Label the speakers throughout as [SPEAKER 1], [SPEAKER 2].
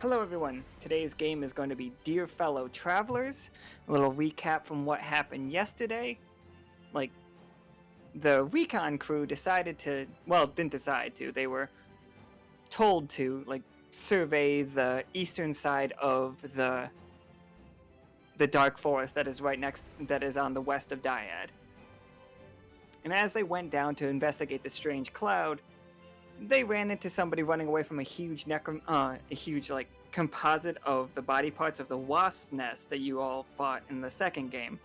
[SPEAKER 1] Hello everyone, today's game is going to be Dear Fellow Travelers. A little recap from what happened yesterday. Like, the recon crew decided to, well, didn't decide to, they were told to, survey the eastern side of the dark forest that is that is on the west of Dyad. And as they went down to investigate the strange cloud, they ran into somebody running away from a huge composite of the body parts of the wasp nest that you all fought in the second game.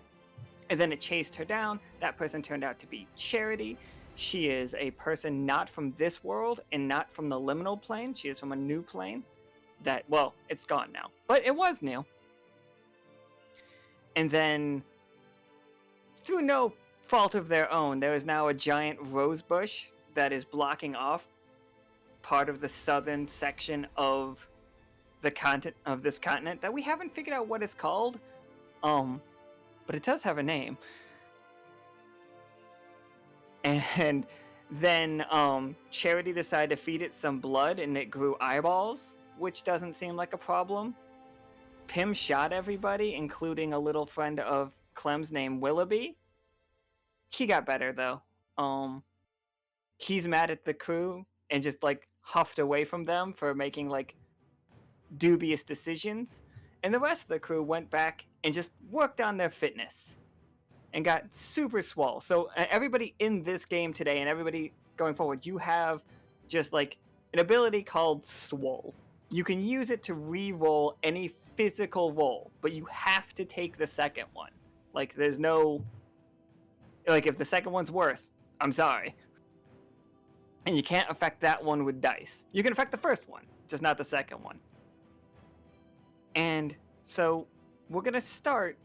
[SPEAKER 1] And then it chased her down. That person turned out to be Charity. She is a person not from this world and not from the liminal plane. She is from a new plane that, well, it's gone now, but it was new. And then, through no fault of their own, there is now a giant rose bush that is blocking off part of the southern section of the this continent that we haven't figured out what it's called, but it does have a name. And then Charity decided to feed it some blood and it grew eyeballs, which doesn't seem like a problem. Pym shot everybody, including a little friend of Clem's named Willoughby. He got better though. He's mad at the crew and just huffed away from them for making dubious decisions. And the rest of the crew went back and just worked on their fitness and got super swole. So everybody in this game today and everybody going forward, you have just an ability called Swole. You can use it to re-roll any physical roll, but you have to take the second one. There's no... if the second one's worse, I'm sorry. And you can't affect that one with dice. You can affect the first one, just not the second one. And so we're going to start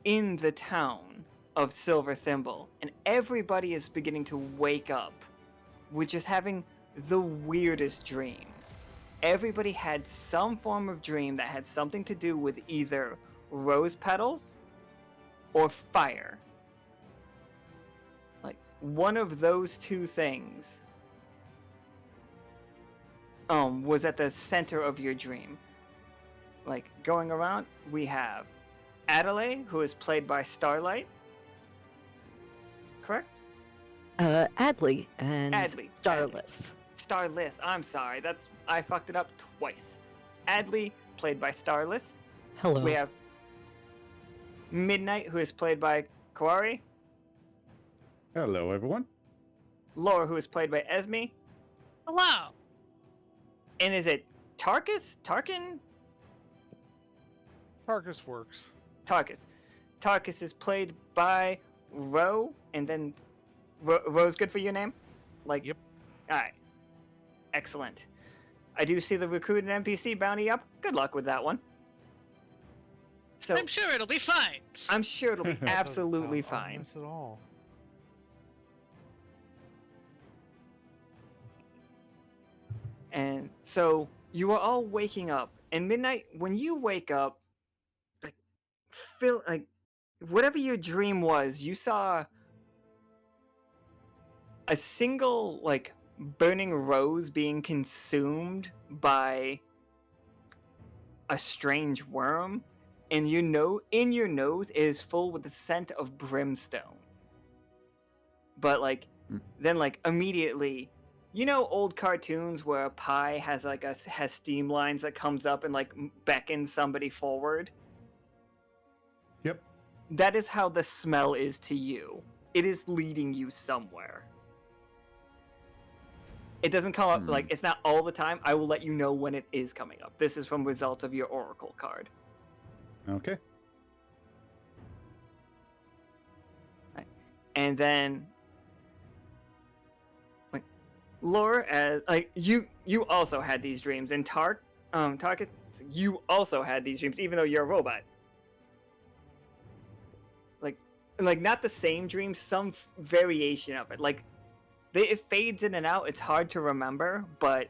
[SPEAKER 1] in the town of Silver Thimble. And everybody is beginning to wake up with just having the weirdest dreams. Everybody had some form of dream that had something to do with either rose petals or fire. One of those two things was at the center of your dream. Going around, we have Adli, who is played by Starlight. Correct?
[SPEAKER 2] Adli and
[SPEAKER 1] Adli.
[SPEAKER 2] Starless.
[SPEAKER 1] Starless, I'm sorry. I fucked it up twice. Adli, played by Starless.
[SPEAKER 2] Hello.
[SPEAKER 1] We have Midnight, who is played by Kuari.
[SPEAKER 3] Hello, everyone.
[SPEAKER 1] Laura, who is played by Esmie.
[SPEAKER 4] Hello.
[SPEAKER 1] And is it Tarkus? Tarkin?
[SPEAKER 5] Tarkus works.
[SPEAKER 1] Tarkus. Tarkus is played by Ro, and then Ro's good for your name?
[SPEAKER 5] Yep.
[SPEAKER 1] Alright. Excellent. I do see the recruited NPC bounty up. Good luck with that one. So
[SPEAKER 4] I'm sure it'll be fine.
[SPEAKER 1] I'm sure it'll be absolutely fine.
[SPEAKER 5] Not at all.
[SPEAKER 1] And so you are all waking up. And Midnight, when you wake up, whatever your dream was, you saw a single burning rose being consumed by a strange worm, and in your nose it is full with the scent of brimstone. But then immediately, old cartoons where a pie has has steam lines that comes up and beckons somebody forward?
[SPEAKER 3] Yep.
[SPEAKER 1] That is how the smell is to you. It is leading you somewhere. It doesn't come up, it's not all the time. I will let you know when it is coming up. This is from results of your Oracle card.
[SPEAKER 3] Okay.
[SPEAKER 1] Right. And then, Laura, as you also had these dreams, and Tarkus, you also had these dreams, even though you're a robot. Not the same dream, some variation of it. It fades in and out. It's hard to remember, but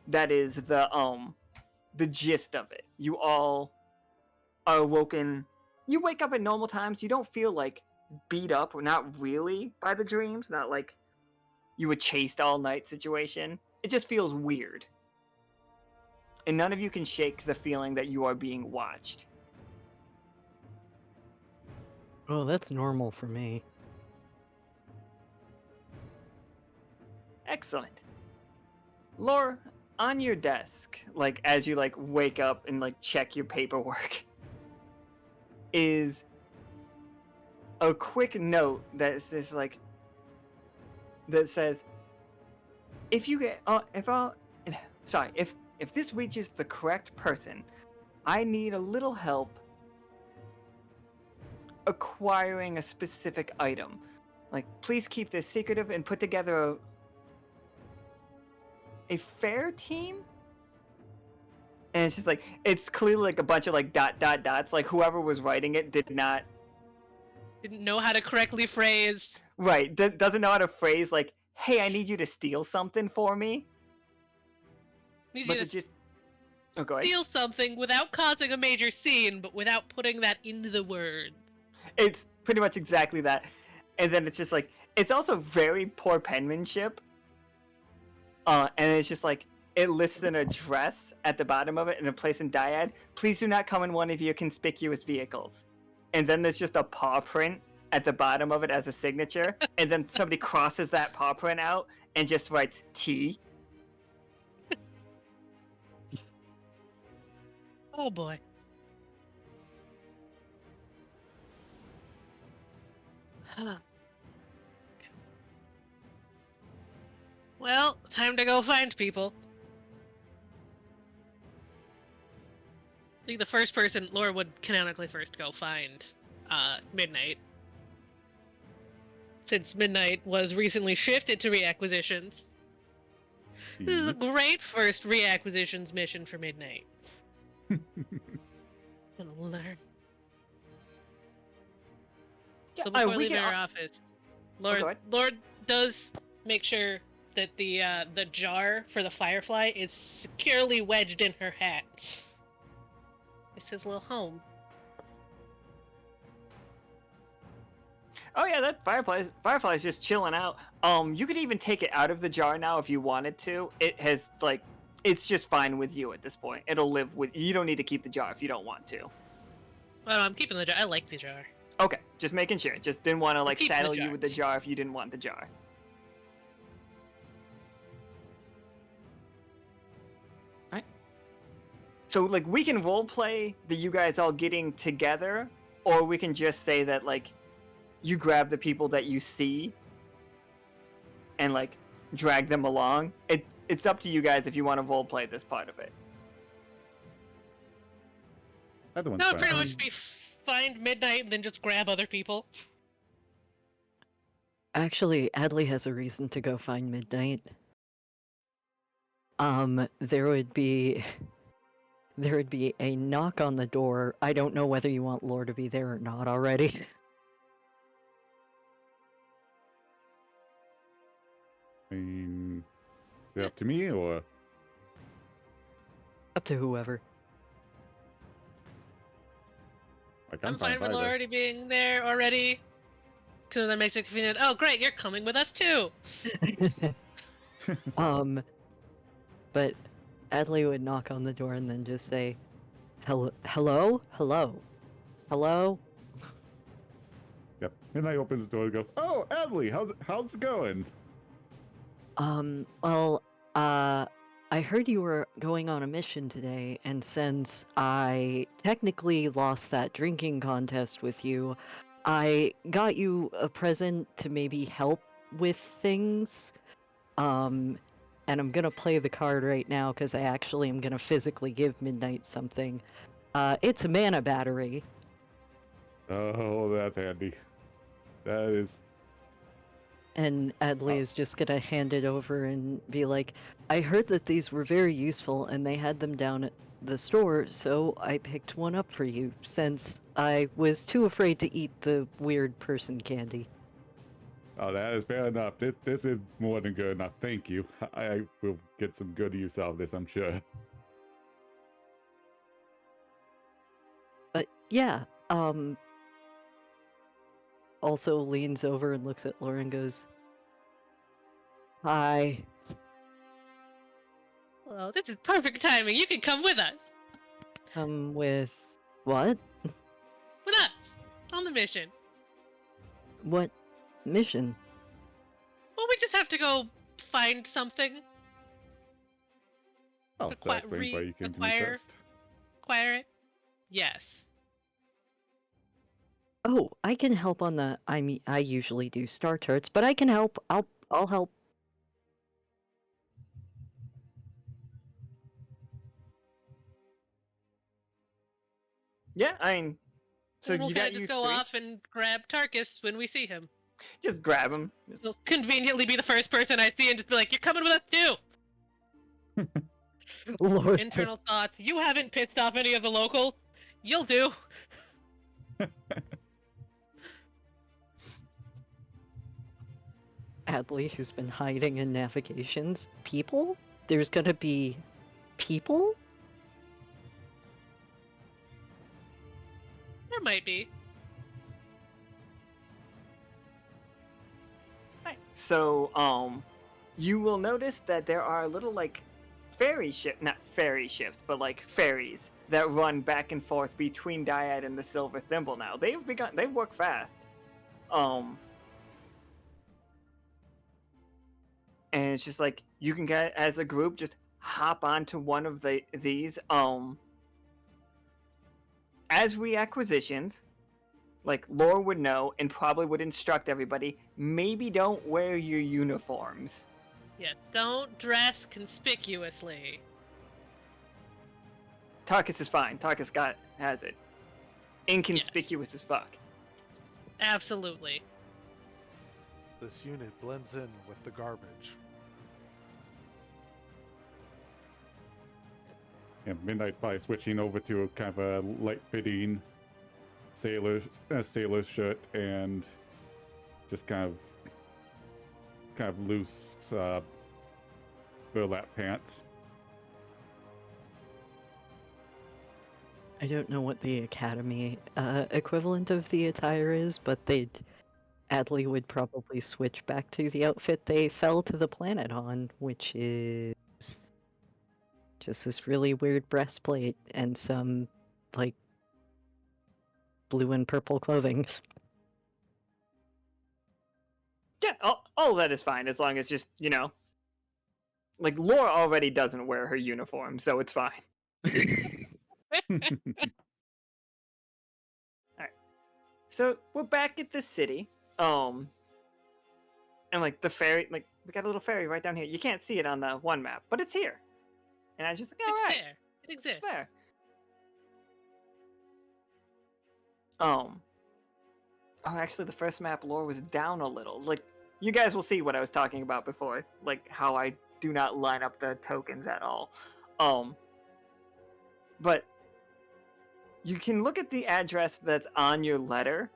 [SPEAKER 1] that is the gist of it. You all are awoken. You wake up at normal times. You don't feel beat up, or not really, by the dreams. Not you were chased all night situation. It just feels weird. and none of you can shake the feeling that you are being watched.
[SPEAKER 2] Oh, that's normal for me.
[SPEAKER 1] Excellent. Lore, on your desk, like as you like wake up and like check your paperwork, is a quick note that says like that says if you get if this reaches the correct person, I need a little help acquiring a specific item. Like, please keep this secretive and put together a fair team. And it's just like, it's clearly like a bunch of like dots. Like whoever was writing it didn't
[SPEAKER 4] know how to correctly phrase.
[SPEAKER 1] Right, doesn't know how to phrase like, hey, I need you to steal something for me.
[SPEAKER 4] Need
[SPEAKER 1] But
[SPEAKER 4] you
[SPEAKER 1] to
[SPEAKER 4] to
[SPEAKER 1] just go ahead.
[SPEAKER 4] steal something without causing a major scene, but without putting that into the word.
[SPEAKER 1] It's pretty much exactly that. And then it's just like, it's also very poor penmanship. And it's just like, it lists an address at the bottom of it and a place in Dyad. Please do not come in one of your conspicuous vehicles. And then there's just a paw print at the bottom of it as a signature. And then somebody crosses that paw print out and just writes T.
[SPEAKER 4] Oh boy. Well, time to go find people. I think the first person Laura would canonically first go find Midnight. Since Midnight was recently shifted to reacquisitions. This is a great first reacquisitions mission for Midnight. Gonna learn.
[SPEAKER 1] Yeah,
[SPEAKER 4] So before
[SPEAKER 1] we
[SPEAKER 4] leaving
[SPEAKER 1] can
[SPEAKER 4] her office,
[SPEAKER 1] go ahead.
[SPEAKER 4] Lord does make sure that the jar for the firefly is securely wedged in her hat. It's his little home.
[SPEAKER 1] Oh yeah, that firefly's just chilling out. You could even take it out of the jar now if you wanted to. It has like, it's just fine with you at this point. It'll live with you. Don't need to keep the jar if you don't want to.
[SPEAKER 4] Well, I'm keeping the jar. I like the jar.
[SPEAKER 1] Okay, just making sure. Just didn't want to like
[SPEAKER 4] keep the
[SPEAKER 1] saddle you
[SPEAKER 4] jar.
[SPEAKER 1] with the jar if you didn't want the jar. Alright. So like we can role play that you guys all getting together, or we can just say that like you grab the people that you see and like drag them along. It's up to you guys if you want to role play this part of it.
[SPEAKER 3] That one's
[SPEAKER 4] No,
[SPEAKER 3] fine.
[SPEAKER 4] pretty much be find Midnight and then just grab other people.
[SPEAKER 2] Actually, Adli has a reason to go find Midnight. There would be a knock on the door. I don't know whether you want Lore to be there or not already.
[SPEAKER 3] I mean, is it up to me or?
[SPEAKER 2] Up to whoever.
[SPEAKER 3] Like,
[SPEAKER 4] I'm fine with
[SPEAKER 3] either.
[SPEAKER 4] already being there already. Because that makes it convenient. Oh, great, you're coming with us too.
[SPEAKER 2] But Adli would knock on the door and then just say, hello, hello, hello, hello.
[SPEAKER 3] Yep. And I opens the door and goes, "Oh, Adli, how's it going?"
[SPEAKER 2] Well, I heard you were going on a mission today, and since I technically lost that drinking contest with you, I got you a present to maybe help with things. And I'm gonna play the card right now because I actually am gonna physically give Midnight something. It's a mana battery.
[SPEAKER 3] Oh, that's handy. That is.
[SPEAKER 2] And Adley is just gonna hand it over and be like, I heard that these were very useful and they had them down at the store, so I picked one up for you since I was too afraid to eat the weird person candy.
[SPEAKER 3] Oh, that is fair enough. This is more than good enough. Thank you. I will get some good use out of this, I'm sure.
[SPEAKER 2] But yeah, also leans over and looks at Laura and goes, Hi.
[SPEAKER 4] Well, this is perfect timing. You can come with us.
[SPEAKER 2] Come with what?
[SPEAKER 4] With us. On the mission.
[SPEAKER 2] What mission?
[SPEAKER 4] Well, we just have to go find something.
[SPEAKER 3] Oh, so that explains why you came to me
[SPEAKER 4] acquire
[SPEAKER 3] first.
[SPEAKER 4] it. Yes.
[SPEAKER 2] Oh, I can help on the. I mean, I usually do star turrets, but I can help. I'll help.
[SPEAKER 1] Yeah, I mean, so
[SPEAKER 4] And we'll
[SPEAKER 1] you
[SPEAKER 4] kind
[SPEAKER 1] got
[SPEAKER 4] of just
[SPEAKER 1] you
[SPEAKER 4] go
[SPEAKER 1] three.
[SPEAKER 4] off and grab Tarkus when we see him.
[SPEAKER 1] Just grab him.
[SPEAKER 4] He'll conveniently be the first person I see and just be like, "You're coming with us too."
[SPEAKER 2] Lord.
[SPEAKER 4] Internal thoughts. You haven't pissed off any of the locals. You'll do.
[SPEAKER 2] Adli, who's been hiding in navigations. People? There's gonna be people?
[SPEAKER 4] There might be.
[SPEAKER 1] Right. So, you will notice that there are little like not ferry ships, but like ferries that run back and forth between Dyad and the Silver Thimble now. They work fast. And it's just like you can get as a group just hop onto one of these as reacquisitions. Like Lore would know and probably would instruct everybody, maybe don't wear your uniforms.
[SPEAKER 4] Yeah, don't dress conspicuously.
[SPEAKER 1] Tarkus is fine. Tarkus has it. Inconspicuous as fuck.
[SPEAKER 4] Absolutely.
[SPEAKER 5] This unit blends in with the garbage.
[SPEAKER 3] Yeah, Midnight's probably switching over to a kind of a light-fitting sailor shirt and just kind of loose burlap pants.
[SPEAKER 2] I don't know what the academy equivalent of the attire is, but Adley would probably switch back to the outfit they fell to the planet on, which is just this really weird breastplate and some, like, blue and purple clothing.
[SPEAKER 1] Yeah, all that is fine as long as just, like Lore already doesn't wear her uniform, so it's fine. So we're back at the city. And like the ferry, like we got a little ferry right down here. You can't see it on the one map, but it's here. And I was just like, all
[SPEAKER 4] It's
[SPEAKER 1] right,
[SPEAKER 4] there. It exists.
[SPEAKER 1] it's there. Oh, actually, the first map lore was down a little. Like, you guys will see what I was talking about before, like how I do not line up the tokens at all. But you can look at the address that's on your letter,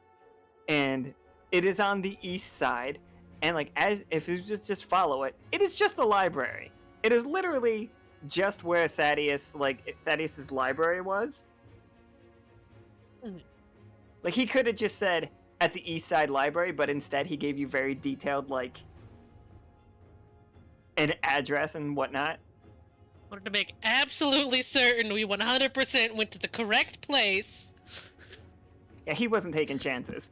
[SPEAKER 1] and it is on the east side. And like, as if you just follow it, it is just the library. It is literally just where Thaddeus's library was.
[SPEAKER 4] Mhm.
[SPEAKER 1] Like, he could have just said at the East Side Library, but instead he gave you very detailed, like, an address and whatnot.
[SPEAKER 4] Wanted to make absolutely certain we 100% went to the correct place.
[SPEAKER 1] Yeah, he wasn't taking chances.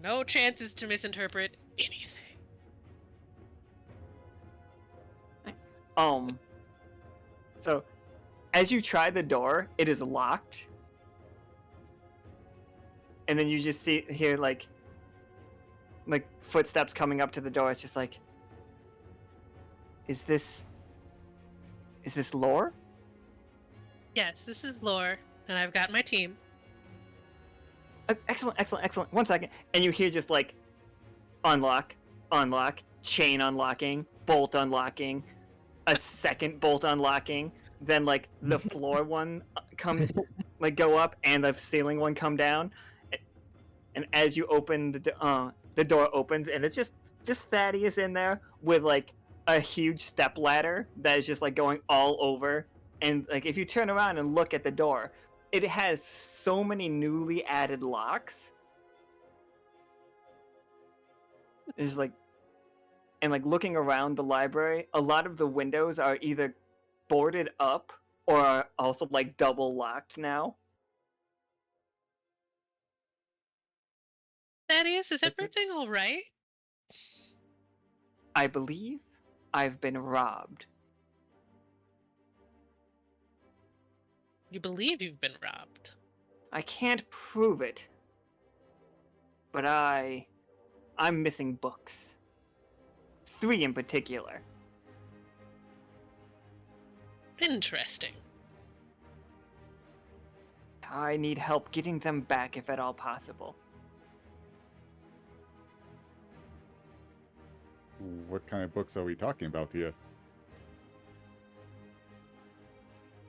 [SPEAKER 4] No chances to misinterpret anything.
[SPEAKER 1] So, as you try the door, it is locked. And then you just hear like footsteps coming up to the door. It's just like, is this Lore?
[SPEAKER 4] Yes, this is Lore, and I've got my team.
[SPEAKER 1] Excellent. 1 second. And you hear just like, unlock, chain unlocking, bolt unlocking, a second bolt unlocking, then like the floor one go up and the ceiling one come down. And as you open the door opens, and it's just Thaddeus in there with like a huge step ladder that is just like going all over. And like if you turn around and look at the door, it has so many newly added locks. It's like and like looking around the library, a lot of the windows are either boarded up or are also like double locked now.
[SPEAKER 4] Thaddeus, is everything all right?
[SPEAKER 1] I believe I've been robbed.
[SPEAKER 4] You believe you've been robbed.
[SPEAKER 1] I can't prove it, but I'm missing books. 3 in particular.
[SPEAKER 4] Interesting.
[SPEAKER 1] I need help getting them back if at all possible.
[SPEAKER 3] What kind of books are we talking about here?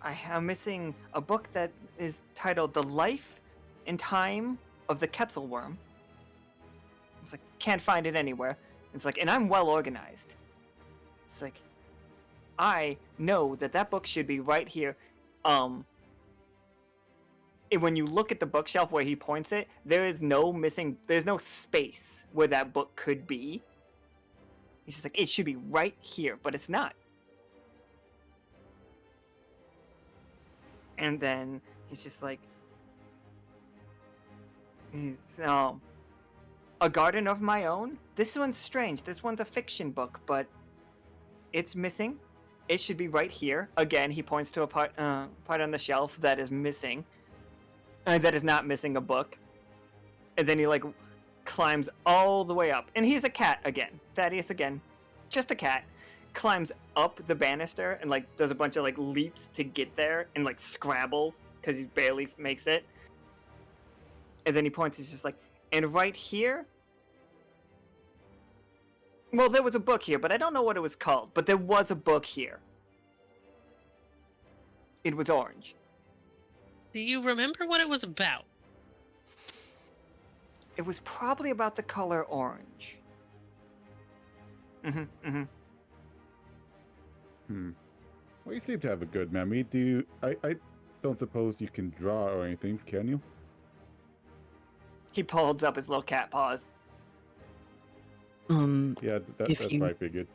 [SPEAKER 1] I am missing a book that is titled The Life and Time of the Quetzalworm. It's like, can't find it anywhere. It's like, and I'm well organized. It's like, I know that book should be right here. And when you look at the bookshelf where he points it, there's no space where that book could be. He's just like, it should be right here, but it's not. And then he's just like, A Garden of My Own? This one's strange. This one's a fiction book, but it's missing. It should be right here. Again, he points to a part on the shelf that is missing. That is not missing a book. And then he like climbs all the way up. And he's a cat again. Thaddeus again. Just a cat. Climbs up the banister and like does a bunch of like leaps to get there and like scrabbles because he barely makes it. And then he points, he's just like, and right here, well, there was a book here, but I don't know what it was called, but there was a book here. It was orange.
[SPEAKER 4] Do you remember what it was about?
[SPEAKER 1] It was probably about the color orange.
[SPEAKER 3] Well, you seem to have a good memory. I don't suppose you can draw or anything, can you?
[SPEAKER 1] He holds up his little cat paws.
[SPEAKER 3] Yeah, that's
[SPEAKER 2] you-
[SPEAKER 3] what I figured.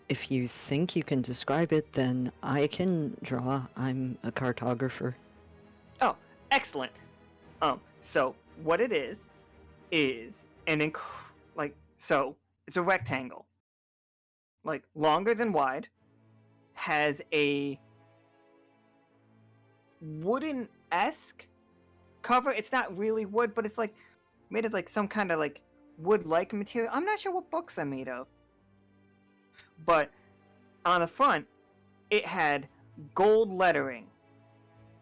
[SPEAKER 2] If you think you can describe it, then I can draw. I'm a cartographer.
[SPEAKER 1] Oh, excellent. So what it is an so it's a rectangle, like longer than wide, has a wooden-esque cover. It's not really wood, but it's like made of like some kind of like wood-like material. I'm not sure what books are made of. But on the front, it had gold lettering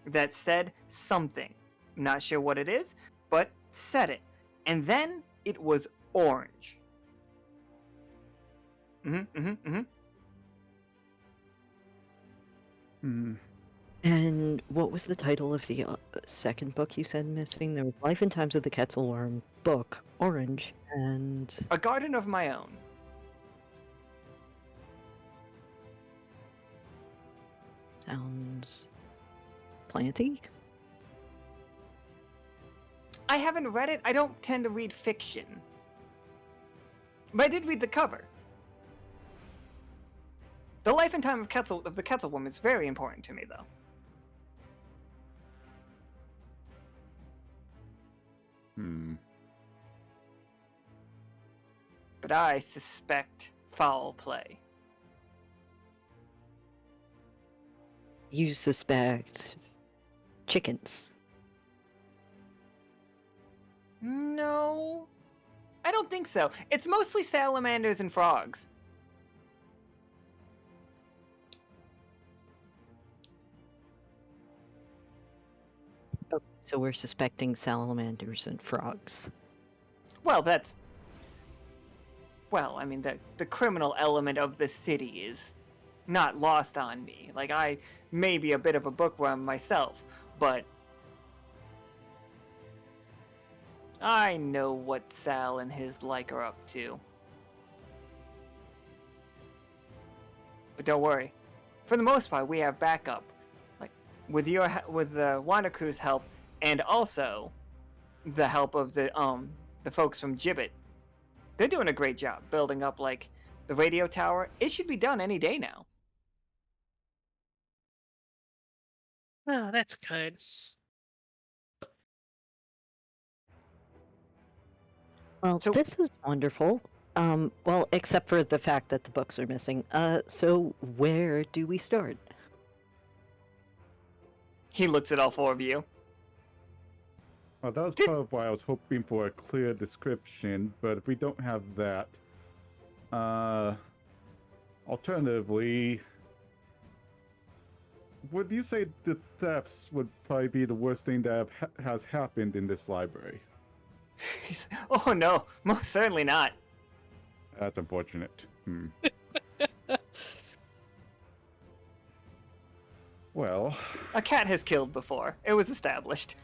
[SPEAKER 1] that said something. I'm not sure what it is, but said it. And then it was orange.
[SPEAKER 2] And what was the title of the second book you said missing? There was Life and Times of the Quetzalworm book, orange, and...
[SPEAKER 1] A Garden of My Own.
[SPEAKER 2] Sounds... planty?
[SPEAKER 1] I haven't read it. I don't tend to read fiction. But I did read the cover. The Life and Time of the Quetzalworm is very important to me, though. But I suspect foul play.
[SPEAKER 2] You suspect... chickens.
[SPEAKER 1] No, I don't think so. It's mostly salamanders and frogs.
[SPEAKER 2] Okay, so we're suspecting salamanders and frogs.
[SPEAKER 1] Well, I mean, the criminal element of the city is not lost on me. Like, I may be a bit of a bookworm myself, but I know what Sal and his like are up to. But don't worry. For the most part, we have backup. Like, with the Wanderpus' help, and also the help of the folks from Gibbet. They're doing a great job building up, like, the radio tower. It should be done any day now.
[SPEAKER 4] Oh, that's good.
[SPEAKER 2] Well,
[SPEAKER 1] So-
[SPEAKER 2] this is wonderful. Well, except for the fact that the books are missing. So where do we start?
[SPEAKER 1] He looks at all four of you.
[SPEAKER 3] Well, that was part of why I was hoping for a clear description, but if we don't have that, alternatively, would you say the thefts would probably be the worst thing that has happened in this library?
[SPEAKER 1] Oh no, most certainly not.
[SPEAKER 3] That's unfortunate. Well,
[SPEAKER 1] A cat has killed before. It was established.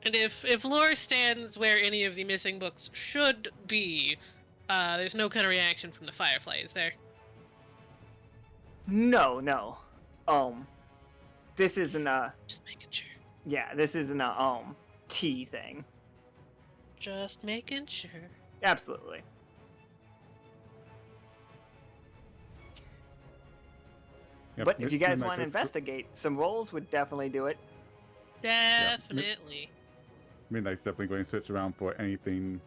[SPEAKER 4] And if lore stands where any of the missing books should be, there's no kind of reaction from the Firefly, is there?
[SPEAKER 1] No. This isn't a,
[SPEAKER 4] Just making sure.
[SPEAKER 1] yeah, this isn't a, tea thing.
[SPEAKER 4] Just making sure.
[SPEAKER 1] Absolutely.
[SPEAKER 3] yep,
[SPEAKER 1] But if you guys
[SPEAKER 3] midnight
[SPEAKER 1] want to
[SPEAKER 3] is-
[SPEAKER 1] investigate, some rolls would definitely do it.
[SPEAKER 4] Definitely.
[SPEAKER 3] Midnight's definitely going to search around for anything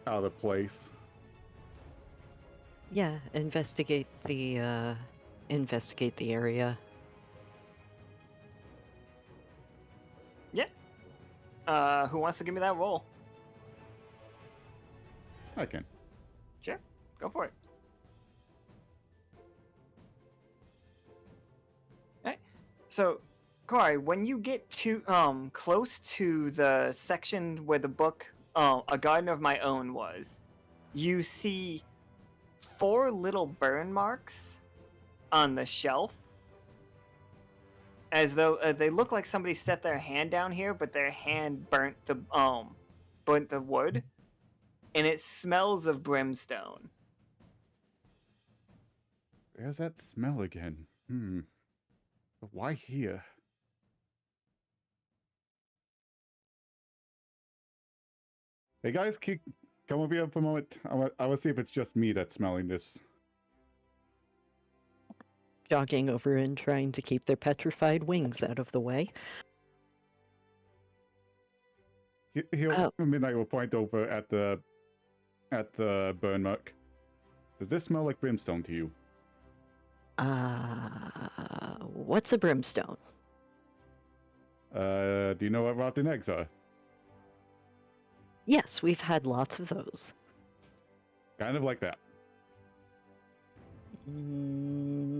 [SPEAKER 3] out of place.
[SPEAKER 2] Yeah, investigate the area.
[SPEAKER 1] Who wants to give me that roll?
[SPEAKER 3] I can.
[SPEAKER 1] Sure, go for it. Alright, so, Kuari, when you get to, close to the section where the book, A Garden of My Own was, you see 4 little burn marks on the shelf. As though they look like somebody set their hand down here, but their hand burnt the wood, and it smells of brimstone.
[SPEAKER 3] There's that smell again. But why here? Hey guys, come over here for a moment. I want to see if it's just me that's smelling this.
[SPEAKER 2] Jogging over and trying to keep their petrified wings out of the way.
[SPEAKER 3] Midnight will point over at the burn mark. Does this smell like brimstone to you?
[SPEAKER 2] What's a brimstone?
[SPEAKER 3] Do you know what rotten eggs are?
[SPEAKER 2] Yes, we've had lots of those.
[SPEAKER 3] Kind of like that.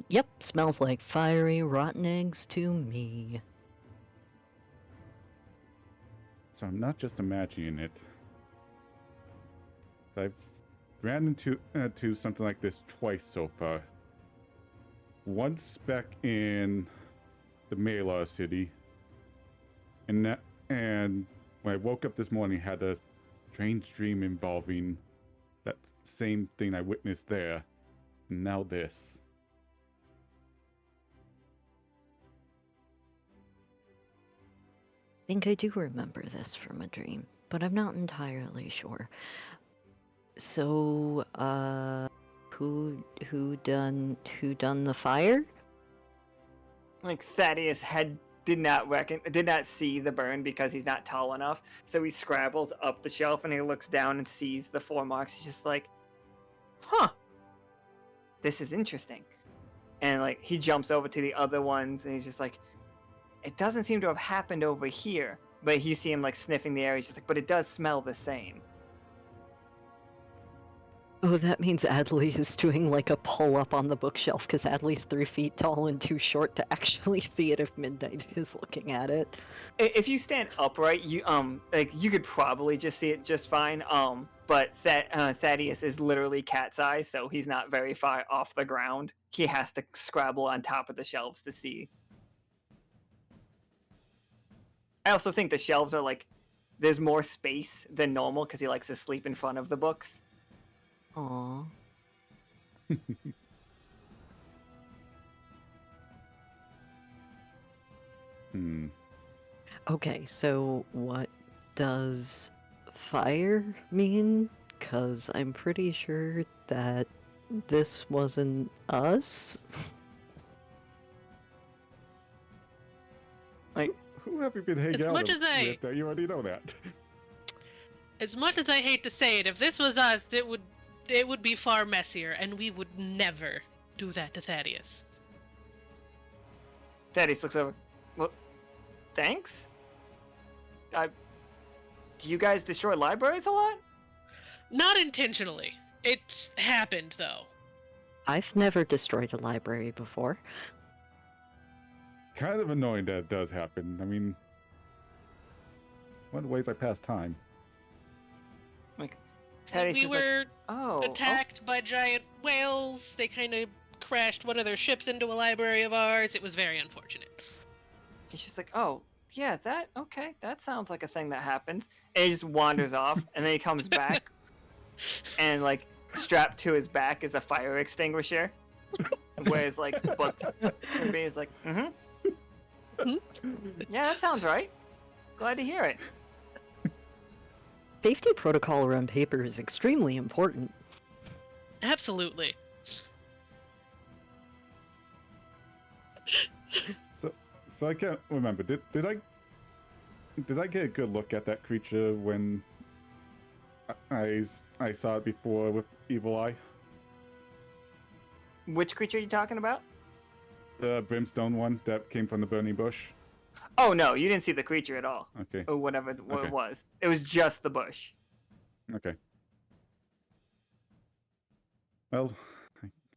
[SPEAKER 2] Yep, smells like fiery, rotten eggs to me.
[SPEAKER 3] So I'm not just imagining it. I've ran into something like this twice so far. Once back in the Mela city, and when I woke up this morning, had a strange dream involving that same thing I witnessed there. And now this.
[SPEAKER 2] I think I do remember this from a dream, but I'm not entirely sure. So, who done the fire?
[SPEAKER 1] Like Thaddeus did not see the burn because he's not tall enough. So he scrabbles up the shelf and he looks down and sees the 4 marks. He's just like, huh, this is interesting. And like he jumps over to the other ones and he's just like, it doesn't seem to have happened over here. But you see him like sniffing the air. He's just like, but it does smell the same.
[SPEAKER 2] Oh, that means Adli is doing like a pull-up on the bookshelf because Adli's 3 feet tall and too short to actually see it if Midnight is looking at it.
[SPEAKER 1] If you stand upright, you you could probably just see it just fine. But Thaddeus is literally cat's eye, so he's not very far off the ground. He has to scrabble on top of the shelves to see. I also think the shelves are like, there's more space than normal because he likes to sleep in front of the books.
[SPEAKER 2] Aww. Okay, so what does fire mean? 'Cause I'm pretty sure that this wasn't us.
[SPEAKER 1] Like,
[SPEAKER 3] Who have you been hanging
[SPEAKER 4] As
[SPEAKER 3] out
[SPEAKER 4] much as I-
[SPEAKER 3] with that you already know that?
[SPEAKER 4] As much as I hate to say it, if this was us, it would be far messier, and we would never do that to Thaddeus.
[SPEAKER 1] Thaddeus looks over. Well, thanks? Do you guys destroy libraries a lot?
[SPEAKER 4] Not intentionally. It happened, though.
[SPEAKER 2] I've never destroyed a library before.
[SPEAKER 3] Kind of annoying that it does happen. I mean, one of the ways I pass time.
[SPEAKER 1] Like, Thaddeus
[SPEAKER 4] We
[SPEAKER 1] is
[SPEAKER 4] were
[SPEAKER 1] like,
[SPEAKER 4] attacked by giant whales. They kind of crashed one of their ships into a library of ours. It was very unfortunate.
[SPEAKER 1] He's just like, oh, yeah, that sounds like a thing that happens. And he just wanders off, and then he comes back, and like strapped to his back is a fire extinguisher. Whereas like book Timby is like, yeah, that sounds right. Glad to hear it.
[SPEAKER 2] Safety protocol around paper is extremely important.
[SPEAKER 4] Absolutely.
[SPEAKER 3] So I can't remember. Did I get a good look at that creature when I saw it before with Evil Eye?
[SPEAKER 1] Which creature are you talking about?
[SPEAKER 3] The brimstone one that came from the burning bush?
[SPEAKER 1] Oh no, you didn't see the creature at all.
[SPEAKER 3] Okay.
[SPEAKER 1] Or whatever it
[SPEAKER 3] Okay.
[SPEAKER 1] was. It was just the bush.
[SPEAKER 3] Okay. Well,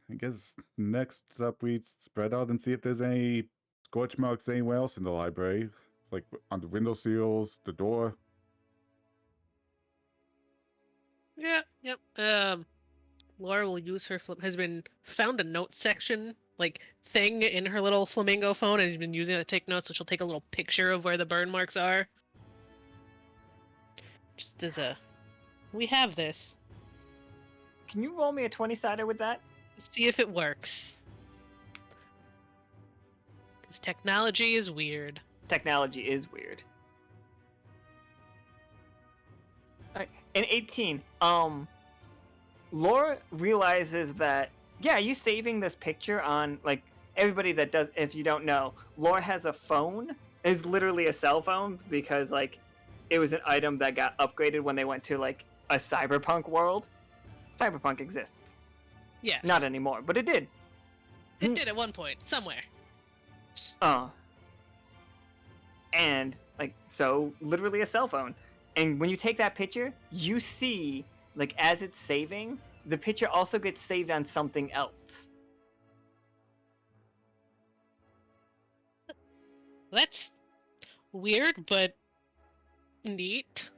[SPEAKER 3] I guess next up we spread out and see if there's any scorch marks anywhere else in the library. Like on the window sills, the door.
[SPEAKER 4] Yeah, yep. Laura will use her has been found a note section thing in her little flamingo phone and has been using it to take notes, so she'll take a little picture of where the burn marks are. Just as a we have this.
[SPEAKER 1] Can you roll me a 20-sider with that?
[SPEAKER 4] See if it works. Because technology is weird.
[SPEAKER 1] Technology is weird. Alright, in 18, Laura realizes that, yeah, you saving this picture on, like, everybody that does, if you don't know, Laura has a phone, is literally a cell phone, because, like, it was an item that got upgraded when they went to, like, a cyberpunk world. Cyberpunk exists.
[SPEAKER 4] Yes.
[SPEAKER 1] Not anymore, but it did.
[SPEAKER 4] It did at one point, somewhere.
[SPEAKER 1] And, like, so, literally a cell phone. And when you take that picture, you see, like, as it's saving, the picture also gets saved on something else.
[SPEAKER 4] That's weird, but neat.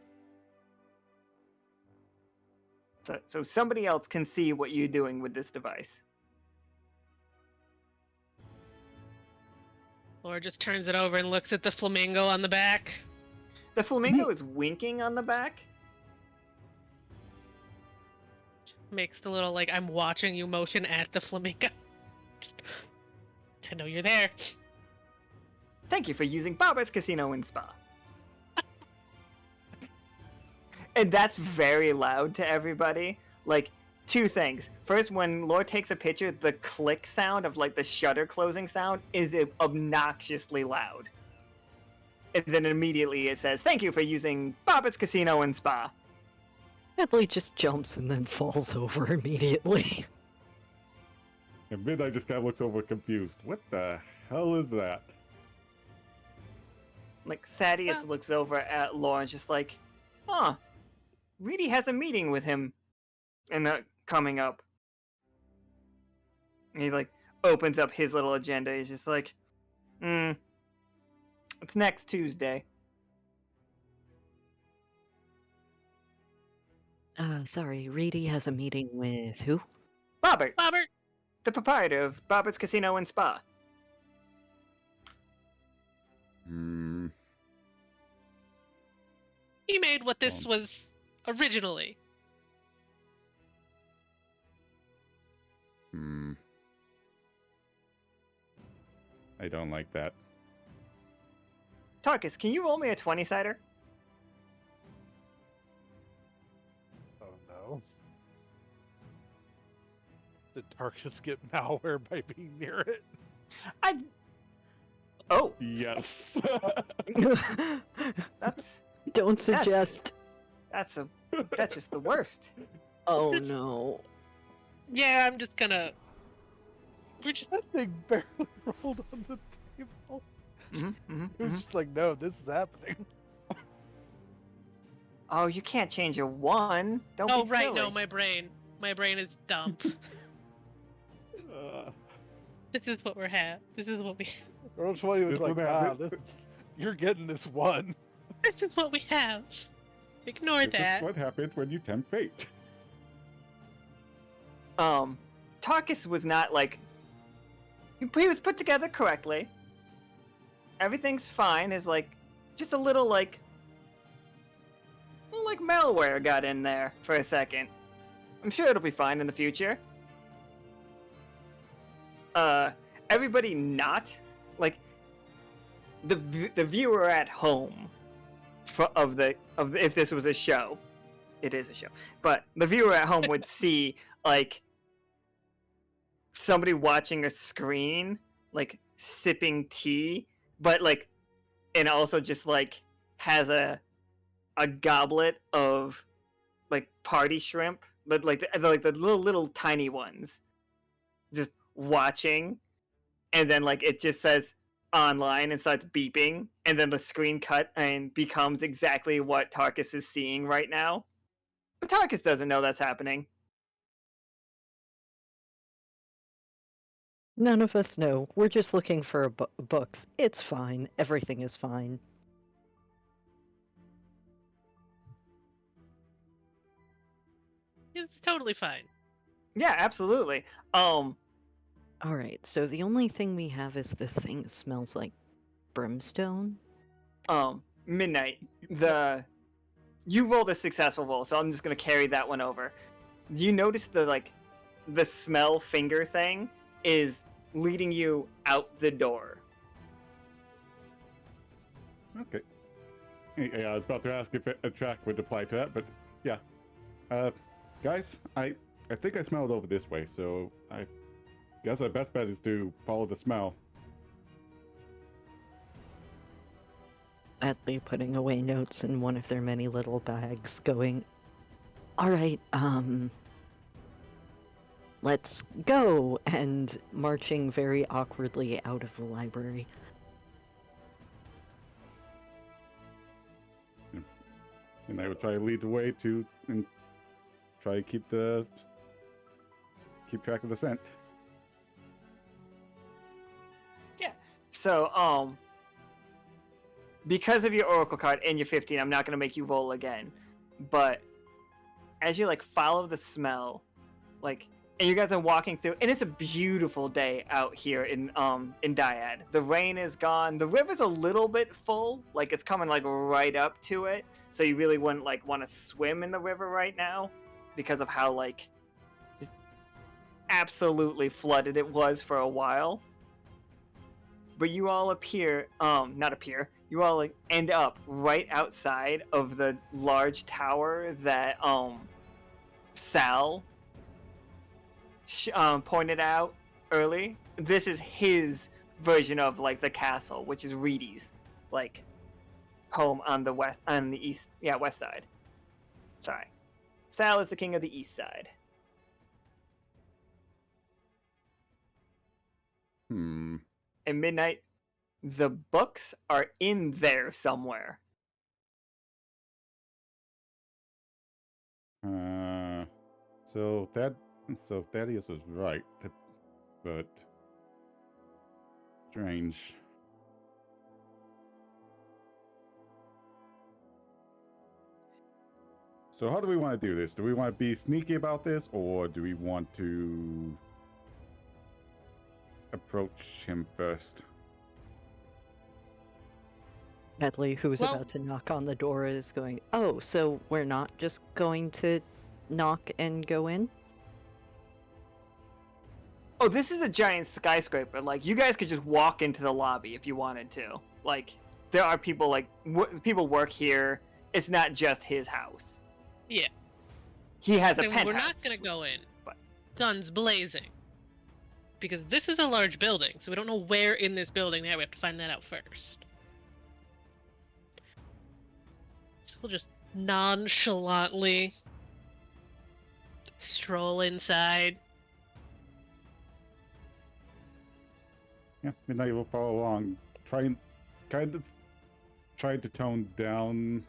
[SPEAKER 1] So somebody else can see what you're doing with this device.
[SPEAKER 4] Laura just turns it over and looks at the flamingo on the back.
[SPEAKER 1] The flamingo is winking on the back.
[SPEAKER 4] Makes the little, I'm watching you motion at the flamingo. Just to know you're there.
[SPEAKER 1] Thank you for using Barbara's Casino and Spa. And that's very loud to everybody. Like, two things. First, when Laura takes a picture, the click sound of, like, the shutter closing sound is obnoxiously loud. And then immediately it says, thank you for using Barbara's Casino and Spa.
[SPEAKER 2] Adli just jumps and then falls over immediately.
[SPEAKER 3] And Midnight just kind of looks over confused. What the hell is that?
[SPEAKER 1] Like, Thaddeus looks over at Laura and just like, huh, Reedy has a meeting with him coming up. And he, like, opens up his little agenda. He's just like, it's next Tuesday.
[SPEAKER 2] Sorry, Reedy has a meeting with who?
[SPEAKER 1] Bobbert,
[SPEAKER 4] Bobbert!
[SPEAKER 1] the proprietor of Bobbert's Casino and Spa.
[SPEAKER 4] He made what this was originally.
[SPEAKER 3] I don't like that.
[SPEAKER 1] Tarkus, can you roll me a 20-sider?
[SPEAKER 5] Tarkus get malware by being near it?
[SPEAKER 1] Oh,
[SPEAKER 3] Yes.
[SPEAKER 1] that's
[SPEAKER 2] Don't suggest.
[SPEAKER 1] that's just the worst.
[SPEAKER 2] Oh no.
[SPEAKER 4] Yeah, I'm just gonna. We're just.
[SPEAKER 5] That thing barely rolled on the table. It was just like, no, this is happening.
[SPEAKER 1] Oh, you can't change a 1. Don't
[SPEAKER 4] Oh
[SPEAKER 1] be
[SPEAKER 4] right,
[SPEAKER 1] silly.
[SPEAKER 4] no, my brain is dumb. This is what we're at. This is what we.
[SPEAKER 5] Roll 20 was
[SPEAKER 3] This
[SPEAKER 5] like,
[SPEAKER 3] would happen.
[SPEAKER 5] you're getting this one.
[SPEAKER 4] This is what we have. Ignore
[SPEAKER 3] This
[SPEAKER 4] that.
[SPEAKER 3] is what happens when you tempt fate.
[SPEAKER 1] Tarkus was not like he was put together correctly. Everything's fine. Is like just a little like malware got in there for a second. I'm sure it'll be fine in the future. Everybody not like the viewer at home of the if this was a show, it is a show, but the viewer at home would see like somebody watching a screen, like sipping tea, but like, and also just like has a goblet of like party shrimp, but like the little tiny ones, just watching, and then like it just says online and starts beeping, and then the screen cut and becomes exactly what Tarkus is seeing right now. But Tarkus doesn't know that's happening.
[SPEAKER 2] None of us know. We're just looking for books. It's fine. Everything is fine.
[SPEAKER 4] It's totally fine.
[SPEAKER 1] Yeah, absolutely.
[SPEAKER 2] Alright, so the only thing we have is this thing that smells like brimstone.
[SPEAKER 1] Midnight. You rolled a successful roll, so I'm just gonna carry that one over. You notice the smell finger thing is leading you out the door.
[SPEAKER 3] Okay. Yeah, I was about to ask if a track would apply to that, but yeah. Guys, I think I smelled over this way, so I guess our best bet is to follow the smell.
[SPEAKER 2] Adli putting away notes in one of their many little bags, going, alright, let's go, and marching very awkwardly out of the library.
[SPEAKER 3] And I would try to lead the way and try to keep track of the scent.
[SPEAKER 1] Yeah. So, because of your Oracle card and your 15, I'm not gonna make you roll again. But as you follow the smell, and you guys are walking through, and it's a beautiful day out here in Dyad. The rain is gone. The river's a little bit full, it's coming right up to it. So you really wouldn't want to swim in the river right now because of how just absolutely flooded it was for a while. But you all you all end up right outside of the large tower that Sal pointed out early. This is his version of the castle, which is Reedy's home on the west side. Sorry, Sal is the king of the east side. And Midnight, the books are in there somewhere.
[SPEAKER 3] So Thaddeus was right, but strange. So how do we want to do this? Do we want to be sneaky about this, or do we want to approach him first?
[SPEAKER 2] Adli, who's
[SPEAKER 4] Well-
[SPEAKER 2] about to knock on the door, is going, oh, so we're not just going to knock and go in?
[SPEAKER 1] Oh, this is a giant skyscraper. You guys could just walk into the lobby if you wanted to. There are people people work here. It's not just his house.
[SPEAKER 4] Yeah.
[SPEAKER 1] He has a
[SPEAKER 4] So
[SPEAKER 1] penthouse.
[SPEAKER 4] we're not gonna go in. guns blazing. Because this is a large building, so we don't know where in this building they are. We have to find that out first. So we'll just nonchalantly stroll inside.
[SPEAKER 3] Yeah, Midnight will follow along, trying to tone down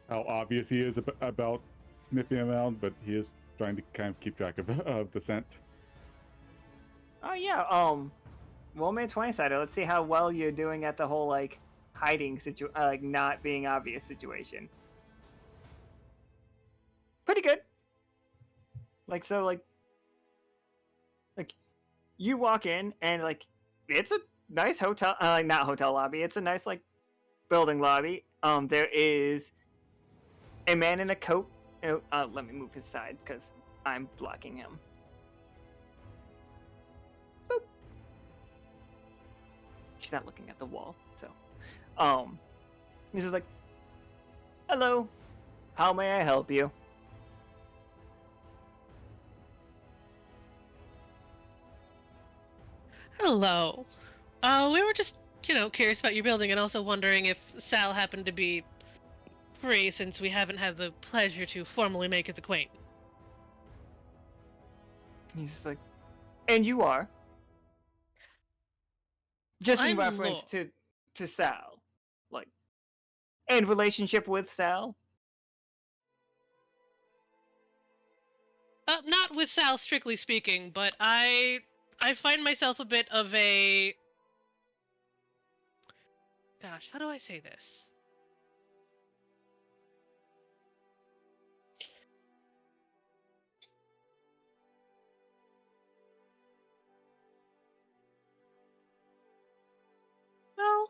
[SPEAKER 3] how obvious he is about sniffing around, but he is trying to kind of keep track of the scent.
[SPEAKER 1] Oh yeah, roll me a 20-sider. Let's see how well you're doing at the whole like hiding like not being obvious situation. Pretty good. Like so, like you walk in and like it's a nice hotel, like not hotel lobby. It's a nice like building lobby. There is a man in a coat. Let me move his side because I'm blocking him. Boop. He's not looking at the wall, so he's just like, "Hello, how may I help you?"
[SPEAKER 4] Hello. We were just, curious about your building and also wondering if Sal happened to be free since we haven't had the pleasure to formally make his acquaintance.
[SPEAKER 1] He's just like, "And you are?" Just in
[SPEAKER 4] I'm
[SPEAKER 1] reference to Sal, like, and relationship with Sal.
[SPEAKER 4] Not with Sal, strictly speaking, but I find myself a bit of a... Gosh, how do I say this? Well...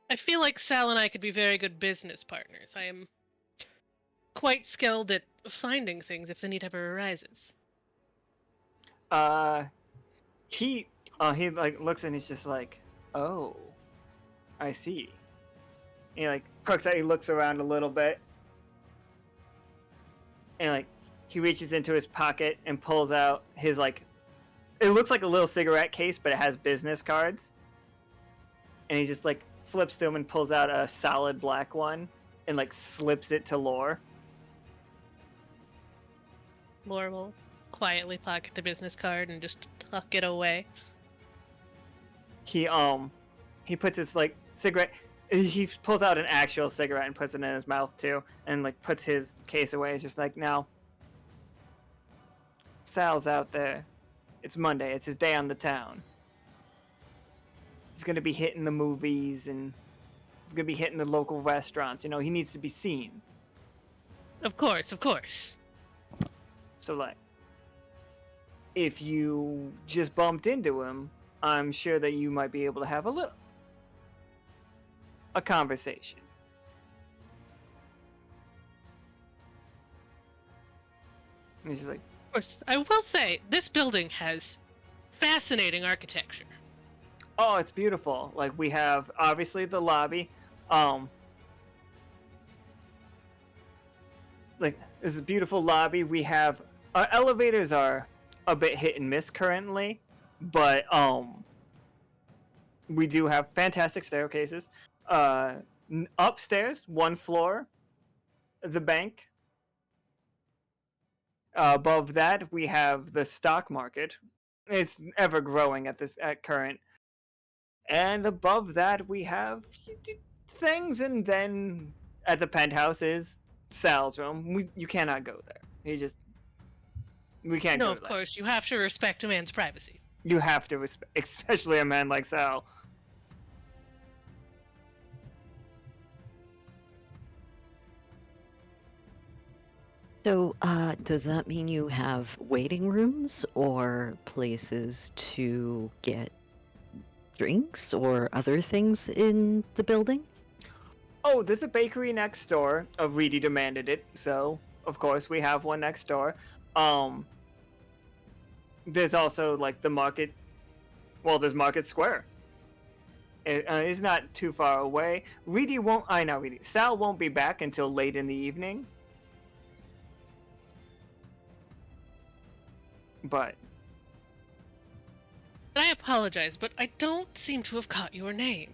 [SPEAKER 4] I feel like Sal and I could be very good business partners. I am quite skilled at finding things if the need ever arises.
[SPEAKER 1] He like looks and he's just like, "Oh, I see." He like crooks out. He looks around a little bit, and like he reaches into his pocket and pulls out his like, it looks like a little cigarette case, but it has business cards. And he just like flips through them and pulls out a solid black one and like slips it to Lore.
[SPEAKER 4] Lore will quietly pocket the business card and just tuck it away.
[SPEAKER 1] He puts his like cigarette. He pulls out an actual cigarette and puts it in his mouth too, and like puts his case away. It's just like, "Now, Sal's out there. It's Monday. It's his day on the town. He's gonna be hitting the movies and he's gonna be hitting the local restaurants. He needs to be seen."
[SPEAKER 4] Of course, of course.
[SPEAKER 1] So like, if you just bumped into him, I'm sure that you might be able to have a conversation. And he's just like,
[SPEAKER 4] Of course, I will say, this building has fascinating architecture.
[SPEAKER 1] "Oh, it's beautiful. Like, we have obviously the lobby. Like, this is a beautiful lobby. We have our elevators are a bit hit and miss currently, but we do have fantastic staircases. Upstairs, one floor, the bank. Above that, we have the stock market. It's ever growing at current. And above that, we have things, and then at the penthouse is Sal's room. You cannot go there. We can't
[SPEAKER 4] No,
[SPEAKER 1] go
[SPEAKER 4] of
[SPEAKER 1] there.
[SPEAKER 4] course, you have to respect a man's privacy.
[SPEAKER 1] You have to respect, especially a man like Sal.
[SPEAKER 2] So, does that mean you have waiting rooms or places to get drinks or other things in the building?
[SPEAKER 1] Oh, there's a bakery next door. Reedy demanded it, so of course we have one next door. There's also like the market. Well, there's Market Square. It's not too far away. Reedy won't. I know Reedy. Sal won't be back until late in the evening. But
[SPEAKER 4] And I apologize, but I don't seem to have caught your name.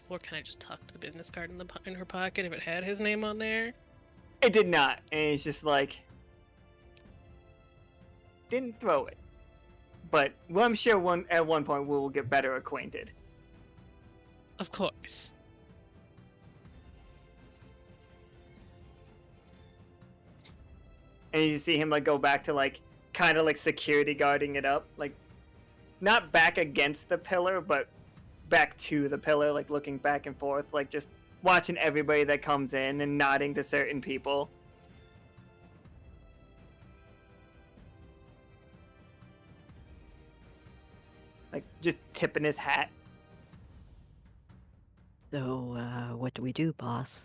[SPEAKER 4] Or can I just tuck the business card in her pocket if it had his name on there?
[SPEAKER 1] it did not, and it's just like didn't throw it. But well, I'm sure at one point we will get better acquainted.
[SPEAKER 4] Of course.
[SPEAKER 1] And you see him like go back to like kind of like security guarding it up, like not back against the pillar, but back to the pillar, like looking back and forth, like just watching everybody that comes in and nodding to certain people. Like just tipping his hat.
[SPEAKER 2] So, what do we do, boss?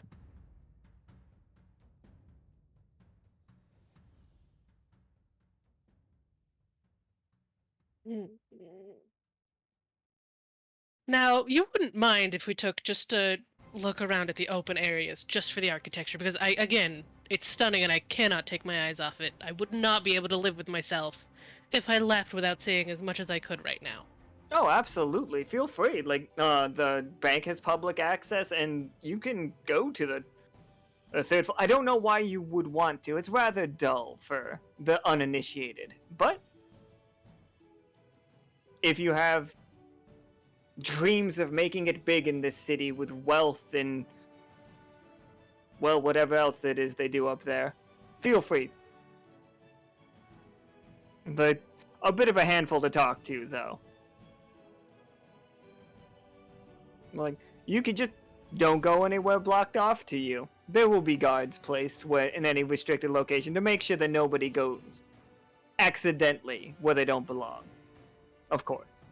[SPEAKER 4] Now, you wouldn't mind if we took just a look around at the open areas just for the architecture, because again, it's stunning and I cannot take my eyes off it. I would not be able to live with myself if I left without seeing as much as I could right now.
[SPEAKER 1] Oh, absolutely. Feel free. Like, the bank has public access, and you can go to the third floor. I don't know why you would want to. It's rather dull for the uninitiated. But if you have dreams of making it big in this city with wealth and, well, whatever else it is they do up there, feel free. But a bit of a handful to talk to, though. Like, you can just don't go anywhere blocked off to you. There will be guards placed in any restricted location to make sure that nobody goes accidentally where they don't belong. Of course.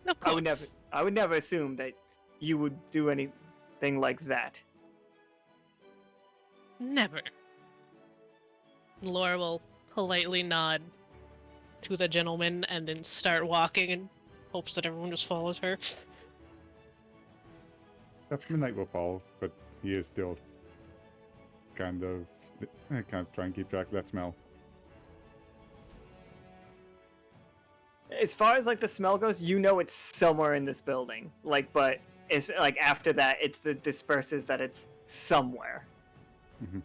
[SPEAKER 4] Of course.
[SPEAKER 1] I would never assume that you would do anything like that.
[SPEAKER 4] Never. Laura will politely nod to the gentleman and then start walking and hopes that everyone just follows her.
[SPEAKER 3] Midnight will fall, but he is still kind of trying to keep track of that smell.
[SPEAKER 1] As far as like the smell goes, you know it's somewhere in this building. Like, but it's like after that, it's the disperses that it's somewhere.
[SPEAKER 3] Mm-hmm.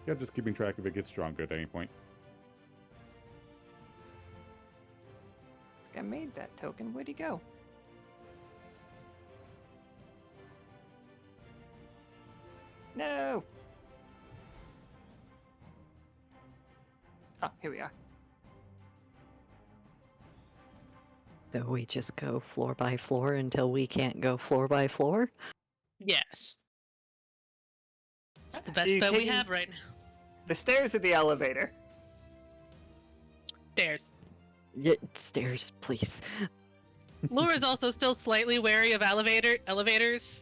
[SPEAKER 3] Yeah, just keeping track if it gets stronger at any point.
[SPEAKER 1] I made that token. Where'd he go? No. Oh, here we are.
[SPEAKER 2] So we just go floor by floor until we can't go floor by floor?
[SPEAKER 4] Yes. The best bet we have right now.
[SPEAKER 1] The stairs or the elevator?
[SPEAKER 4] Stairs.
[SPEAKER 2] Yeah, stairs, please.
[SPEAKER 4] Laura's also still slightly wary of elevators.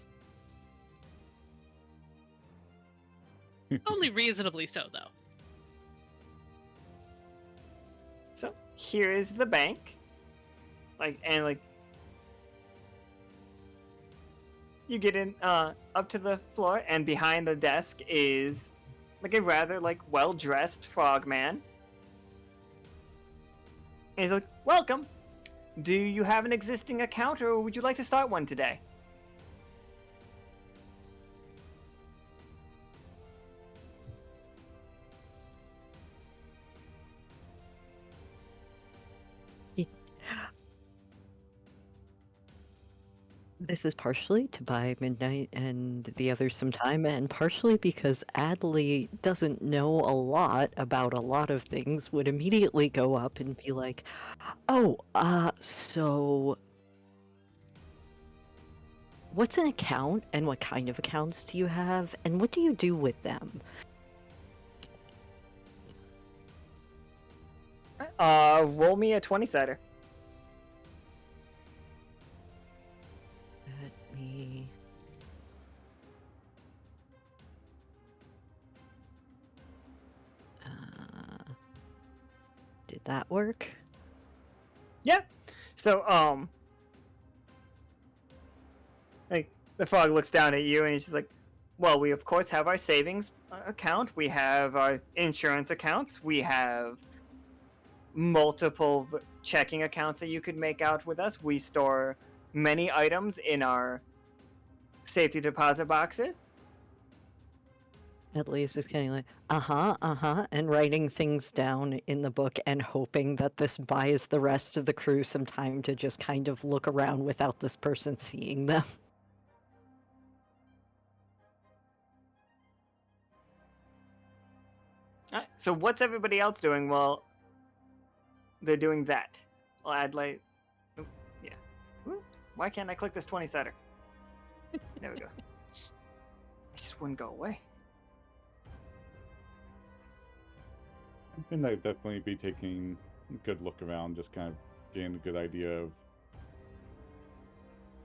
[SPEAKER 4] Only reasonably so, though.
[SPEAKER 1] So here is the bank. You get in up to the floor, and behind the desk is like a rather well-dressed frogman. And he's like, "Welcome. Do you have an existing account, or would you like to start one today?"
[SPEAKER 2] This is partially to buy Midnight and the others some time, and partially because Adli doesn't know a lot about a lot of things, would immediately go up and be like, "Oh, so what's an account, and what kind of accounts do you have, and what do you do with them?"
[SPEAKER 1] Roll me a 20-sider.
[SPEAKER 2] Let me... Did that work?
[SPEAKER 1] Yeah. So, like the frog looks down at you and he's just like, well, we of course have our savings account, we have our insurance accounts, we have multiple checking accounts that you could make out with us. We store many items in our safety deposit boxes.
[SPEAKER 2] At least it's kind of like, and writing things down in the book and hoping that this buys the rest of the crew some time to just kind of look around without this person seeing them.
[SPEAKER 1] Alright, so what's everybody else doing? Well, they're doing that. Well, Adli. Oh, yeah. Ooh, why can't I click this 20-sider? There we go. It just wouldn't go away.
[SPEAKER 3] And I'd definitely be taking a good look around, just kind of getting a good idea of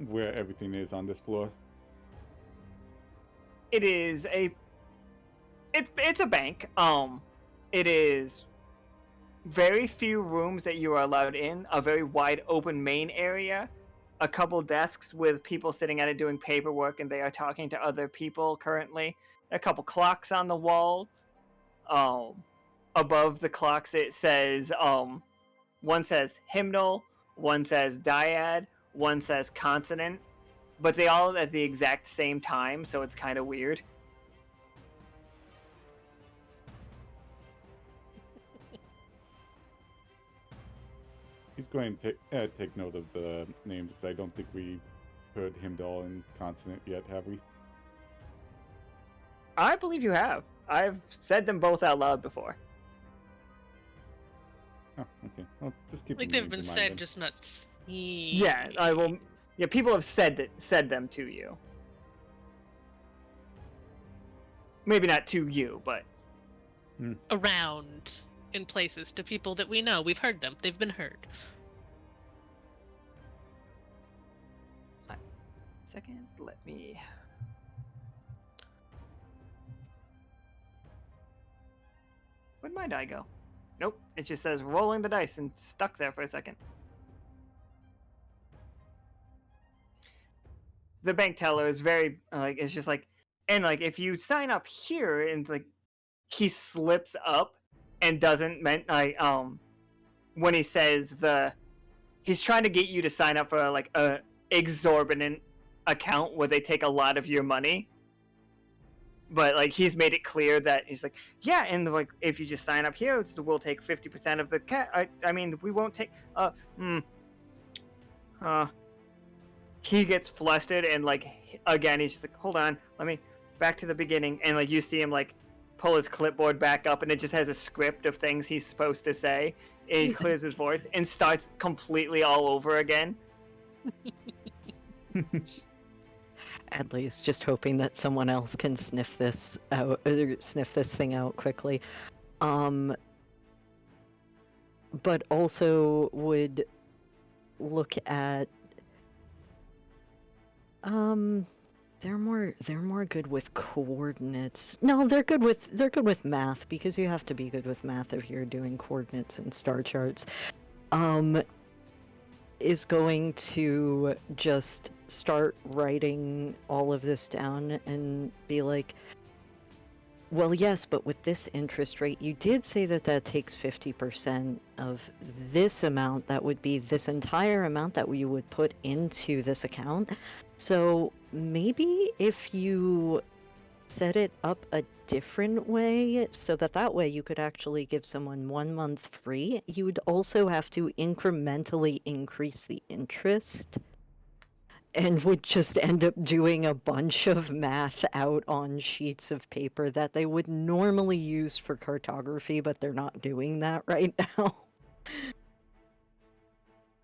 [SPEAKER 3] where everything is on this floor.
[SPEAKER 1] It is a. It's a bank. It is very few rooms that you are allowed in. A very wide open main area. A couple desks with people sitting at it doing paperwork, and they are talking to other people currently. A couple clocks on the wall. Above the clocks, it says one says hymnal, one says dyad, one says consonant, but they all at the exact same time, so it's kind of weird.
[SPEAKER 3] He's going to take note of the names, because I don't think we heard hymnal and consonant yet, have we?
[SPEAKER 1] I believe you have. I've said them both out loud before.
[SPEAKER 3] Oh, okay. Well, just keep
[SPEAKER 4] Like
[SPEAKER 3] the
[SPEAKER 4] they've
[SPEAKER 3] names
[SPEAKER 4] been
[SPEAKER 3] in mind
[SPEAKER 4] said,
[SPEAKER 3] then.
[SPEAKER 4] just not seen.
[SPEAKER 1] Yeah, I will. Yeah, people have said them to you. Maybe not to you, but
[SPEAKER 4] Around in places to people that we know. We've heard them. They've been heard.
[SPEAKER 1] second, let me. Where'd my die go? Nope, it just says rolling the dice and stuck there for a second. The bank teller is very it's just like, and like if you sign up here and like he slips up and doesn't meant when he says he's trying to get you to sign up for like a exorbitant account where they take a lot of your money, but like he's made it clear that he's like, yeah, and like if you just sign up here, we'll take 50% of the I mean, we won't take he gets flustered and like again he's just like, hold on, let me back to the beginning, and like you see him like pull his clipboard back up and it just has a script of things he's supposed to say, and he clears his voice and starts completely all over again.
[SPEAKER 2] At least just hoping that someone else can sniff this out, or sniff this thing out quickly. But also would look at they're more good with coordinates. No, they're good with math, because you have to be good with math if you're doing coordinates and star charts. Is going to just start writing all of this down and be like, well, yes, but with this interest rate, you did say that takes 50% of this amount. That would be this entire amount that we would put into this account. So maybe if you set it up a different way, so that way you could actually give someone 1 month free, you would also have to incrementally increase the interest, and would just end up doing a bunch of math out on sheets of paper that they would normally use for cartography, but they're not doing that right now.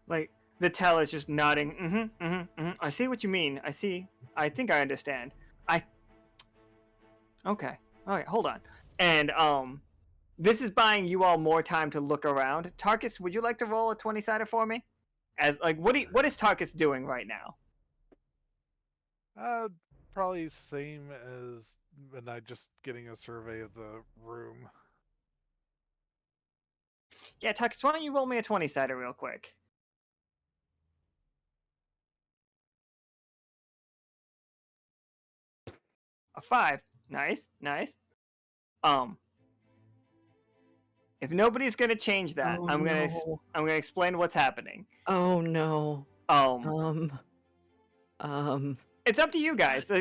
[SPEAKER 1] Like the teller is just nodding. I see what you mean. I see. I think I understand. Okay. All right. Hold on. And this is buying you all more time to look around. Tarkus, would you like to roll a 20-sider for me? As like, what is Tarkus doing right now?
[SPEAKER 5] Probably same as when I just getting a survey of the room.
[SPEAKER 1] Yeah, Tarkus, why don't you roll me a 20-sider real quick? A 5. Nice, nice. If nobody's gonna change that,
[SPEAKER 2] Oh,
[SPEAKER 1] I'm
[SPEAKER 2] no.
[SPEAKER 1] gonna explain what's happening.
[SPEAKER 2] Oh no.
[SPEAKER 1] It's up to you guys.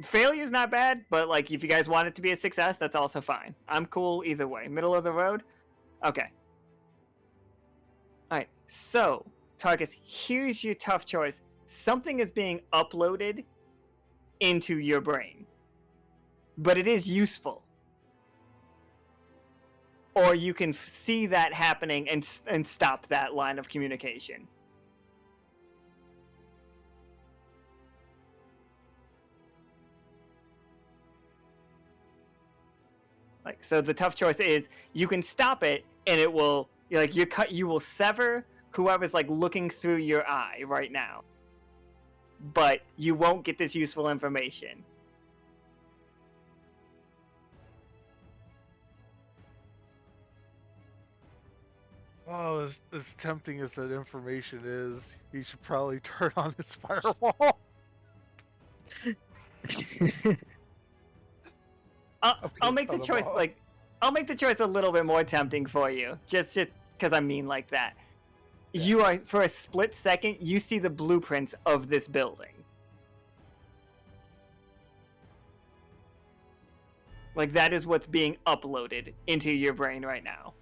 [SPEAKER 1] Failure's not bad, but like if you guys want it to be a success, that's also fine. I'm cool either way. Middle of the road? Okay. Alright, so, Tarkus, here's your tough choice. Something is being uploaded into your brain. But it is useful. Or you can see that happening and stop that line of communication. Like, so the tough choice is you can stop it and it will you will sever whoever's like looking through your eye right now. But you won't get this useful information.
[SPEAKER 5] Oh, as tempting as that information is, he should probably turn on his firewall.
[SPEAKER 1] I'll make the choice I'll make the choice a little bit more tempting for you, just because I mean like that. Yeah. You are, for a split second, you see the blueprints of this building. Like that is what's being uploaded into your brain right now.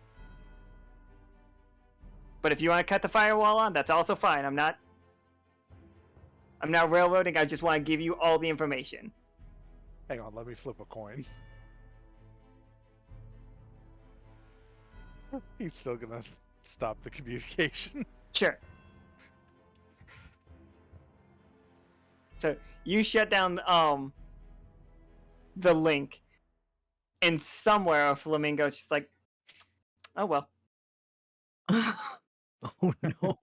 [SPEAKER 1] But if you want to cut the firewall on, that's also fine. I'm not railroading. I just want to give you all the information.
[SPEAKER 5] Hang on, let me flip a coin. He's still gonna stop the communication.
[SPEAKER 1] Sure. So you shut down the link, and somewhere a flamingo's just like, oh well.
[SPEAKER 2] Oh no.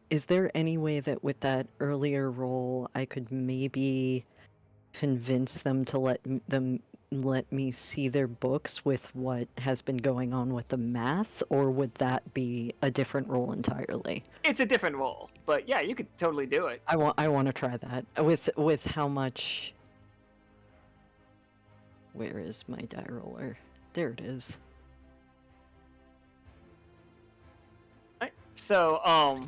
[SPEAKER 2] Is there any way that with that earlier roll I could maybe convince them to let me see their books with what has been going on with the math, or would that be a different roll entirely?
[SPEAKER 1] It's a different roll, but yeah, you could totally do it.
[SPEAKER 2] I want to try that with how much. Where is my die roller? There it is.
[SPEAKER 1] So,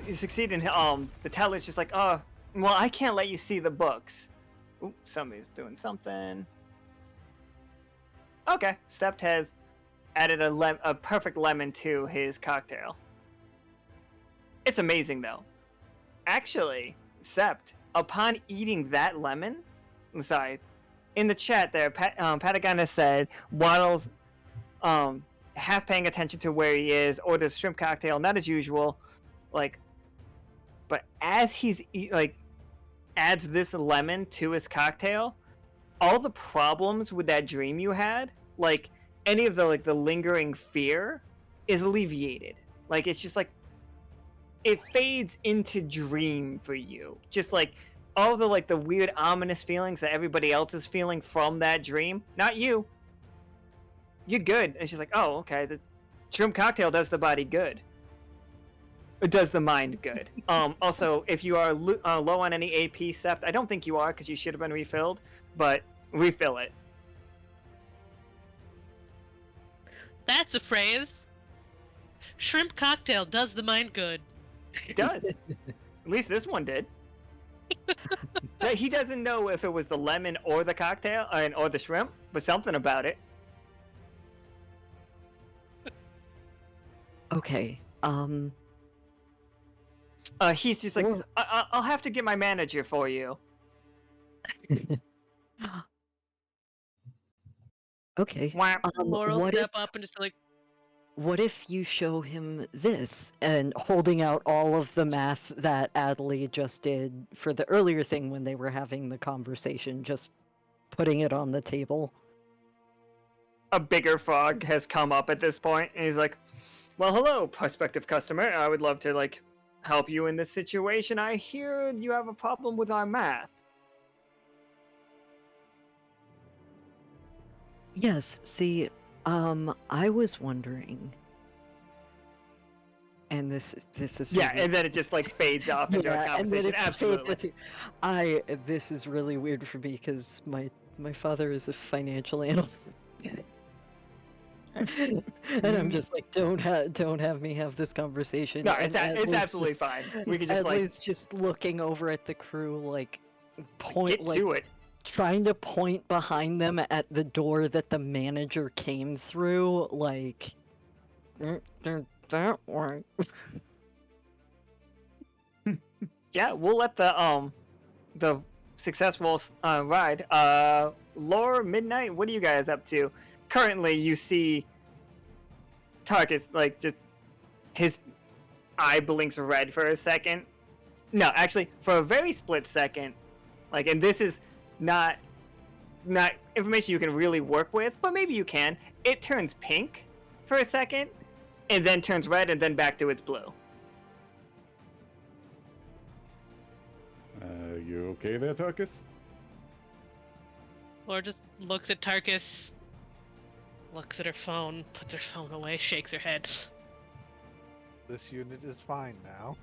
[SPEAKER 1] you succeed in, the teller's just like, oh, well, I can't let you see the books. Ooh, somebody's doing something. Okay, Stept has added a perfect lemon to his cocktail. It's amazing, though. Actually, Sept, upon eating that lemon, I'm sorry, in the chat there, Patagana said, Waddle's, half paying attention to where he is, orders shrimp cocktail, not as usual, like, but as he's adds this lemon to his cocktail, all the problems with that dream you had, like any of the lingering fear, is alleviated. Like it's just like it fades into dream for you. Just like all the weird ominous feelings that everybody else is feeling from that dream, not you. You're good. It's just like, oh, okay, the shrimp cocktail does the body good. It does the mind good. Also, if you are low on any AP, Sept, I don't think you are because you should have been refilled, but refill it.
[SPEAKER 4] That's a phrase. Shrimp cocktail does the mind good.
[SPEAKER 1] It does. At least this one did. He doesn't know if it was the lemon or the cocktail or the shrimp, but something about it.
[SPEAKER 2] Okay.
[SPEAKER 1] He's just like, I'll have to get my manager for you.
[SPEAKER 2] Okay.
[SPEAKER 4] Laurel step up and just like,
[SPEAKER 2] what if you show him this, and holding out all of the math that Adli just did for the earlier thing when they were having the conversation, just putting it on the table?
[SPEAKER 1] A bigger frog has come up at this point, and he's like, well, hello, prospective customer. I would love to, help you in this situation. I hear you have a problem with our math.
[SPEAKER 2] Yes, see, I was wondering, And this is
[SPEAKER 1] Yeah,
[SPEAKER 2] really
[SPEAKER 1] and then it just like fades off into a
[SPEAKER 2] and then
[SPEAKER 1] conversation.
[SPEAKER 2] it just fades
[SPEAKER 1] Absolutely.
[SPEAKER 2] into, this is really weird for me because my father is a financial analyst. And I'm just like, don't have me have this conversation.
[SPEAKER 1] No,
[SPEAKER 2] And
[SPEAKER 1] it's absolutely fine. We could just like
[SPEAKER 2] Adli's just looking over at the crew, like point,
[SPEAKER 1] get
[SPEAKER 2] like
[SPEAKER 1] to it.
[SPEAKER 2] trying to point behind them at the door that the manager came through, like they're that way.
[SPEAKER 1] Yeah, we'll let the successful ride. Lore, Midnight, what are you guys up to? Currently, you see Tarkus like just his eye blinks red for a second. No, actually, for a very split second. Like, and this is not information you can really work with, but maybe you can. It turns pink for a second, and then turns red, and then back to its blue.
[SPEAKER 3] You okay there, Tarkus?
[SPEAKER 4] Laura just looks at Tarkus, looks at her phone, puts her phone away, shakes her head.
[SPEAKER 5] This unit is fine now.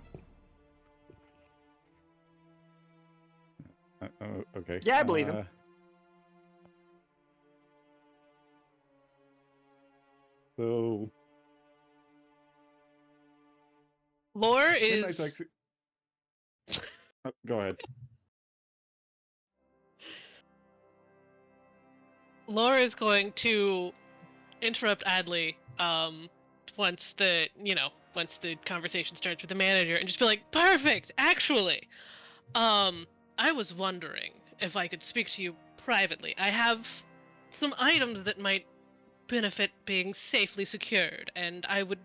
[SPEAKER 3] Okay.
[SPEAKER 1] Yeah, I believe him.
[SPEAKER 3] So
[SPEAKER 4] Lore
[SPEAKER 3] Midnight's
[SPEAKER 4] is
[SPEAKER 3] actually... go ahead.
[SPEAKER 4] Laura is going to interrupt Adli once the conversation starts with the manager and just be like, perfect, actually. I was wondering if I could speak to you privately. I have some items that might benefit being safely secured, and I would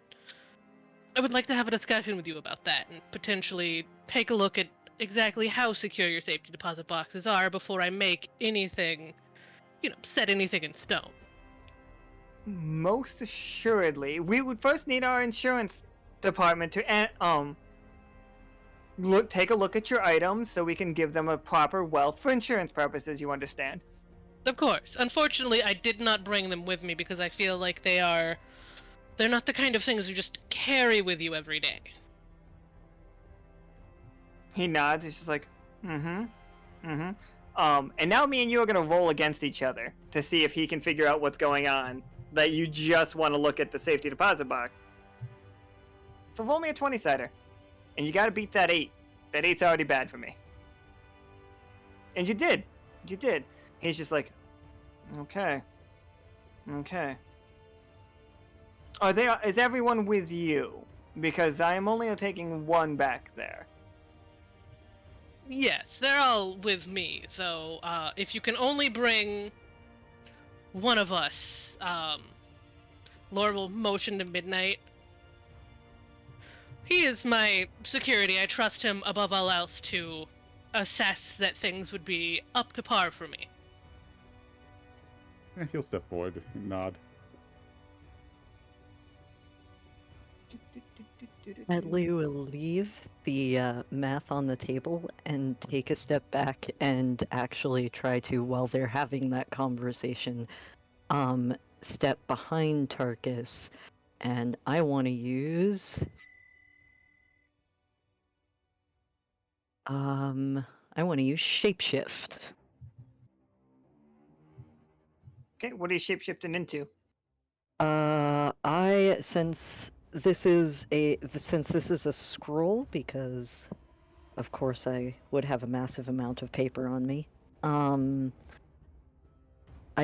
[SPEAKER 4] like to have a discussion with you about that and potentially take a look at exactly how secure your safety deposit boxes are before I make anything, set anything in stone.
[SPEAKER 1] Most assuredly, we would first need our insurance department to take a look at your items so we can give them a proper wealth for insurance purposes. You understand?
[SPEAKER 4] Of course. Unfortunately, I did not bring them with me because I feel like they're not the kind of things you just carry with you every day.
[SPEAKER 1] He nods. He's just like, and now me and you are gonna roll against each other to see if he can figure out what's going on. That you just want to look at the safety deposit box. So roll me a 20-sider, and you gotta beat that 8. That 8's already bad for me. And you did. You did. He's just like, okay. Is everyone with you? Because I am only taking one back there.
[SPEAKER 4] Yes, they're all with me, so if you can only bring one of us, Laura will motion to Midnight. He is my security. I trust him above all else to assess that things would be up to par for me.
[SPEAKER 3] He'll step forward and nod.
[SPEAKER 2] Adli will leave the math on the table and take a step back and actually try to, while they're having that conversation, step behind Tarkus. And I want to use... shapeshift.
[SPEAKER 1] Okay, what are you shapeshifting into?
[SPEAKER 2] Since this is a scroll, because of course I would have a massive amount of paper on me. I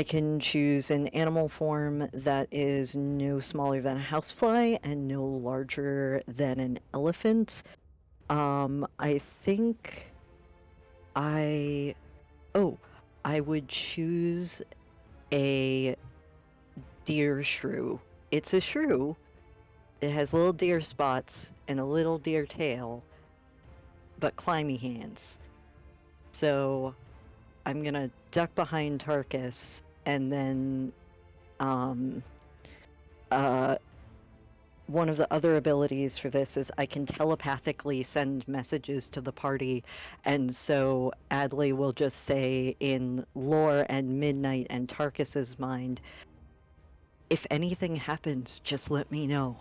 [SPEAKER 2] can choose an animal form that is no smaller than a housefly and no larger than an elephant. I think I would choose a deer shrew. It's a shrew. It has little deer spots and a little deer tail, but climby hands. So I'm gonna duck behind Tarkus, and then one of the other abilities for this is I can telepathically send messages to the party, and so Adli will just say in Lore and Midnight and Tarkus's mind, if anything happens, just let me know.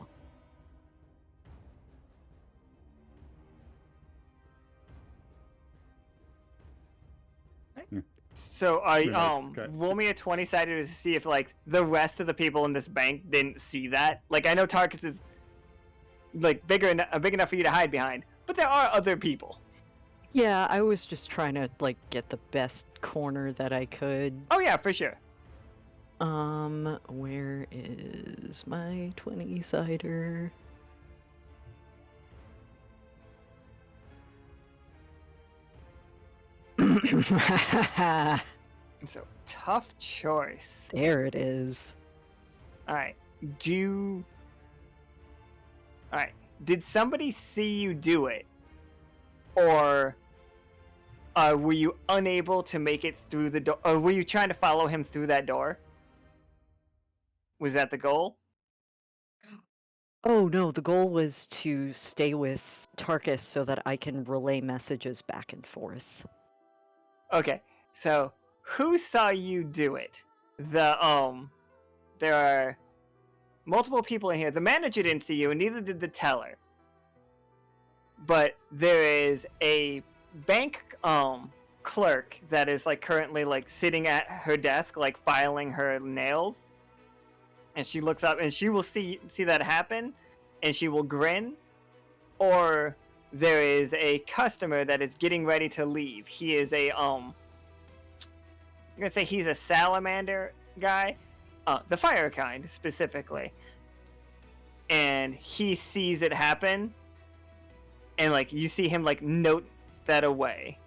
[SPEAKER 1] So I
[SPEAKER 3] Very nice guy.
[SPEAKER 1] roll me a 20-sided to see if like the rest of the people in this bank didn't see that. Like I know Tarkus is like big enough for you to hide behind, but there are other people.
[SPEAKER 2] Yeah, I was just trying to like get the best corner that I could.
[SPEAKER 1] Oh yeah, for sure.
[SPEAKER 2] Where is my 20-sider?
[SPEAKER 1] So tough choice.
[SPEAKER 2] There it is.
[SPEAKER 1] All right. All right. Did somebody see you do it, or were you unable to make it through the door? Or were you trying to follow him through that door? Was that the goal?
[SPEAKER 2] Oh no, the goal was to stay with Tarkus so that I can relay messages back and forth.
[SPEAKER 1] Okay. So who saw you do it? There are multiple people in here. The manager didn't see you, and neither did the teller. But there is a bank clerk that is like currently like sitting at her desk, like filing her nails. And she looks up, and she will see that happen, and she will grin. Or there is a customer that is getting ready to leave. He is I'm gonna say he's a salamander guy, the fire kind specifically. And he sees it happen, and like you see him like note that away.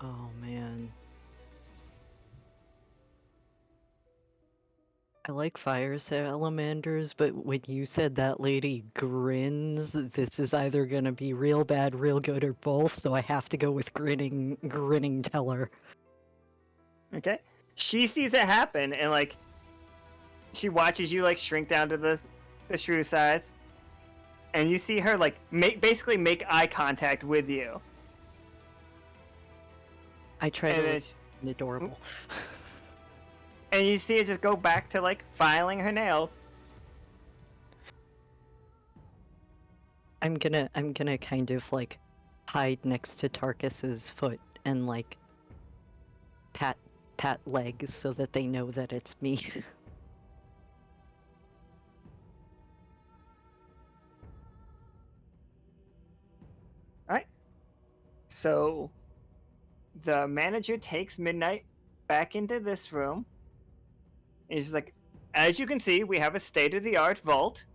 [SPEAKER 2] Oh man. I like fire salamanders, but when you said that lady grins, this is either gonna be real bad, real good, or both, so I have to go with grinning teller.
[SPEAKER 1] Okay, she sees it happen, and like she watches you like shrink down to the shrew size, and you see her like basically make eye contact with you.
[SPEAKER 2] I try
[SPEAKER 1] And
[SPEAKER 2] to
[SPEAKER 1] then
[SPEAKER 2] look adorable.
[SPEAKER 1] And you see her just go back to like filing her nails.
[SPEAKER 2] I'm gonna kind of like hide next to Tarkus's foot and like pat legs so that they know that it's me.
[SPEAKER 1] Alright. So the manager takes Midnight back into this room. And he's like, as you can see, we have a state-of-the-art vault.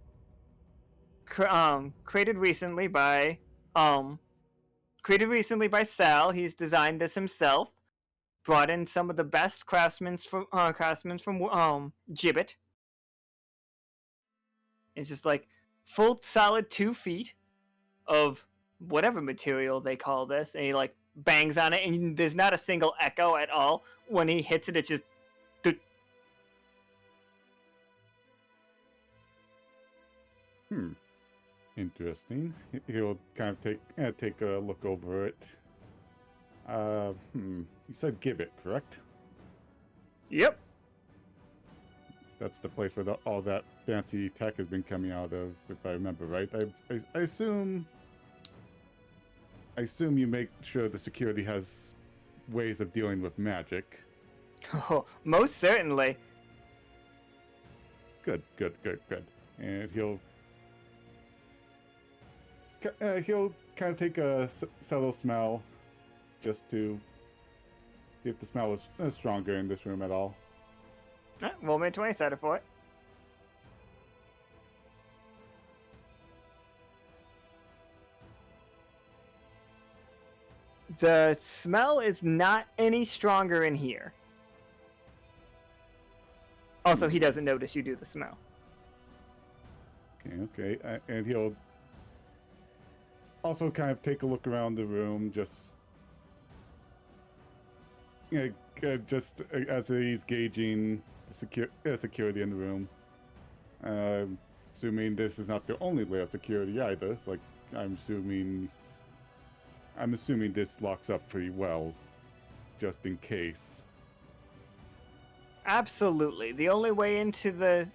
[SPEAKER 1] Created recently by Sal. He's designed this himself. Brought in some of the best craftsmen from Gibbet. It's just like full solid 2 feet of whatever material they call this, and he like bangs on it, and there's not a single echo at all. When he hits it, it's just
[SPEAKER 3] Interesting. He'll kind of take a look over it. You said Gibbet, correct?
[SPEAKER 1] Yep.
[SPEAKER 3] That's the place where all that fancy tech has been coming out of, if I remember right. I assume you make sure the security has ways of dealing with magic.
[SPEAKER 1] Oh, most certainly.
[SPEAKER 3] Good. And he'll kind of take a subtle smell, just to see if the smell is stronger in this room at all.
[SPEAKER 1] Roll me a 20-sided for it. The smell is not any stronger in here. Also, he doesn't notice you do the smell.
[SPEAKER 3] Okay. And he'll also kind of take a look around the room, just as he's gauging the security in the room. Assuming this is not the only layer of security either. Like, I'm assuming this locks up pretty well, just in case.
[SPEAKER 1] Absolutely. The only way into there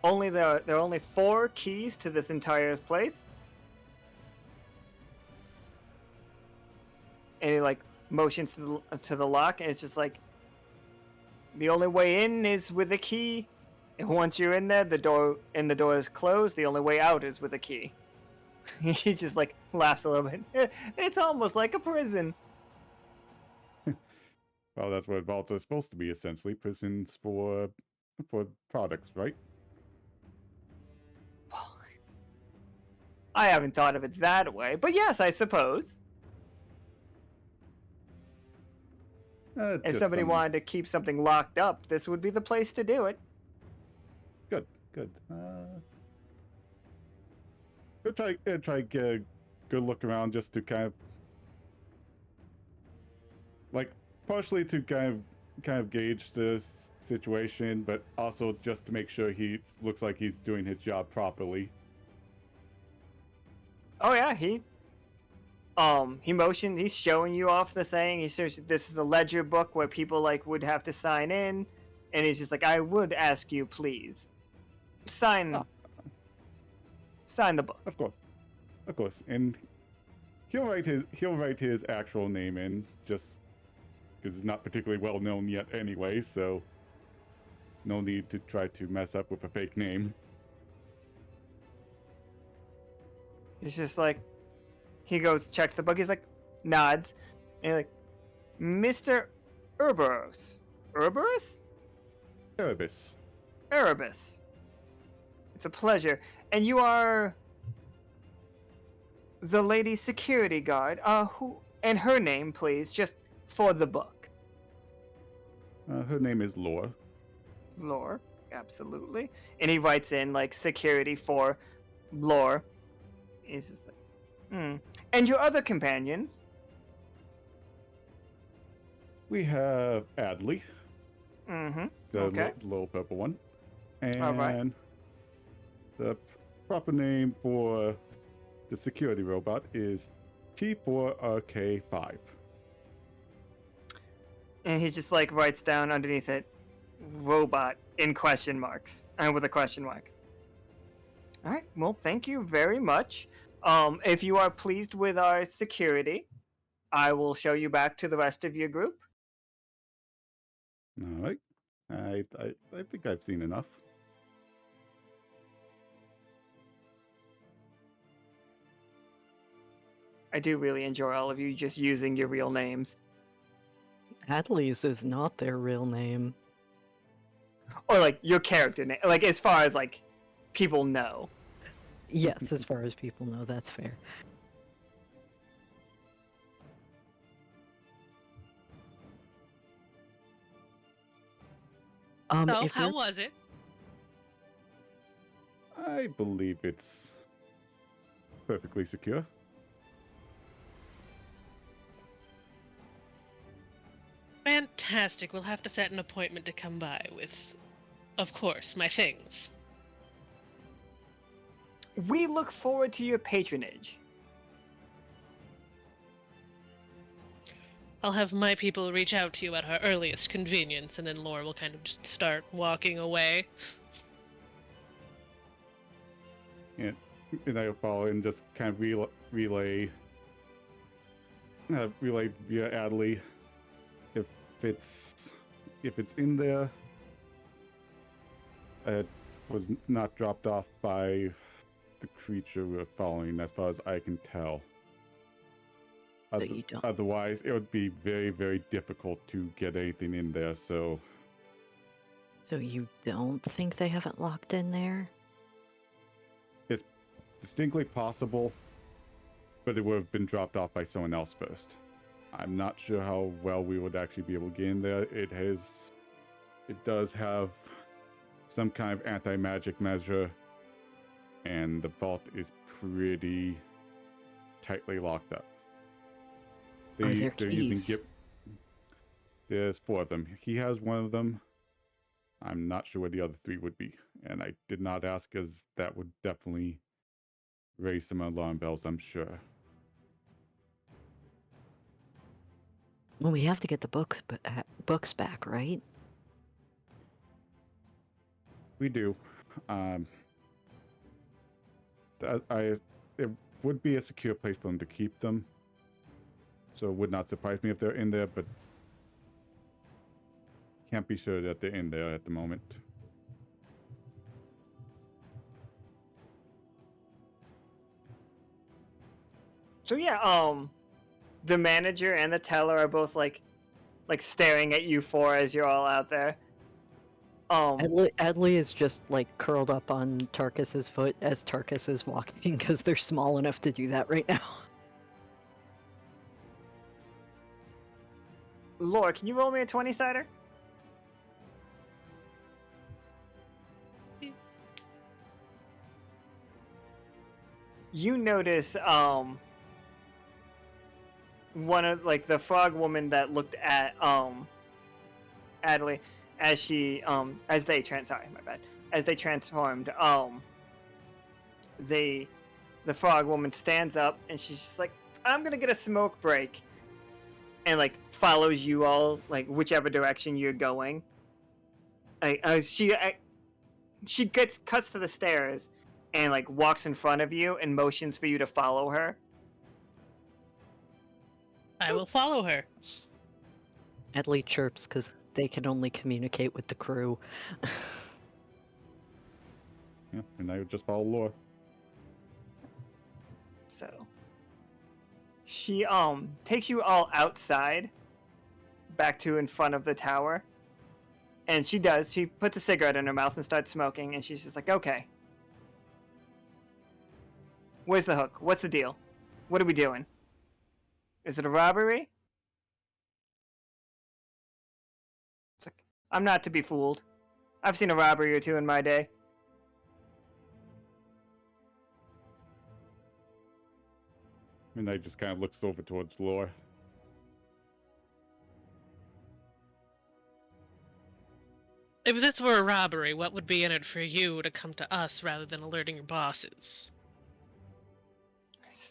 [SPEAKER 1] are only 4 keys to this entire place. And he like motions to the lock, and it's just like, the only way in is with a key. And once you're in there, the door is closed. The only way out is with a key. He just like laughs a little bit. It's almost like a prison.
[SPEAKER 3] Well, that's what vaults are supposed to be, essentially. Prisons for products, right?
[SPEAKER 1] I haven't thought of it that way, but yes, I suppose. If
[SPEAKER 3] Just
[SPEAKER 1] somebody
[SPEAKER 3] some-
[SPEAKER 1] wanted to keep something locked up, this would be the place to do it.
[SPEAKER 3] Good. We'll try get a good look around just to kind of like partially to kind of gauge the situation, but also just to make sure he looks like he's doing his job properly.
[SPEAKER 1] Oh yeah, he motioned. He's showing you off the thing. He says, "This is the ledger book where people like would have to sign in," and he's just like, "I would ask you, please, sign the book."
[SPEAKER 3] Of course, and he'll write his actual name in, just because it's not particularly well known yet anyway. So no need to try to mess up with a fake name.
[SPEAKER 1] He's just like, he goes checks the book. He's like, nods, and he's like, "Mr. Erebus,
[SPEAKER 3] Erebus.
[SPEAKER 1] Erebus. It's a pleasure. And you are the lady's security guard. Who and her name, please, just for the book."
[SPEAKER 3] Her name is Lore.
[SPEAKER 1] Lore, absolutely. And he writes in like security for Lore. He's just like, And your other companions?
[SPEAKER 3] We have Adli,
[SPEAKER 1] Mm-hmm.
[SPEAKER 3] the
[SPEAKER 1] Okay.
[SPEAKER 3] little purple one, and
[SPEAKER 1] All right.
[SPEAKER 3] the proper name for the security robot is T4RK5.
[SPEAKER 1] And he just like writes down underneath it, robot in question marks and with a question mark. All right. Well, thank you very much. If you are pleased with our security, I will show you back to the rest of your group.
[SPEAKER 3] All right. I think I've seen enough.
[SPEAKER 1] I do really enjoy all of you just using your real names.
[SPEAKER 2] Adli's is not their real name.
[SPEAKER 1] Or like your character name. Like as far as like people know.
[SPEAKER 2] Yes, as far as people know, that's fair.
[SPEAKER 4] So,
[SPEAKER 2] If
[SPEAKER 4] how
[SPEAKER 2] there-
[SPEAKER 4] was it?
[SPEAKER 3] I believe it's perfectly secure.
[SPEAKER 4] Fantastic. We'll have to set an appointment to come by with, of course, my things.
[SPEAKER 1] We look forward to your patronage.
[SPEAKER 4] I'll have my people reach out to you at our earliest convenience, and then Laura will kind of just start walking away.
[SPEAKER 3] And I'll follow and just kind of relay via Adli if it's in there. It was not dropped off by the creature we're following, as far as I can tell.
[SPEAKER 2] So you don't-
[SPEAKER 3] Otherwise, it would be very, very difficult to get anything in there. So
[SPEAKER 2] So you don't think they haven't locked in there?
[SPEAKER 3] it's distinctly possible, but it would have been dropped off by someone else first. I'm not sure how well we would actually be able to get in there. It does have some kind of anti-magic measure, and the vault is pretty tightly locked up.
[SPEAKER 2] Are there
[SPEAKER 3] they're
[SPEAKER 2] keys?
[SPEAKER 3] using There's 4 of them. He has one of them. I'm not sure where the other 3 would be, and I did not ask, as that would definitely raise some alarm bells, I'm sure.
[SPEAKER 2] Well, we have to get the books back, right?
[SPEAKER 3] We do. It would be a secure place for them to keep them. So it would not surprise me if they're in there, but can't be sure that they're in there at the moment.
[SPEAKER 1] So yeah, the manager and the teller are both like staring at you four as you're all out there.
[SPEAKER 2] Adli is just like curled up on Tarkus's foot as Tarkus is walking because they're small enough to do that right now.
[SPEAKER 1] Laura, can you roll me a 20-sider? You notice one of like the frog woman that looked at Adli as she as they transformed, the frog woman stands up and she's just like, I'm gonna get a smoke break, and like follows you all like whichever direction you're going. She cuts to the stairs and like walks in front of you and motions for you to follow her.
[SPEAKER 4] I will follow her.
[SPEAKER 2] Adli chirps because they can only communicate with the crew.
[SPEAKER 3] Yeah, and I would just follow Laura.
[SPEAKER 1] So she takes you all outside back to in front of the tower. And she puts a cigarette in her mouth and starts smoking, and she's just like, okay. Where's the hook? What's the deal? What are we doing? Is it a robbery? It's like, I'm not to be fooled. I've seen a robbery or two in my day.
[SPEAKER 3] And I just kind of looks over towards Laura.
[SPEAKER 4] If this were a robbery, what would be in it for you to come to us rather than alerting your bosses?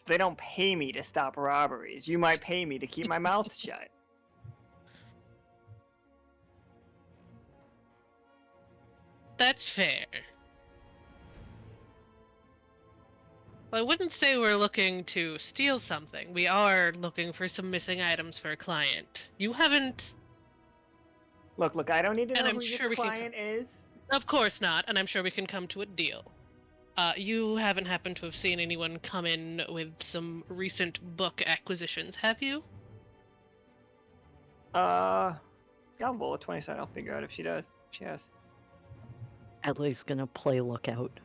[SPEAKER 1] They don't pay me to stop robberies. You might pay me to keep my mouth shut.
[SPEAKER 4] That's fair. Well, I wouldn't say we're looking to steal something. We are looking for some missing items for a client. You haven't...
[SPEAKER 1] Look, I don't need to
[SPEAKER 4] And
[SPEAKER 1] know
[SPEAKER 4] I'm
[SPEAKER 1] who
[SPEAKER 4] sure
[SPEAKER 1] your
[SPEAKER 4] we can
[SPEAKER 1] client is.
[SPEAKER 4] Of course not, and I'm sure we can come to a deal. You haven't happened to have seen anyone come in with some recent book acquisitions, have you?
[SPEAKER 1] I'll roll a 20 side. I'll figure out if she does. She has.
[SPEAKER 2] Adli's gonna play lookout.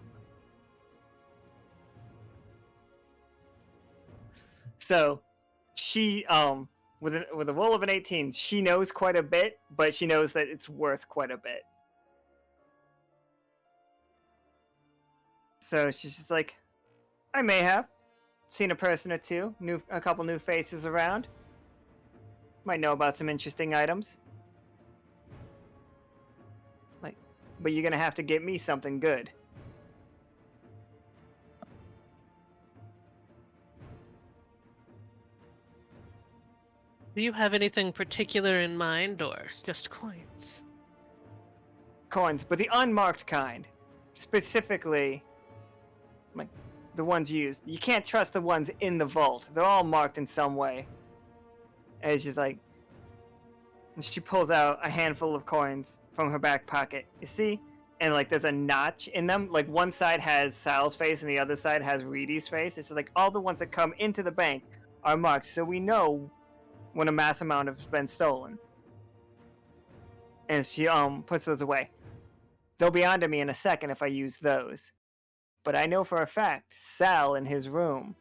[SPEAKER 1] So, she with a roll of an 18, she knows quite a bit, but she knows that it's worth quite a bit. So she's just like, I may have seen a person or two, a couple new faces around. Might know about some interesting items. Like, but you're gonna have to get me something good.
[SPEAKER 4] Do you have anything particular in mind, or just coins?
[SPEAKER 1] Coins, but the unmarked kind. Specifically, like, the ones used. You can't trust the ones in the vault. They're all marked in some way. And it's just like... And she pulls out a handful of coins from her back pocket. You see? And, like, there's a notch in them. Like, one side has Sal's face and the other side has Reedy's face. It's just like, all the ones that come into the bank are marked, so we know when a mass amount has been stolen. And she puts those away. They'll be onto me in a second if I use those. But I know for a fact Sal in his room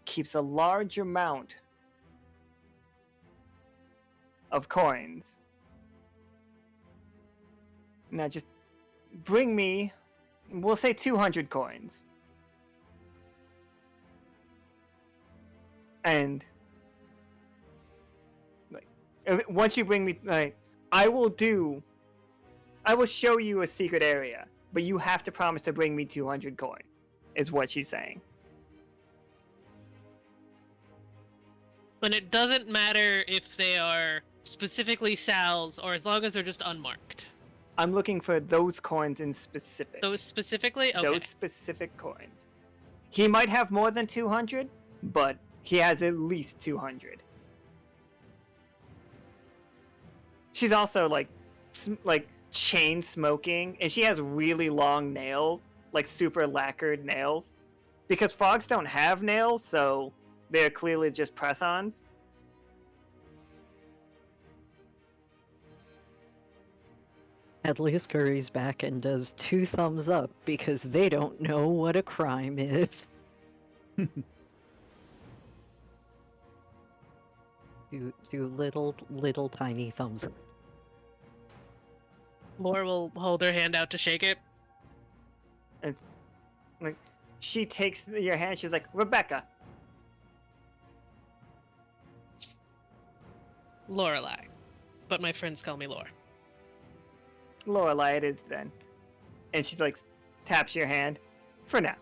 [SPEAKER 1] keeps a large amount of coins. Now just bring me, we'll say 200 coins. And once you bring me, like, I will show you a secret area, but you have to promise to bring me 200 coin, is what she's saying.
[SPEAKER 4] And it doesn't matter if they are specifically Sal's, or as long as they're just unmarked.
[SPEAKER 1] I'm looking for those coins in specific.
[SPEAKER 4] Those specifically? Okay.
[SPEAKER 1] Those specific coins. He might have more than 200, but he has at least 200. She's also like chain smoking, and she has really long nails, like super lacquered nails, because frogs don't have nails, so they're clearly just press-ons.
[SPEAKER 2] Adli scurries back and does 2 thumbs up because they don't know what a crime is. Two little tiny thumbs up.
[SPEAKER 4] Laura will hold her hand out to shake it.
[SPEAKER 1] It's like she takes your hand. She's like, Rebecca.
[SPEAKER 4] Lorelai. But my friends call me Lore.
[SPEAKER 1] Lorelai, it is then. And she like taps your hand. For now.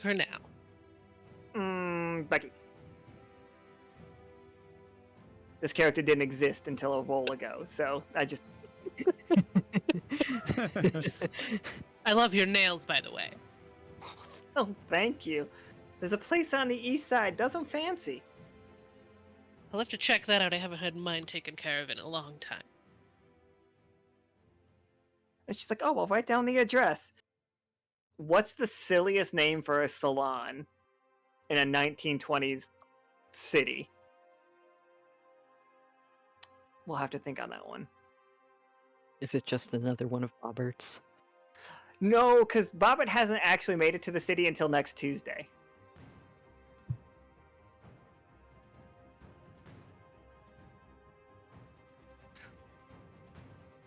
[SPEAKER 4] For now.
[SPEAKER 1] Becky. This character didn't exist until a roll ago, so I just...
[SPEAKER 4] I love your nails, by the way.
[SPEAKER 1] Oh, thank you. There's a place on the east side. Does them fancy.
[SPEAKER 4] I'll have to check that out. I haven't had mine taken care of in a long time.
[SPEAKER 1] And she's like, oh, I'll write down the address. What's the silliest name for a salon in a 1920s city? We'll have to think on that one.
[SPEAKER 2] Is it just another one of Robert's?
[SPEAKER 1] No, because Bobbert hasn't actually made it to the city until next Tuesday.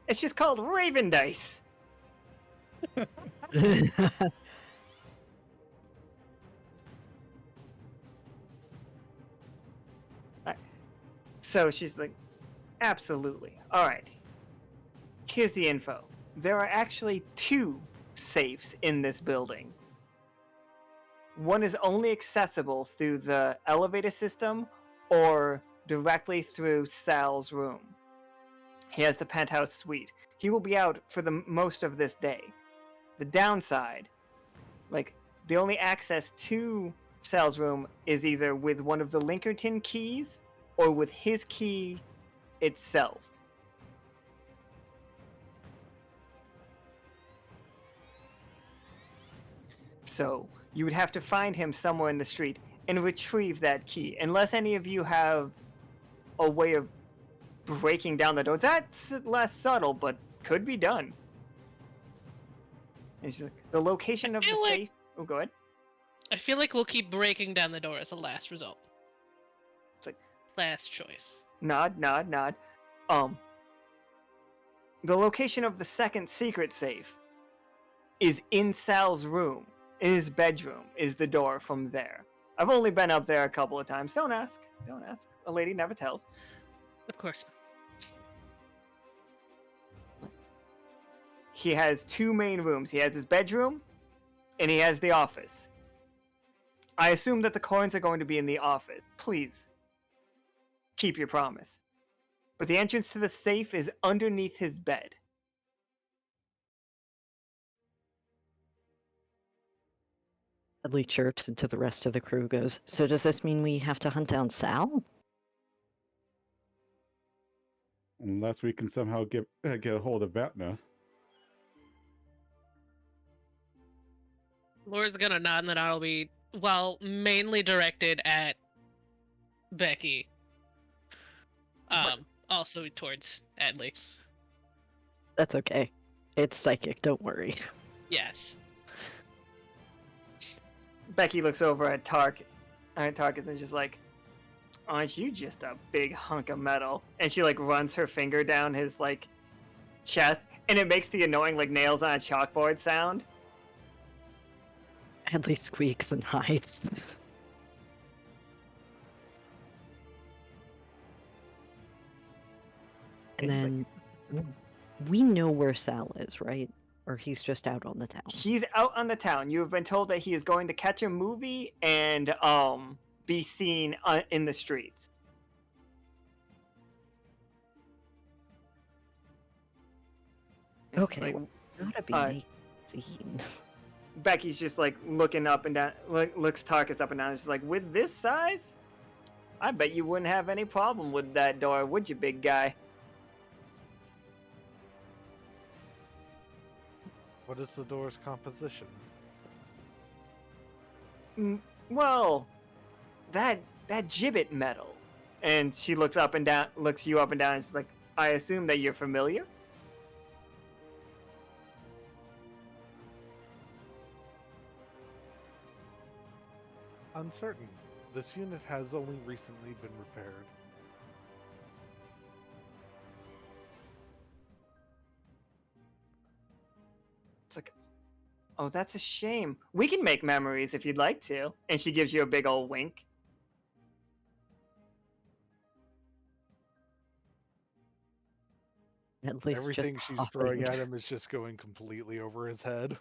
[SPEAKER 1] It's just called Raven Dice. So she's like, absolutely. All right. Here's the info. There are actually 2 safes in this building. One is only accessible through the elevator system or directly through Sal's room. He has the penthouse suite. He will be out for the most of this day. The downside, like, the only access to Sal's room is either with one of the Linkerton keys or with his key itself. So you would have to find him somewhere in the street and retrieve that key, unless any of you have a way of breaking down the door. That's less subtle, but could be done. And she's like, the location of the safe... Oh, go ahead.
[SPEAKER 4] I feel like we'll keep breaking down the door as a last result.
[SPEAKER 1] It's like...
[SPEAKER 4] Last choice.
[SPEAKER 1] Nod. The location of the second secret safe is in Sal's room. In his bedroom is the door from there. I've only been up there a couple of times. Don't ask. A lady never tells.
[SPEAKER 4] Of course.
[SPEAKER 1] He has 2 main rooms. He has his bedroom, and he has the office. I assume that the coins are going to be in the office. Please, keep your promise. But the entrance to the safe is underneath his bed.
[SPEAKER 2] Adli chirps, and to the rest of the crew goes, so does this mean we have to hunt down Sal?
[SPEAKER 3] Unless we can somehow get a hold of Vatna.
[SPEAKER 4] Laura's gonna nod and then I'll be, well, mainly directed at Becky. Also towards Adli.
[SPEAKER 2] That's okay. It's psychic, don't worry.
[SPEAKER 4] Yes.
[SPEAKER 1] Becky looks over at Tarkus and is just like, aren't you just a big hunk of metal? And she like runs her finger down his like chest, and it makes the annoying like nails on a chalkboard sound.
[SPEAKER 2] Adli squeaks and hides. And then we know where Sal is, right? Or he's just out on the town.
[SPEAKER 1] He's out on the town. You have been told that he is going to catch a movie and be seen in the streets.
[SPEAKER 2] Okay,
[SPEAKER 1] like,
[SPEAKER 2] well, gotta be nice scene.
[SPEAKER 1] Becky's just like looking up and down, looks Tarkus up and down. She's like, with this size, I bet you wouldn't have any problem with that door, would you, big guy?
[SPEAKER 5] What is the door's composition?
[SPEAKER 1] Well, that gibbet metal. And she looks up and down, looks you up and down, and she's like, I assume that you're familiar?
[SPEAKER 5] Uncertain. This unit has only recently been repaired.
[SPEAKER 1] It's like, oh, that's a shame. We can make memories if you'd like to. And she gives you a big old wink.
[SPEAKER 2] At least
[SPEAKER 5] Everything
[SPEAKER 2] just
[SPEAKER 5] she's
[SPEAKER 2] coughing.
[SPEAKER 5] throwing at him is just going completely over his head.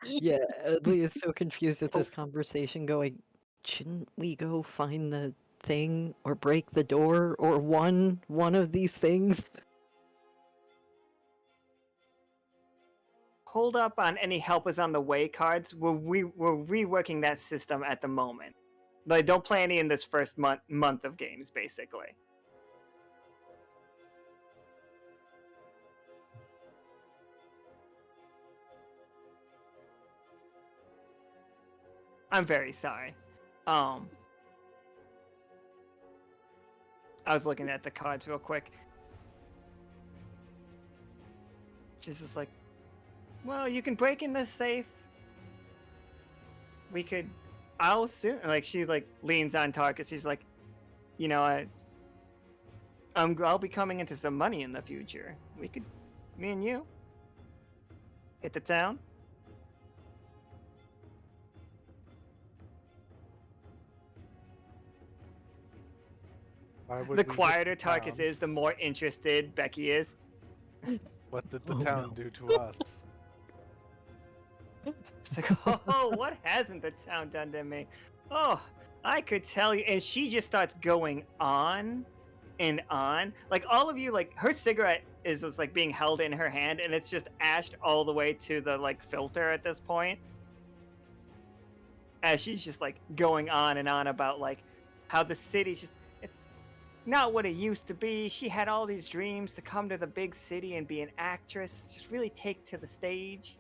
[SPEAKER 2] Yeah, Adli is so confused at this conversation going, shouldn't we go find the thing or break the door or one of these things?
[SPEAKER 1] Hold up on any help is on the way cards. We're reworking that system at the moment. Like, don't play any in this first month of games, basically. I'm very sorry. I was looking at the cards real quick. She's just like, well, you can break in this safe. We could, I'll soon. Like, she like leans on Tarkus. She's like, you know, I'll be coming into some money in the future. We could, me and you, hit the town.
[SPEAKER 5] Why would
[SPEAKER 1] The
[SPEAKER 5] we hit
[SPEAKER 1] quieter
[SPEAKER 5] the
[SPEAKER 1] Tarkus
[SPEAKER 5] town?
[SPEAKER 1] is, the more interested Becky is.
[SPEAKER 5] What did the
[SPEAKER 2] Oh,
[SPEAKER 5] town
[SPEAKER 2] no.
[SPEAKER 5] do to us?
[SPEAKER 1] It's like, oh, what hasn't the town done to me? Oh, I could tell you. And she just starts going on and on. Like, all of you, like, her cigarette is just, like, being held in her hand, and it's just ashed all the way to the, like, filter at this point. As she's just, like, going on and on about, like, how the city just, it's not what it used to be. She had all these dreams to come to the big city and be an actress, just really take to the stage.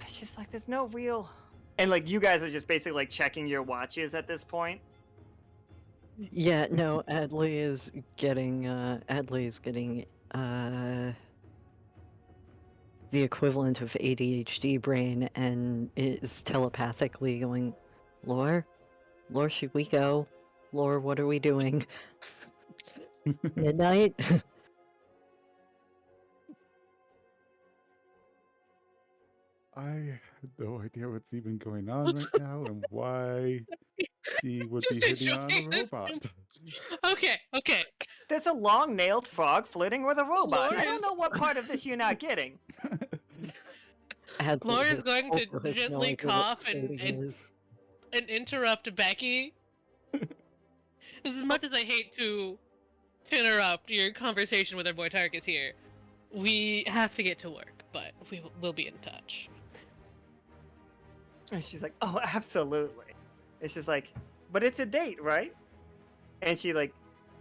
[SPEAKER 1] It's just like there's no real, and like you guys are just basically like checking your watches at this point.
[SPEAKER 2] Yeah, no, Adli is getting the equivalent of ADHD brain and is telepathically going, Lore, should we go? Lore, what are we doing? Midnight?
[SPEAKER 3] I have no idea what's even going on right now and why she would be
[SPEAKER 4] Just
[SPEAKER 3] hitting on a
[SPEAKER 4] enjoying this
[SPEAKER 3] robot.
[SPEAKER 4] Okay.
[SPEAKER 1] There's a long-nailed frog flirting with a robot. I don't
[SPEAKER 4] Lauren-
[SPEAKER 1] know what part of this you're not getting.
[SPEAKER 2] Adli
[SPEAKER 4] Lauren's
[SPEAKER 2] has
[SPEAKER 4] going
[SPEAKER 2] also
[SPEAKER 4] to
[SPEAKER 2] has no
[SPEAKER 4] gently
[SPEAKER 2] idea what
[SPEAKER 4] cough
[SPEAKER 2] flirting is.
[SPEAKER 4] and interrupt Becky. As much as I hate to interrupt your conversation with our boy Tarkus here, we have to get to work, but we'll be in touch.
[SPEAKER 1] And she's like, oh, absolutely. It's just like, but it's a date, right? And she like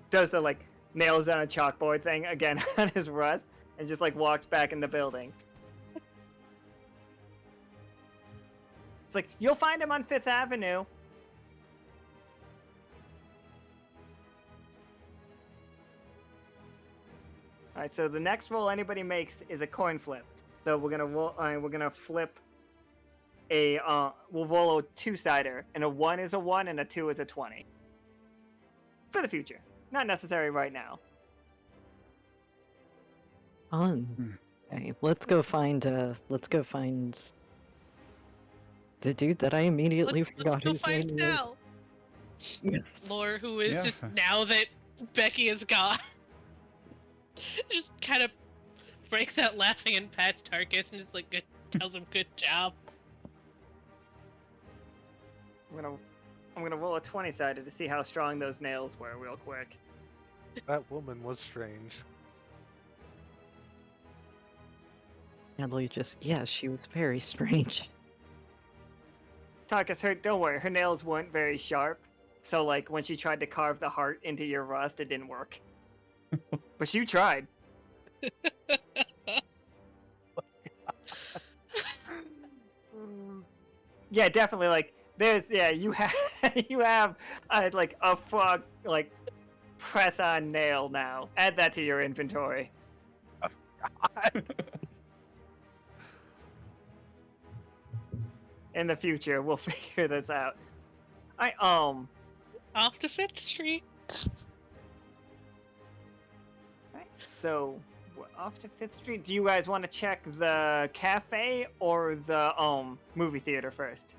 [SPEAKER 1] does the like nails down a chalkboard thing again on his rust and just like walks back in the building. It's like, you'll find him on 5th Avenue. All right, so the next roll anybody makes is a coin flip. So we're gonna roll. We're gonna flip a. We'll roll a 2-sider, and a 1 is a 1, and a 2 is a 20. For the future, not necessary right now.
[SPEAKER 2] On. Okay, let's go find the dude that I immediately
[SPEAKER 4] Let's
[SPEAKER 2] forgot
[SPEAKER 4] go
[SPEAKER 2] his
[SPEAKER 4] find
[SPEAKER 2] name
[SPEAKER 4] Nell.
[SPEAKER 2] is. Yes.
[SPEAKER 4] Lore, who is
[SPEAKER 3] Yeah.
[SPEAKER 4] just now that Becky is gone, just kind of breaks out laughing and pats Tarkus and just like tells him good job.
[SPEAKER 1] I'm gonna roll a 20-sided to see how strong those nails were real quick.
[SPEAKER 5] That woman was strange.
[SPEAKER 2] Adli just, yeah, she was very strange.
[SPEAKER 1] Tarkus, don't worry, her nails weren't very sharp. So like when she tried to carve the heart into your rust, it didn't work. But you tried. Yeah, definitely. Like, there's you have you have like a frog like press-on nail now. Add that to your inventory. In the future, we'll figure this out.
[SPEAKER 4] Off to 5th Street.
[SPEAKER 1] Right, so we're off to 5th Street. Do you guys want to check the cafe or the movie theater first?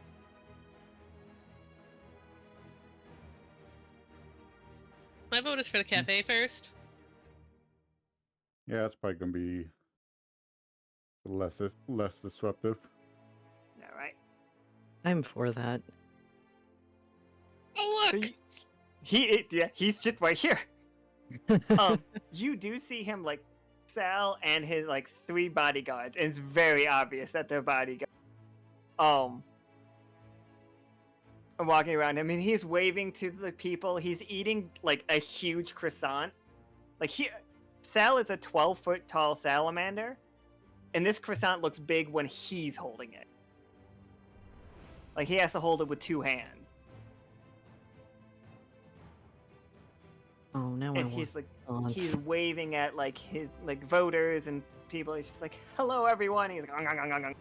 [SPEAKER 4] My vote is for the cafe first.
[SPEAKER 3] Yeah, it's probably gonna be less disruptive.
[SPEAKER 1] All right.
[SPEAKER 2] I'm for that.
[SPEAKER 4] Oh,
[SPEAKER 1] So
[SPEAKER 4] look!
[SPEAKER 1] he's just right here. You do see him like Sal and his like 3 bodyguards, and it's very obvious that they're bodyguards. I'm walking around him, and he's waving to the people. He's eating like a huge croissant. Like Sal is a 12-foot tall salamander, and this croissant looks big when he's holding it. Like he has to hold it with 2 hands.
[SPEAKER 2] Oh, now
[SPEAKER 1] And
[SPEAKER 2] I
[SPEAKER 1] he's like,
[SPEAKER 2] want
[SPEAKER 1] he's
[SPEAKER 2] response.
[SPEAKER 1] waving at like his like voters and people. He's just like, "Hello, everyone." He's like, "Ung, ung, ung, ung, ung."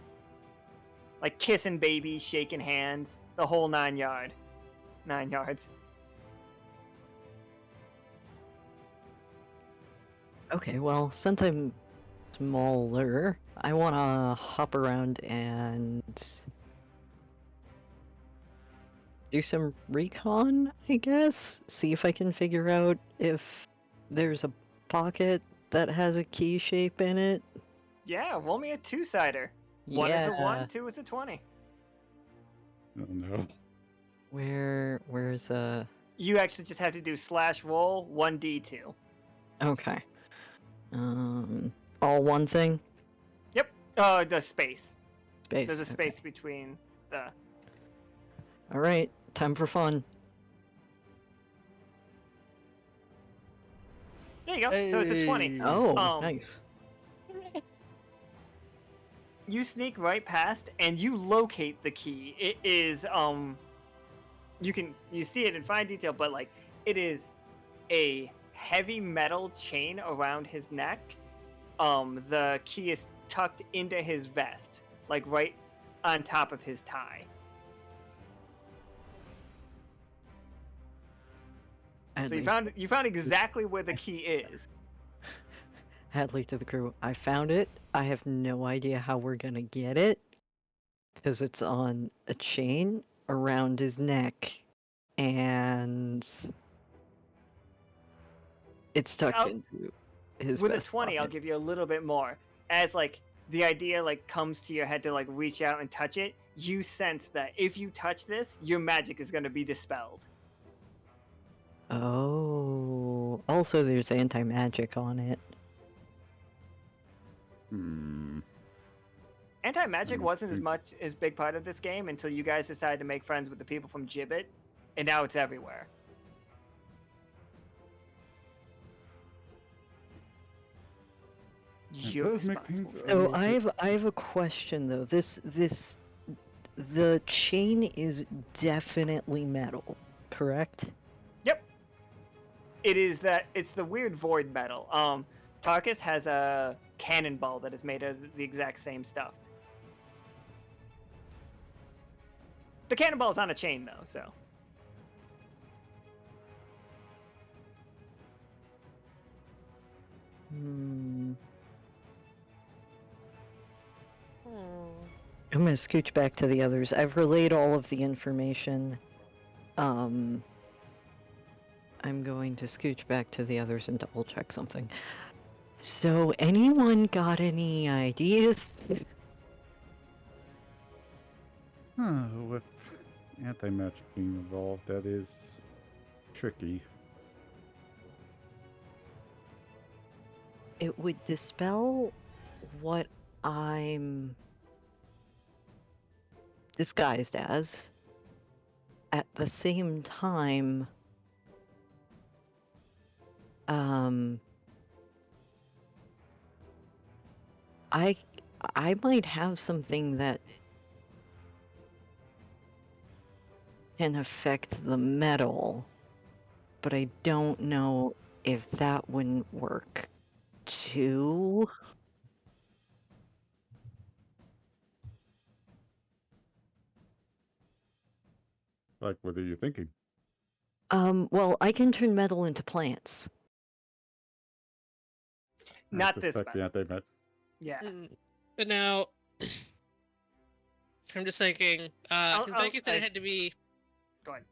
[SPEAKER 1] Like kissing babies, shaking hands, the whole 9 yards.
[SPEAKER 2] Okay, well, since I'm smaller, I want to hop around and do some recon, I guess? See if I can figure out if there's a pocket that has a key shape in it.
[SPEAKER 1] Yeah, roll me a 2-sider. 1 is a 1,
[SPEAKER 2] Yeah.
[SPEAKER 1] 2 is a 20.
[SPEAKER 3] Oh no.
[SPEAKER 2] Where's
[SPEAKER 1] You actually just have to do /roll 1d2.
[SPEAKER 2] Okay. All one thing?
[SPEAKER 1] Yep. The space.
[SPEAKER 2] Space.
[SPEAKER 1] There's a
[SPEAKER 2] okay.
[SPEAKER 1] space between the.
[SPEAKER 2] Alright, time for fun.
[SPEAKER 1] There you go. So it's a 20.
[SPEAKER 5] Hey.
[SPEAKER 2] Oh,
[SPEAKER 1] Um,
[SPEAKER 2] nice.
[SPEAKER 1] You sneak right past and you locate the key. It is you see it in fine detail, but like it is a heavy metal chain around his neck. The key is tucked into his vest, like right on top of his tie. So you found exactly where the key is.
[SPEAKER 2] Adli to the crew. I found it. I have no idea how we're gonna get it. Because it's on a chain around his neck. And it's tucked into his
[SPEAKER 1] With a
[SPEAKER 2] vest
[SPEAKER 1] 20, I'll
[SPEAKER 2] pocket.
[SPEAKER 1] give you a little bit more. As like the idea like comes to your head to like reach out and touch it, you sense that if you touch this, your magic is going to be dispelled.
[SPEAKER 2] Oh. Also, there's anti-magic on it.
[SPEAKER 1] Anti-magic wasn't as big part of this game until you guys decided to make friends with the people from Gibbet, and now it's everywhere. You're
[SPEAKER 3] does make
[SPEAKER 1] responsible
[SPEAKER 3] things
[SPEAKER 1] for
[SPEAKER 2] So
[SPEAKER 1] this.
[SPEAKER 2] I have a question though. The chain is definitely metal, correct?
[SPEAKER 1] Yep. It's the weird void metal. Tarkus has a cannonball that is made of the exact same stuff. The cannonball's on a chain though, so.
[SPEAKER 2] Hmm. I'm gonna scooch back to the others. I've relayed all of the information. I'm going to scooch back to the others and double check something. So, anyone got any ideas?
[SPEAKER 3] With anti-magic being involved, that is tricky.
[SPEAKER 2] It would dispel what I'm disguised as. At the same time, I might have something that can affect the metal, but I don't know if that wouldn't work too.
[SPEAKER 3] Like, what are you thinking?
[SPEAKER 2] Well, I can turn metal into plants.
[SPEAKER 1] Not
[SPEAKER 3] I
[SPEAKER 1] this
[SPEAKER 3] suspect
[SPEAKER 1] metal.
[SPEAKER 3] that they met.
[SPEAKER 1] Yeah.
[SPEAKER 4] But now, I'm just thinking. Since like you said, it had to be.
[SPEAKER 1] Go ahead.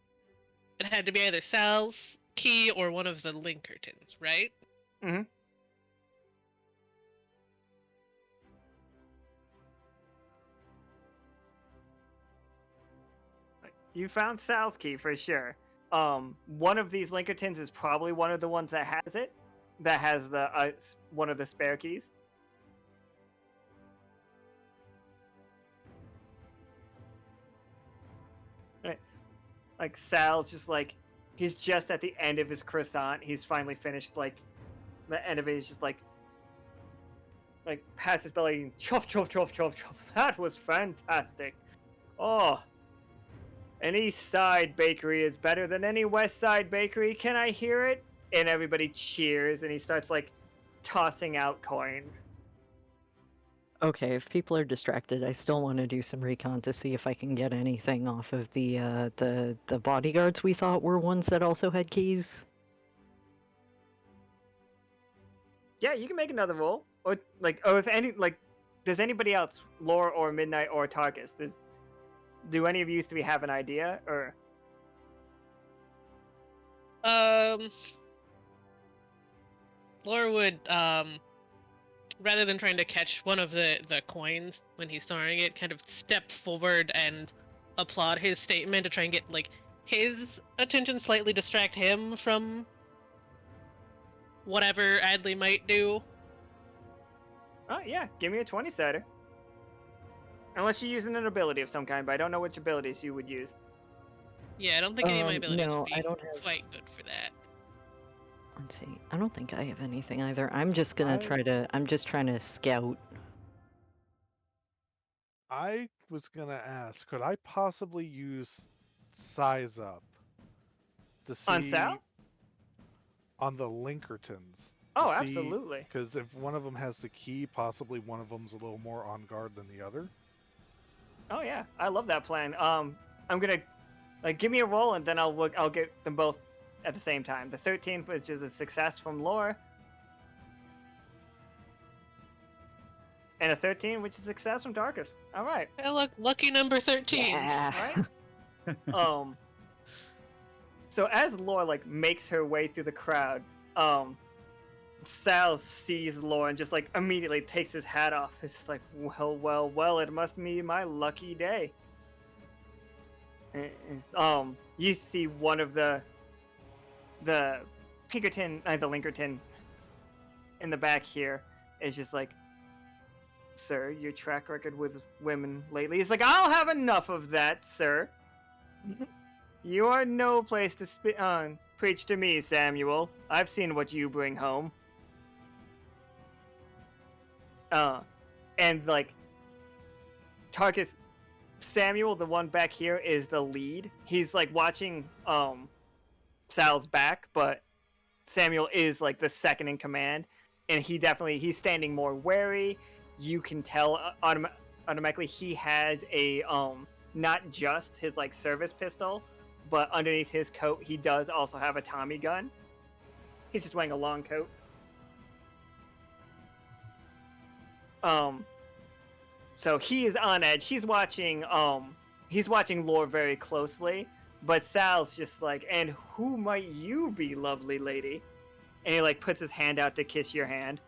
[SPEAKER 4] It had to be either Sal's key or one of the Linkertons, right?
[SPEAKER 1] Mm-hmm. You found Sal's key for sure. One of these Linkertons is probably one of the ones that has it. That has the one of the spare keys. Right. Like Sal's just like he's just at the end of his croissant. He's finally finished like the end of it. He's just like pats his belly and chuff chuff chuff chuff chuff. That was fantastic. Oh, an East Side bakery is better than any West Side bakery. Can I hear it? And everybody cheers, and he starts like tossing out coins.
[SPEAKER 2] Okay, if people are distracted, I still want to do some recon to see if I can get anything off of the bodyguards we thought were ones that also had keys.
[SPEAKER 1] Yeah, you can make another roll, or if any does anybody else, Lore or Midnight or Tarkus, do any of you three have an idea or?
[SPEAKER 4] Laura would rather than trying to catch one of the coins when he's throwing it, kind of step forward and applaud his statement to try and get like his attention, slightly distract him from whatever Adli might do.
[SPEAKER 1] Oh yeah, give me a 20-sider. Unless you're using an ability of some kind, but I don't know which abilities you would use.
[SPEAKER 4] Yeah, I don't think any of my abilities
[SPEAKER 2] No,
[SPEAKER 4] would
[SPEAKER 2] I
[SPEAKER 4] be
[SPEAKER 2] don't have.
[SPEAKER 4] quite good for that.
[SPEAKER 2] Let's see. I don't think I have anything either. I'm just gonna try to. I'm just trying to scout.
[SPEAKER 5] I was gonna ask, could I possibly use size up to
[SPEAKER 1] On
[SPEAKER 5] see
[SPEAKER 1] Sal?
[SPEAKER 5] on the Linkertons?
[SPEAKER 1] Oh, absolutely.
[SPEAKER 5] Because if one of them has the key, possibly one of them's a little more on guard than the other.
[SPEAKER 1] Oh yeah, I love that plan. I'm gonna give me a roll, and then I'll get them both at the same time. The 13, which is a success from Lore, and a 13, which is a success from Darkus. All right,
[SPEAKER 4] Hey, look, lucky number 13.
[SPEAKER 2] Yeah.
[SPEAKER 1] right. So as Lore makes her way through the crowd, Sal sees Lore and just immediately takes his hat off. It's just like, well, well, well, it must be my lucky day. You see one of the Pinkerton, the Linkerton in the back here is just like, sir, your track record with women lately. He's like, I'll have enough of that, sir. You are no place to preach to me, Samuel. I've seen what you bring home. And Tarkus, Samuel, the one back here, is the lead. He's watching Sal's back, but Samuel is the second in command, and he's standing more wary. You can tell automatically he has a not just his service pistol, but underneath his coat he does also have a Tommy gun. He's just wearing a long coat. So he is on edge. He's watching Lore very closely, but Sal's just like, and who might you be, lovely lady? And he puts his hand out to kiss your hand.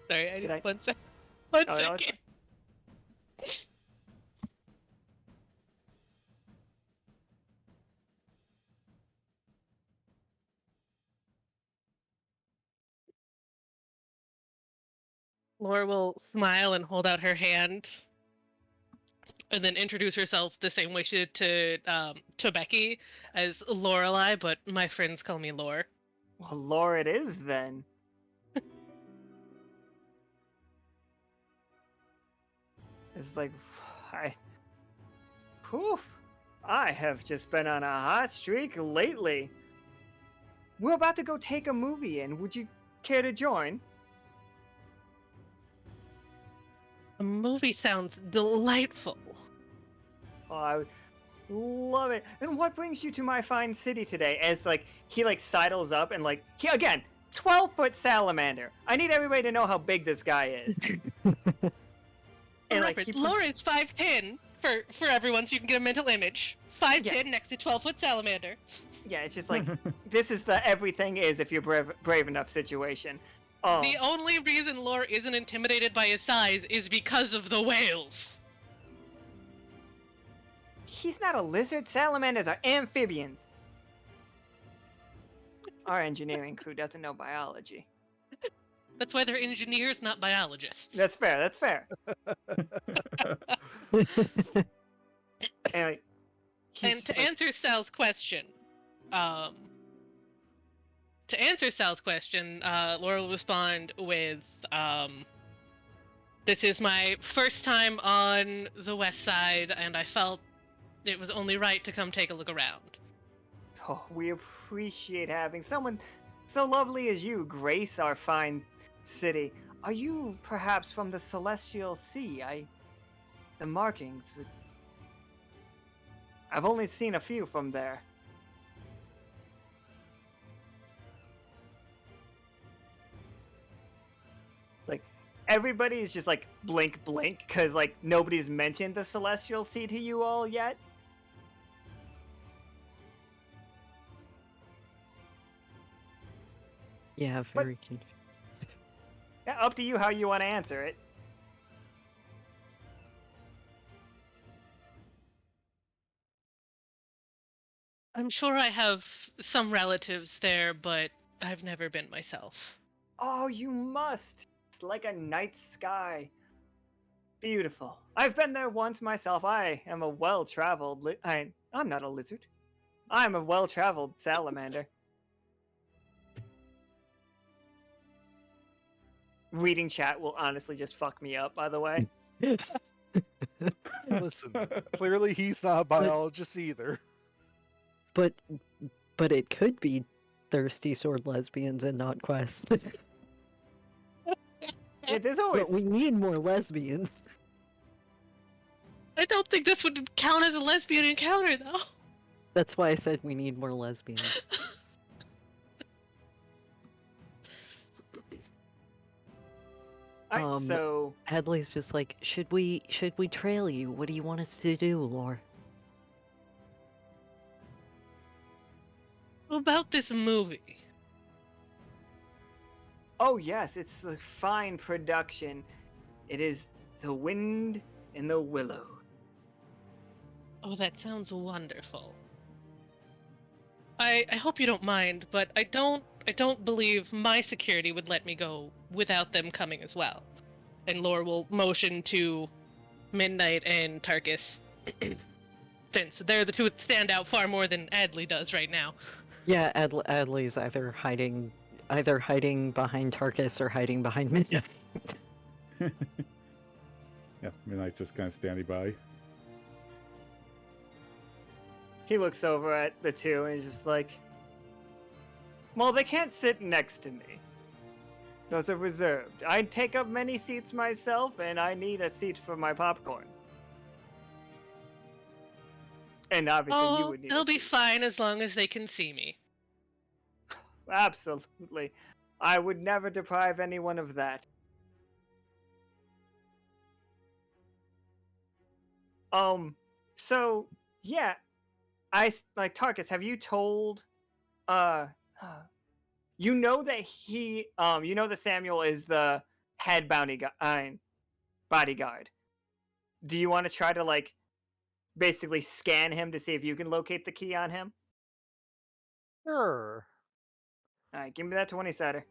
[SPEAKER 4] Sorry, I
[SPEAKER 1] Did
[SPEAKER 4] just
[SPEAKER 1] I-
[SPEAKER 4] one sec. One
[SPEAKER 1] Oh, no, it's
[SPEAKER 4] second. Laura will smile and hold out her hand. and then introduce herself the same way she did to Becky as Lorelai, but my friends call me Lore.
[SPEAKER 1] Well, Lore it is then. It's like, whew, I have just been on a hot streak lately. We're about to go take a movie in. Would you care to join?
[SPEAKER 4] The movie sounds delightful.
[SPEAKER 1] Oh, I would love it. And what brings you to my fine city today? As like he like sidles up and like he again 12-foot salamander. I need everybody to know how big this guy is. And like
[SPEAKER 4] Reference, Lore is 5'10" for everyone, so you can get a mental image. 5'10" next to 12-foot salamander.
[SPEAKER 1] Yeah, it's just like this is the everything is if you're brave enough situation.
[SPEAKER 4] The only reason Lore isn't intimidated by his size is because of the whales.
[SPEAKER 1] He's not a lizard. Salamanders are amphibians. Our engineering crew doesn't know biology.
[SPEAKER 4] That's why they're engineers, not biologists.
[SPEAKER 1] That's fair. That's fair. And, like,
[SPEAKER 4] And to answer Sal's question, Laura will respond with, this is my first time on the west side, and I felt it was only right to come take a look around.
[SPEAKER 1] Oh, we appreciate having someone so lovely as you grace our fine city. Are you perhaps from the Celestial Sea? The markings. I've only seen a few from there. Like, everybody is just like blink, because like nobody's mentioned the Celestial Sea to you all yet.
[SPEAKER 2] Yeah, very confused.
[SPEAKER 1] Yeah, up to you how you want to answer it.
[SPEAKER 4] I'm sure I have some relatives there, but I've never been myself.
[SPEAKER 1] Oh, you must. It's like a night sky. Beautiful. I've been there once myself. I am a well-traveled I'm not a lizard. I'm a well-traveled salamander. Reading chat will honestly just fuck me up, by the way.
[SPEAKER 5] Listen, clearly he's not a biologist either.
[SPEAKER 2] But it could be thirsty sword lesbians and not quests.
[SPEAKER 1] Yeah, there's always
[SPEAKER 2] But we need more lesbians.
[SPEAKER 4] I don't think this would count as a lesbian encounter, though.
[SPEAKER 2] That's why I said we need more lesbians.
[SPEAKER 1] Alright, so
[SPEAKER 2] Adli's just like, should we trail you? What do you want us to do, Lore?
[SPEAKER 4] About this movie.
[SPEAKER 1] oh yes, it's the fine production. It is The Wind in the Willow.
[SPEAKER 4] Oh, that sounds wonderful. I hope you don't mind, but I don't believe my security would let me go without them coming as well. And Lore will motion to Midnight and Tarkus, since they're the two that stand out far more than Adli does right now.
[SPEAKER 2] Yeah, Adli's either hiding behind Tarkus or hiding behind Midnight.
[SPEAKER 3] Yeah, Midnight's just kind of standing by.
[SPEAKER 1] He looks over at the two and is just like, well, they can't sit next to me. Those are reserved. I take up many seats myself, and I need a seat for my popcorn. And obviously you would need
[SPEAKER 4] they'll
[SPEAKER 1] a
[SPEAKER 4] be
[SPEAKER 1] seat.
[SPEAKER 4] fine as long as they can see me.
[SPEAKER 1] Absolutely. I would never deprive anyone of that. So, yeah. Tarkus, have you told, you know that you know that Samuel is the head bodyguard. Do you want to try to, like, basically scan him to see if you can locate the key on him?
[SPEAKER 5] Sure.
[SPEAKER 1] Alright, give me that 20-sider.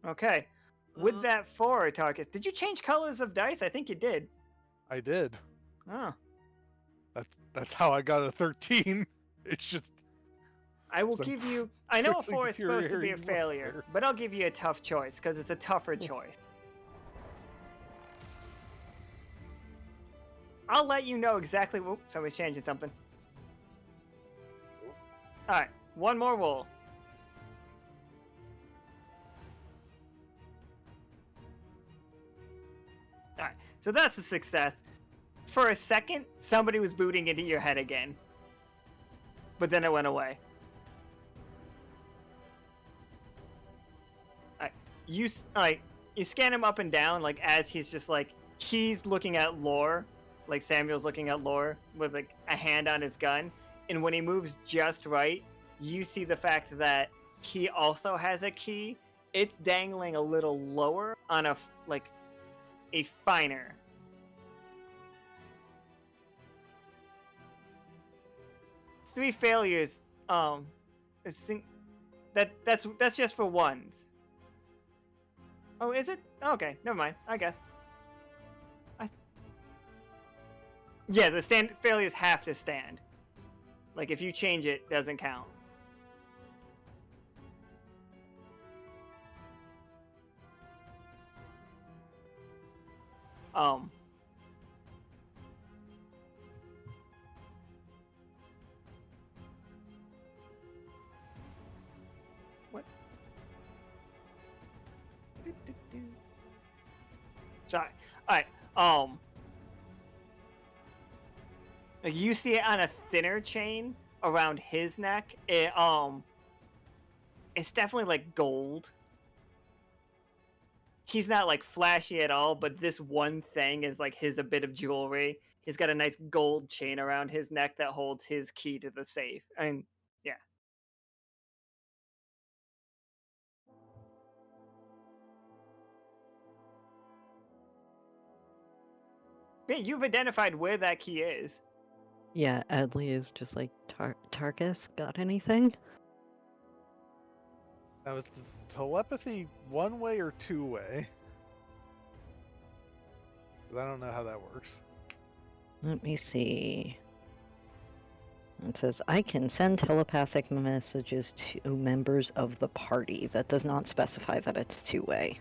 [SPEAKER 1] Okay. With that 4, Tarkus, did you change colors of dice? I think you did.
[SPEAKER 5] I did.
[SPEAKER 1] Oh.
[SPEAKER 5] That's how I got a 13. It's just
[SPEAKER 1] I will
[SPEAKER 5] some
[SPEAKER 1] give you. I know a
[SPEAKER 5] quickly
[SPEAKER 1] 4 is supposed to be a
[SPEAKER 5] deteriorating
[SPEAKER 1] failure,
[SPEAKER 5] welfare.
[SPEAKER 1] but I'll give you a tough choice because it's a tougher choice. I'll let you know exactly. Whoop, somebody's changing something. Alright, one more roll. Alright, so that's a success. For a second, somebody was booting into your head again. But then it went away. Alright, you scan him up and down, like, as he's just, like, he's looking at Lore. Like, Samuel's looking at Lore with, like, a hand on his gun. And when he moves just right, you see the fact that he also has a key. It's dangling a little lower on a finer. It's 3 failures. That's just for ones. Oh, is it? Okay, never mind. I guess. Yeah, the failures have to stand. Like, if you change it, doesn't count. What? Sorry. Alright, like, you see it on a thinner chain around his neck. It's definitely like gold. He's not like flashy at all, but this one thing is like a bit of jewelry. He's got a nice gold chain around his neck that holds his key to the safe. And yeah. Yeah, you've identified where that key is.
[SPEAKER 2] Yeah, Adli is just like, Tarkus, got anything?
[SPEAKER 5] Now, is the telepathy one way or two way? 'Cause I don't know how that works.
[SPEAKER 2] Let me see. It says, I can send telepathic messages to members of the party. That does not specify that it's two-way.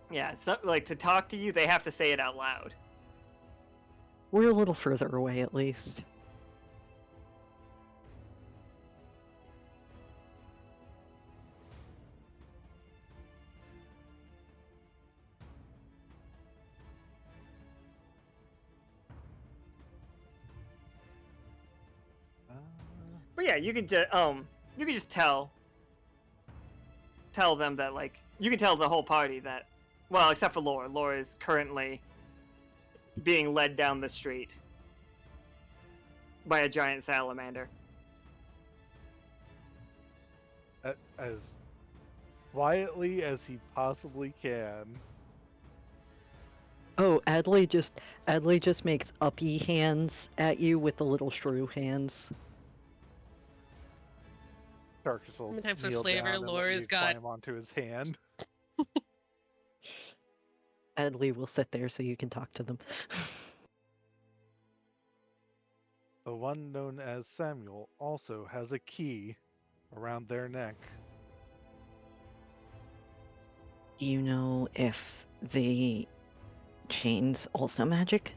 [SPEAKER 1] Yeah, so, like, to talk to you, they have to say it out loud.
[SPEAKER 2] We're a little further away, at least.
[SPEAKER 1] But yeah, you can just tell them that, like, you can tell the whole party that, well, except for Laura. Laura is currently being led down the street by a giant salamander.
[SPEAKER 5] As quietly as he possibly can.
[SPEAKER 2] Oh, Adli just makes uppy hands at you with the little shrew hands.
[SPEAKER 5] Tarkus will
[SPEAKER 4] Sometimes for
[SPEAKER 5] kneel
[SPEAKER 4] flavor,
[SPEAKER 5] down and let
[SPEAKER 4] Laura's
[SPEAKER 5] you
[SPEAKER 4] got-
[SPEAKER 5] climb onto his hand.
[SPEAKER 2] Adli will sit there so you can talk to them.
[SPEAKER 5] The one known as Samuel also has a key around their neck.
[SPEAKER 2] Do you know if the chain's also magic?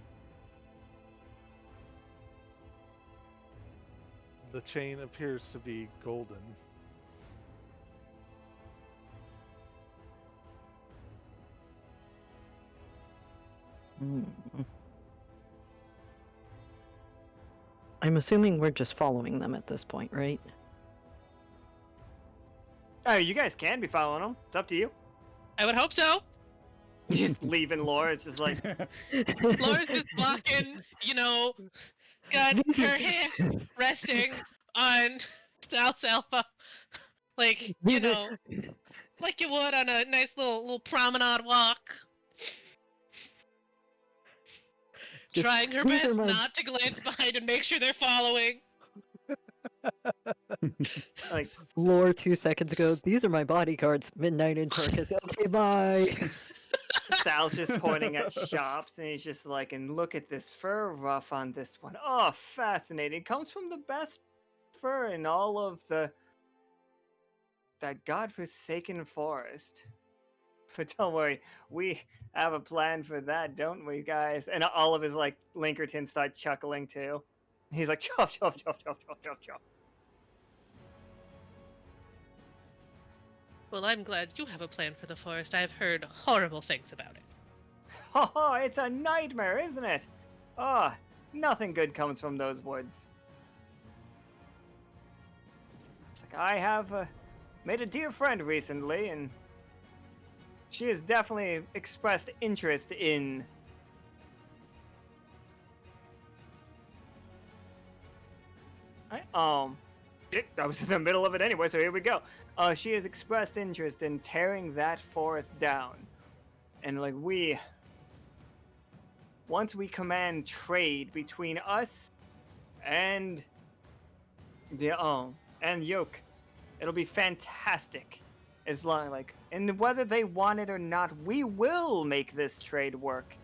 [SPEAKER 5] The chain appears to be golden.
[SPEAKER 2] Hmm. I'm assuming we're just following them at this point, right?
[SPEAKER 1] Oh, you guys can be following them. It's up to you.
[SPEAKER 4] I would hope so.
[SPEAKER 1] You just leaving Laura. It's just like,
[SPEAKER 4] Laura's just walking, got
[SPEAKER 2] These are-
[SPEAKER 4] her hand resting on South Alpha. Like,
[SPEAKER 2] These are-
[SPEAKER 4] like you would on a nice little promenade walk.
[SPEAKER 2] Just,
[SPEAKER 4] Trying her
[SPEAKER 2] "These are
[SPEAKER 4] best
[SPEAKER 2] my-"
[SPEAKER 4] not to glance behind and make sure they're following.
[SPEAKER 1] Like,
[SPEAKER 2] Lore 2 seconds ago. These are my bodyguards. Midnight in Tarkus. Okay, bye.
[SPEAKER 1] Sal's just pointing at shops, and he's just like, and look at this fur ruff on this one. Oh, fascinating. It comes from the best fur in all of that godforsaken forest. But don't worry, we have a plan for that, don't we, guys? And all of his, like, Linkertons start chuckling, too. He's like, chop, chop, chop, chop, chop, chop, chop.
[SPEAKER 4] Well, I'm glad you have a plan for the forest. I've heard horrible things about it.
[SPEAKER 1] Oh, it's a nightmare, isn't it? Oh, nothing good comes from those woods. It's like, I have made a dear friend recently, and she has definitely expressed interest in... I was in the middle of it anyway, so here we go. She has expressed interest in tearing that forest down. And, like, once we command trade between us and and Yoke, it'll be fantastic. As long, like, and whether they want it or not, we will make this trade work.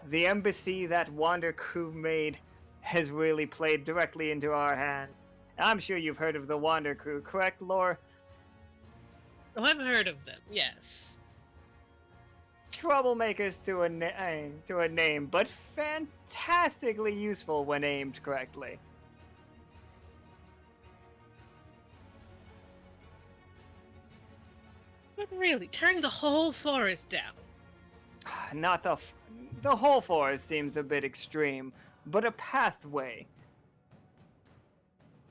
[SPEAKER 1] The embassy that Wander Crew made has really played directly into our hand. I'm sure you've heard of the Wander Crew, correct, Lore?
[SPEAKER 4] Oh, I've heard of them, yes.
[SPEAKER 1] Troublemakers to a name, but fantastically useful when aimed correctly.
[SPEAKER 4] But really, tearing the whole forest down.
[SPEAKER 1] Not the whole forest seems a bit extreme, but a pathway.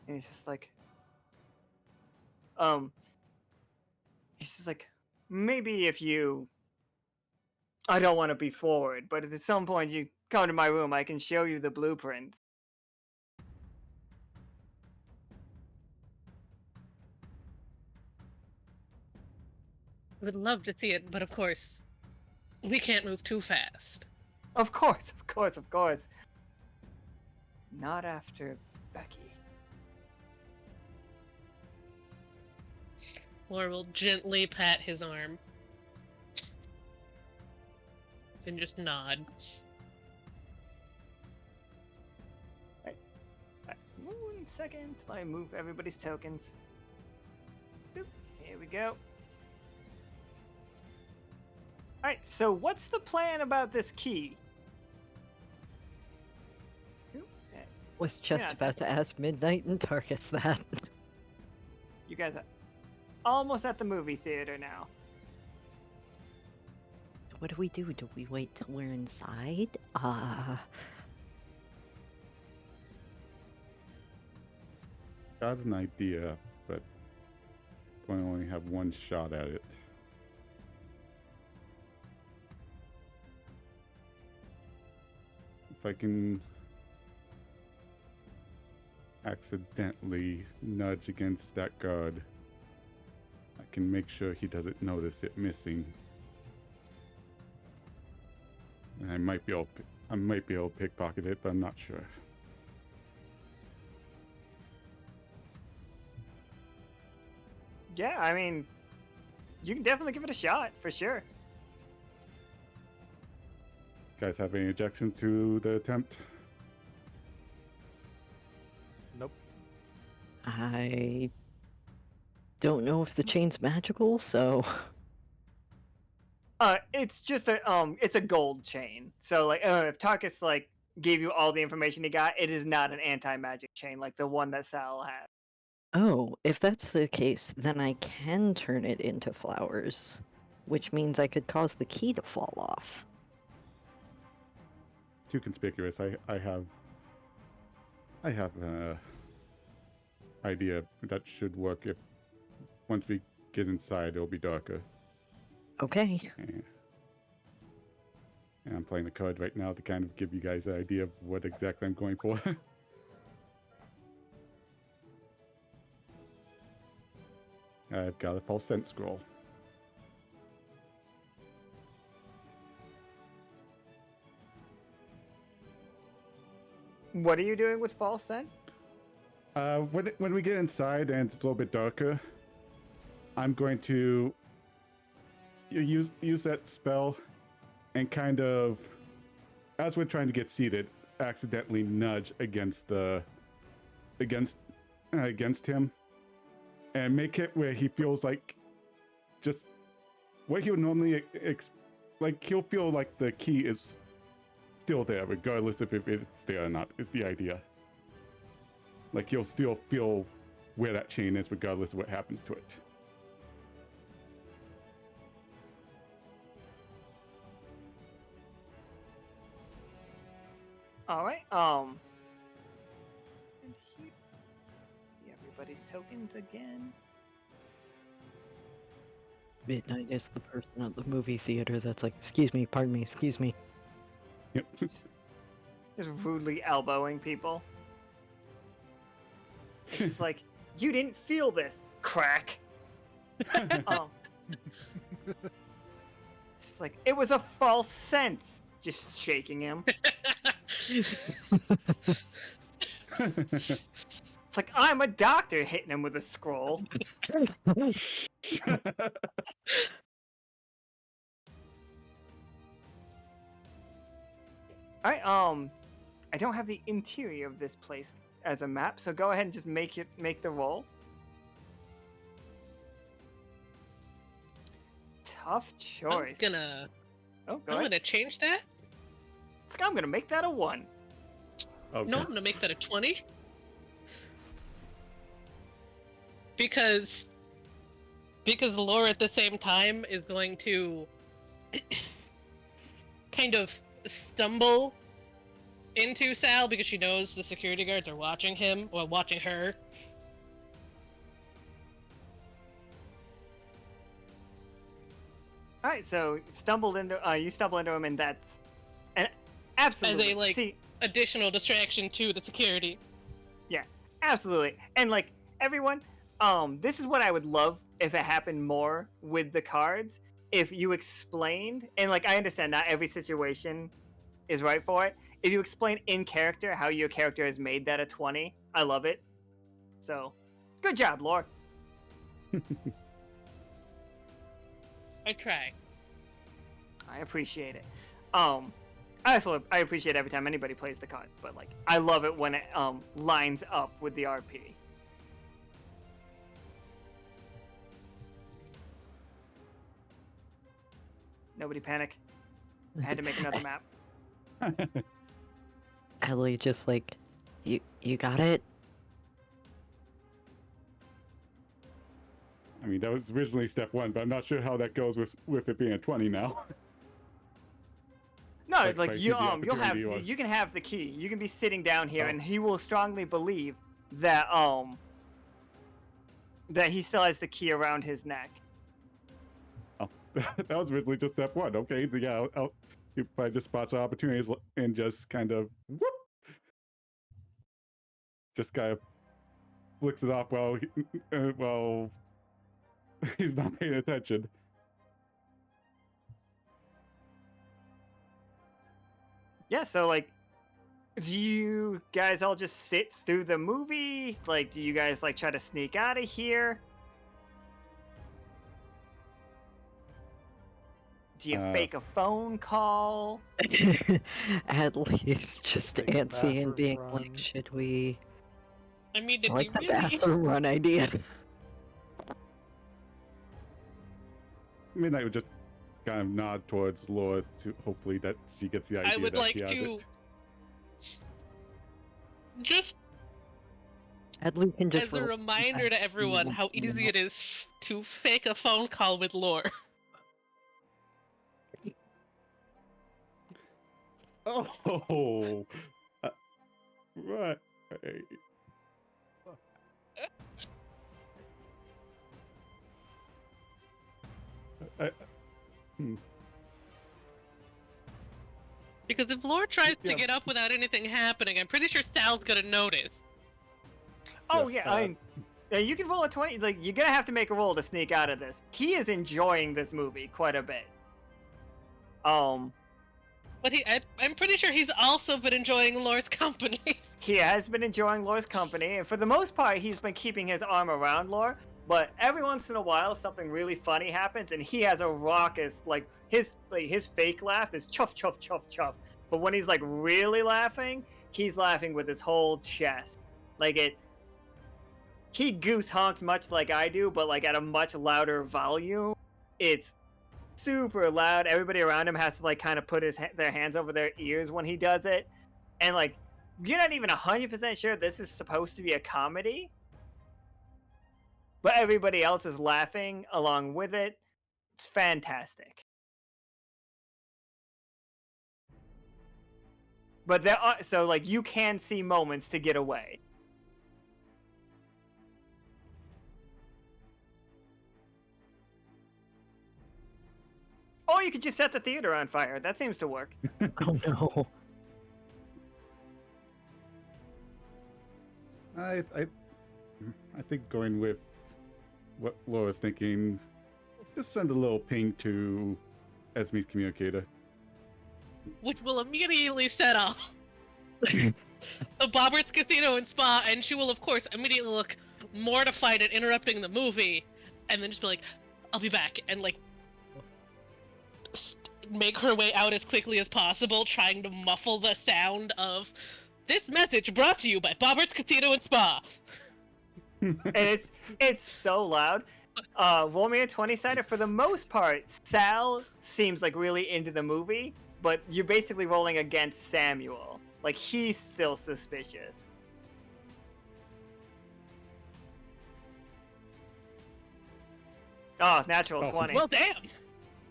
[SPEAKER 1] And he's just like, he's just like, maybe if you, I don't want to be forward, but at some point you come to my room, I can show you the blueprints.
[SPEAKER 4] I would love to see it, but of course, we can't move too fast.
[SPEAKER 1] Of course, of course, of course. Not after Becky.
[SPEAKER 4] Laura will gently pat his arm. And just nod.
[SPEAKER 1] Right. 1 second. Let me move everybody's tokens. Boop. Here we go. Alright, so what's the plan about this key?
[SPEAKER 2] Was just
[SPEAKER 1] Yeah.
[SPEAKER 2] about to ask Midnight in Tarkus that.
[SPEAKER 1] You guys are almost at the movie theater now.
[SPEAKER 2] So what do we do? Do we wait till we're inside?
[SPEAKER 3] Got an idea, but going to only have one shot at it. If I can accidentally nudge against that guard, I can make sure he doesn't notice it missing. And I might be able to pickpocket it, but I'm not sure.
[SPEAKER 1] Yeah, I mean, you can definitely give it a shot, for sure.
[SPEAKER 3] Guys have any objections to the attempt?
[SPEAKER 5] Nope.
[SPEAKER 2] I don't know if the chain's magical, so
[SPEAKER 1] It's just it's a gold chain. So, like, if Tarkus, like, gave you all the information he got, it is not an anti-magic chain like the one that Sal had.
[SPEAKER 2] oh, if that's the case, then I can turn it into flowers, which means I could cause the key to fall off.
[SPEAKER 3] Too conspicuous. I have an idea that should work. If once we get inside, it'll be darker.
[SPEAKER 2] Okay.
[SPEAKER 3] And I'm playing the card right now to kind of give you guys an idea of what exactly I'm going for. I've got a false scent scroll.
[SPEAKER 1] What are you doing with false sense?
[SPEAKER 3] When we get inside and it's a little bit darker, I'm going to use that spell and kind of, as we're trying to get seated, accidentally nudge against him, and make it where he feels like just what he would normally like. He'll feel like the key is still there, regardless if it's there or not. Is the idea. Like he'll still feel where that chain is, regardless of what happens to it.
[SPEAKER 1] All right. And here, everybody's tokens again.
[SPEAKER 2] Midnight is the person at the movie theater that's like, excuse me, pardon me, excuse me.
[SPEAKER 3] Yep.
[SPEAKER 1] Just rudely elbowing people. She's like, you didn't feel this, crack. It's like, it was a false sense. Just shaking him. It's like, I'm a doctor, hitting him with a scroll. Alright, I don't have the interior of this place as a map, so go ahead and just make the roll. Tough choice.
[SPEAKER 4] I'm gonna
[SPEAKER 1] Go ahead.
[SPEAKER 4] change that.
[SPEAKER 1] It's like, I'm gonna make that a 1.
[SPEAKER 3] Okay.
[SPEAKER 4] No, I'm gonna make that a 20. Because Laura at the same time is going to kind of stumble into Sal because she knows the security guards are watching him or watching her.
[SPEAKER 1] All right, so you stumble into him, and that's absolutely
[SPEAKER 4] As a
[SPEAKER 1] see,
[SPEAKER 4] additional distraction to the security.
[SPEAKER 1] absolutely, and like everyone, this is what I would love if it happened more with the cards. If you explained, and like I understand not every situation is right for it. If you explain in character how your character has made that a 20, I love it. So, good job, Laura.
[SPEAKER 4] I try.
[SPEAKER 1] I appreciate it. I appreciate every time anybody plays the card, but like I love it when it lines up with the RP. Nobody panic. I had to make another map.
[SPEAKER 2] Adli just like, you got it?
[SPEAKER 3] I mean, that was originally step 1, but I'm not sure how that goes with it being a 20 now.
[SPEAKER 1] No,
[SPEAKER 3] Like,
[SPEAKER 1] like
[SPEAKER 3] if I see
[SPEAKER 1] you
[SPEAKER 3] the
[SPEAKER 1] you'll have
[SPEAKER 3] opportunity or-
[SPEAKER 1] you can have the key. You can be sitting down here,
[SPEAKER 3] Oh.
[SPEAKER 1] and he will strongly believe that that he still has the key around his neck.
[SPEAKER 3] Oh, that was originally just step 1. Okay, yeah, he probably just spots opportunities and just kind of whoop, just kind of flicks it off while he's not paying attention.
[SPEAKER 1] Yeah, so like, do you guys all just sit through the movie? Like, do you guys like try to sneak out of here? Do you fake a phone call?
[SPEAKER 2] Adli's just
[SPEAKER 5] Take a
[SPEAKER 2] antsy
[SPEAKER 5] bathroom
[SPEAKER 2] and being
[SPEAKER 5] run.
[SPEAKER 2] like, should we?
[SPEAKER 4] I mean,
[SPEAKER 2] I
[SPEAKER 4] did
[SPEAKER 2] like the
[SPEAKER 4] we really?
[SPEAKER 2] bathroom run idea.
[SPEAKER 3] Midnight would just kind of nod towards Laura to hopefully that she gets the idea.
[SPEAKER 4] I would
[SPEAKER 3] that
[SPEAKER 4] like
[SPEAKER 3] he has
[SPEAKER 4] to
[SPEAKER 3] it.
[SPEAKER 4] just
[SPEAKER 2] Adli can just
[SPEAKER 4] as a
[SPEAKER 2] roll
[SPEAKER 4] reminder to everyone how easy it is to fake a phone call with Lore.
[SPEAKER 3] Oh, right.
[SPEAKER 4] Because if Lore tries
[SPEAKER 3] Yeah.
[SPEAKER 4] to get up without anything happening, I'm pretty sure Sal's gonna notice.
[SPEAKER 1] Oh
[SPEAKER 3] Yeah,
[SPEAKER 1] yeah, you can roll a 20. Like, you're gonna have to make a roll to sneak out of this. He is enjoying this movie quite a bit.
[SPEAKER 4] But I'm pretty sure he's also been enjoying Lore's company.
[SPEAKER 1] He has been enjoying Lore's company, and for the most part, he's been keeping his arm around Lore. But every once in a while, something really funny happens, and he has a raucous, like his fake laugh is chuff chuff chuff chuff. But when he's like really laughing, he's laughing with his whole chest, like it. He goose honks much like I do, but like at a much louder volume. It's super loud. Everybody around him has to like kind of put their hands over their ears when he does it, and like you're not even 100% sure this is supposed to be a comedy, but everybody else is laughing along with it. It's fantastic. But there are so like you can see moments to get away. Or you could just set the theater on fire. That seems to work.
[SPEAKER 2] Oh no.
[SPEAKER 3] I think going with what Laura's thinking, just send a little ping to Esme's communicator.
[SPEAKER 4] Which will immediately set off the Bobbert's Casino and Spa, and she will, of course, immediately look mortified at interrupting the movie, and then just be like, I'll be back, and, like, make her way out as quickly as possible, trying to muffle the sound of this message brought to you by Bobbert's Casino and Spa.
[SPEAKER 1] And it's so loud. Roll me a 20-sider. For the most part, Sal seems like really into the movie, but you're basically rolling against Samuel. Like, he's still suspicious. Oh, natural 20.
[SPEAKER 4] Well, damn!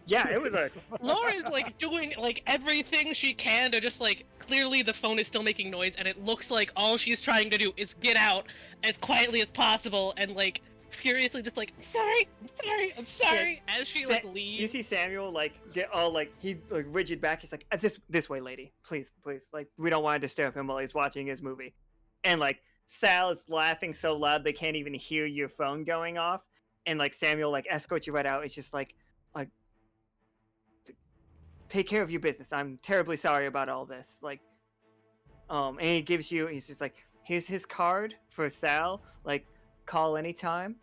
[SPEAKER 1] Yeah, it was a...
[SPEAKER 4] Laura's, like, doing, like, everything she can to just, like, clearly the phone is still making noise, and it looks like all she's trying to do is get out as quietly as possible, and, like, furiously just like, I'm sorry, as she, like, leaves.
[SPEAKER 1] You see Samuel, like, get all, like, he, like, rigid back. He's like, this way, lady. Please. Like, we don't want to disturb him while he's watching his movie. And, like, Sal is laughing so loud they can't even hear your phone going off. And, like, Samuel, like, escorts you right out. It's just like, take care of your business. I'm terribly sorry about all this. Like, and he gives you, he's just like, here's his card for Sal. Like, call anytime.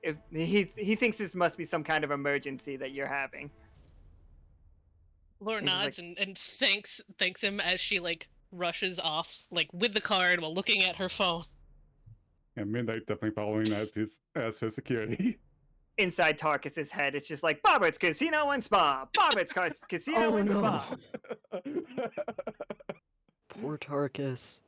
[SPEAKER 1] If he thinks this must be some kind of emergency that you're having.
[SPEAKER 4] Laura nods like, and thanks him as she, like, rushes off, like, with the card while looking at her phone.
[SPEAKER 3] And Midnight definitely following as her security.
[SPEAKER 1] Inside Tarkus's head, it's just like, Bobbert's Casino and Spa! Bobbert's Casino and Spa!
[SPEAKER 2] Poor Tarkus.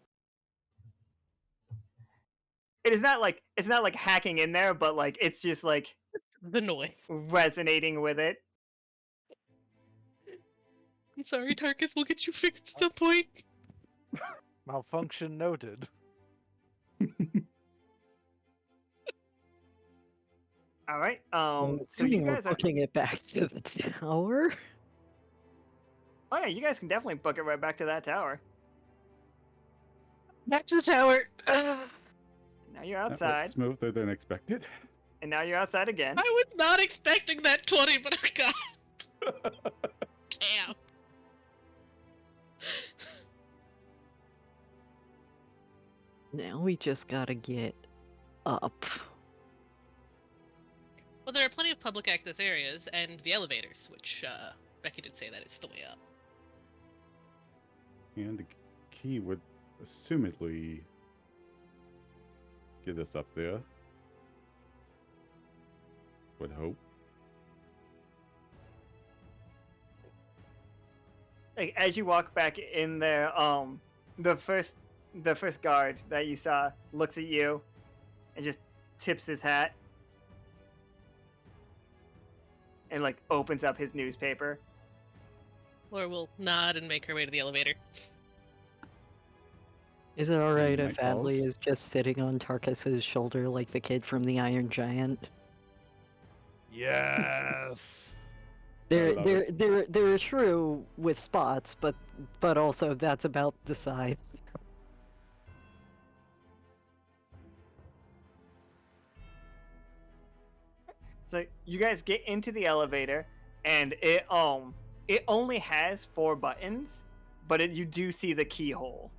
[SPEAKER 1] It's not like hacking in there, but like it's just like
[SPEAKER 4] the noise
[SPEAKER 1] resonating with it.
[SPEAKER 4] I'm sorry, Tarkus, we'll get you fixed at some point.
[SPEAKER 5] Malfunction noted.
[SPEAKER 1] All right.
[SPEAKER 2] So you guys are booking it back to the tower.
[SPEAKER 1] Oh yeah, you guys can definitely book it right back to that tower.
[SPEAKER 4] Back to the tower.
[SPEAKER 1] Now you're outside.
[SPEAKER 3] Smoother than expected.
[SPEAKER 1] And now you're outside again.
[SPEAKER 4] I was not expecting that 20, but I got. Damn.
[SPEAKER 2] Now we just gotta get up.
[SPEAKER 4] Well, there are plenty of public access areas and the elevators, which Becky did say that it's the way up.
[SPEAKER 3] And the key would assumedly get us up there. Would hope.
[SPEAKER 1] Like as you walk back in there, the first guard that you saw looks at you and just tips his hat and like opens up his newspaper.
[SPEAKER 4] Laura will nod and make her way to the elevator.
[SPEAKER 2] Is it alright if Adli is just sitting on Tarkus's shoulder like the kid from the Iron Giant?
[SPEAKER 5] Yes.
[SPEAKER 2] They're true with spots, but also that's about the size.
[SPEAKER 1] So you guys get into the elevator, and it only has 4 buttons, but you do see the keyhole.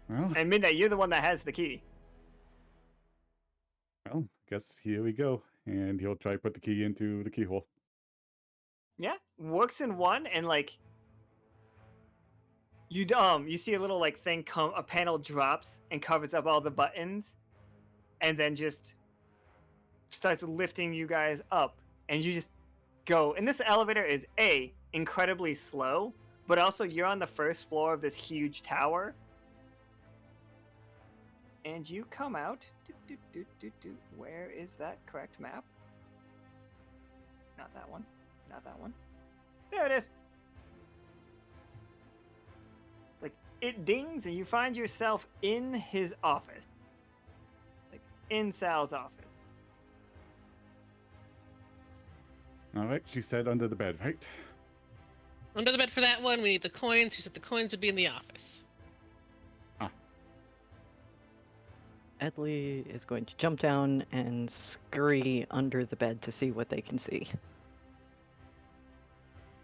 [SPEAKER 3] Well,
[SPEAKER 1] And Midnight, you're the one that has the key.
[SPEAKER 3] well, guess here we go. And he'll try to put the key into the keyhole.
[SPEAKER 1] Yeah, works in one, and like you see a little like thing come, a panel drops and covers up all the buttons, and then just starts lifting you guys up, and you just go. And this elevator is incredibly slow, but also you're on the first floor of this huge tower, and you come out. Where is that correct map? Not that one. Not that one. There it is. Like, it dings and you find yourself in his office. Like, in Sal's office.
[SPEAKER 3] All right, she said under the bed, right?
[SPEAKER 4] Under the bed for that one, we need the coins. She said the coins would be in the office.
[SPEAKER 2] Adli is going to jump down and scurry under the bed to see what they can see.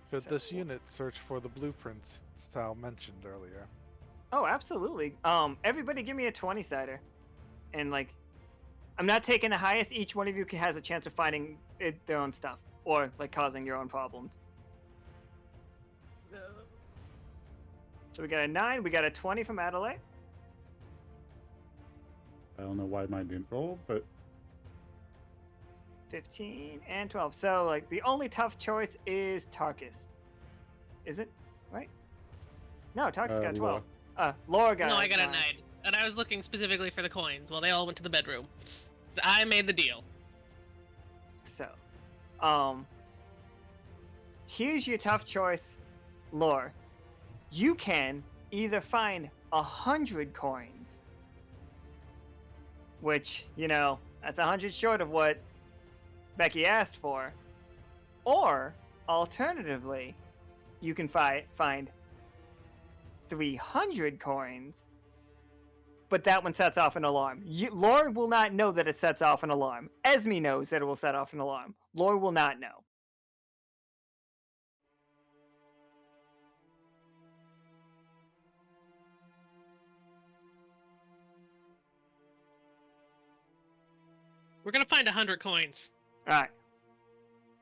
[SPEAKER 5] Could
[SPEAKER 1] So-
[SPEAKER 5] this unit search for the blueprints Sal mentioned earlier?
[SPEAKER 1] Oh, absolutely. Everybody give me a 20-sider. And, like, I'm not taking the highest. Each one of you has a chance of finding their own stuff. Or, like, causing your own problems. So we got a 9. We got a 20 from Adelaide.
[SPEAKER 3] I don't know why mine didn't roll, but
[SPEAKER 1] 15 and 12. So, like, the only tough choice is Tarkus. Is it? Right? No, Tarkus got 12. Laura got
[SPEAKER 4] No,
[SPEAKER 1] a
[SPEAKER 4] I got a
[SPEAKER 1] 9.
[SPEAKER 4] 9. And I was looking specifically for the coins while they all went to the bedroom. I made the deal.
[SPEAKER 1] So, here's your tough choice, Laura. You can either find 100 coins, which, you know, that's 100 short of what Becky asked for, or alternatively, you can find 300 coins, but that one sets off an alarm. Laura will not know that it sets off an alarm. Esmie knows that it will set off an alarm. Laura will not know.
[SPEAKER 4] We're gonna find 100 coins.
[SPEAKER 1] All right.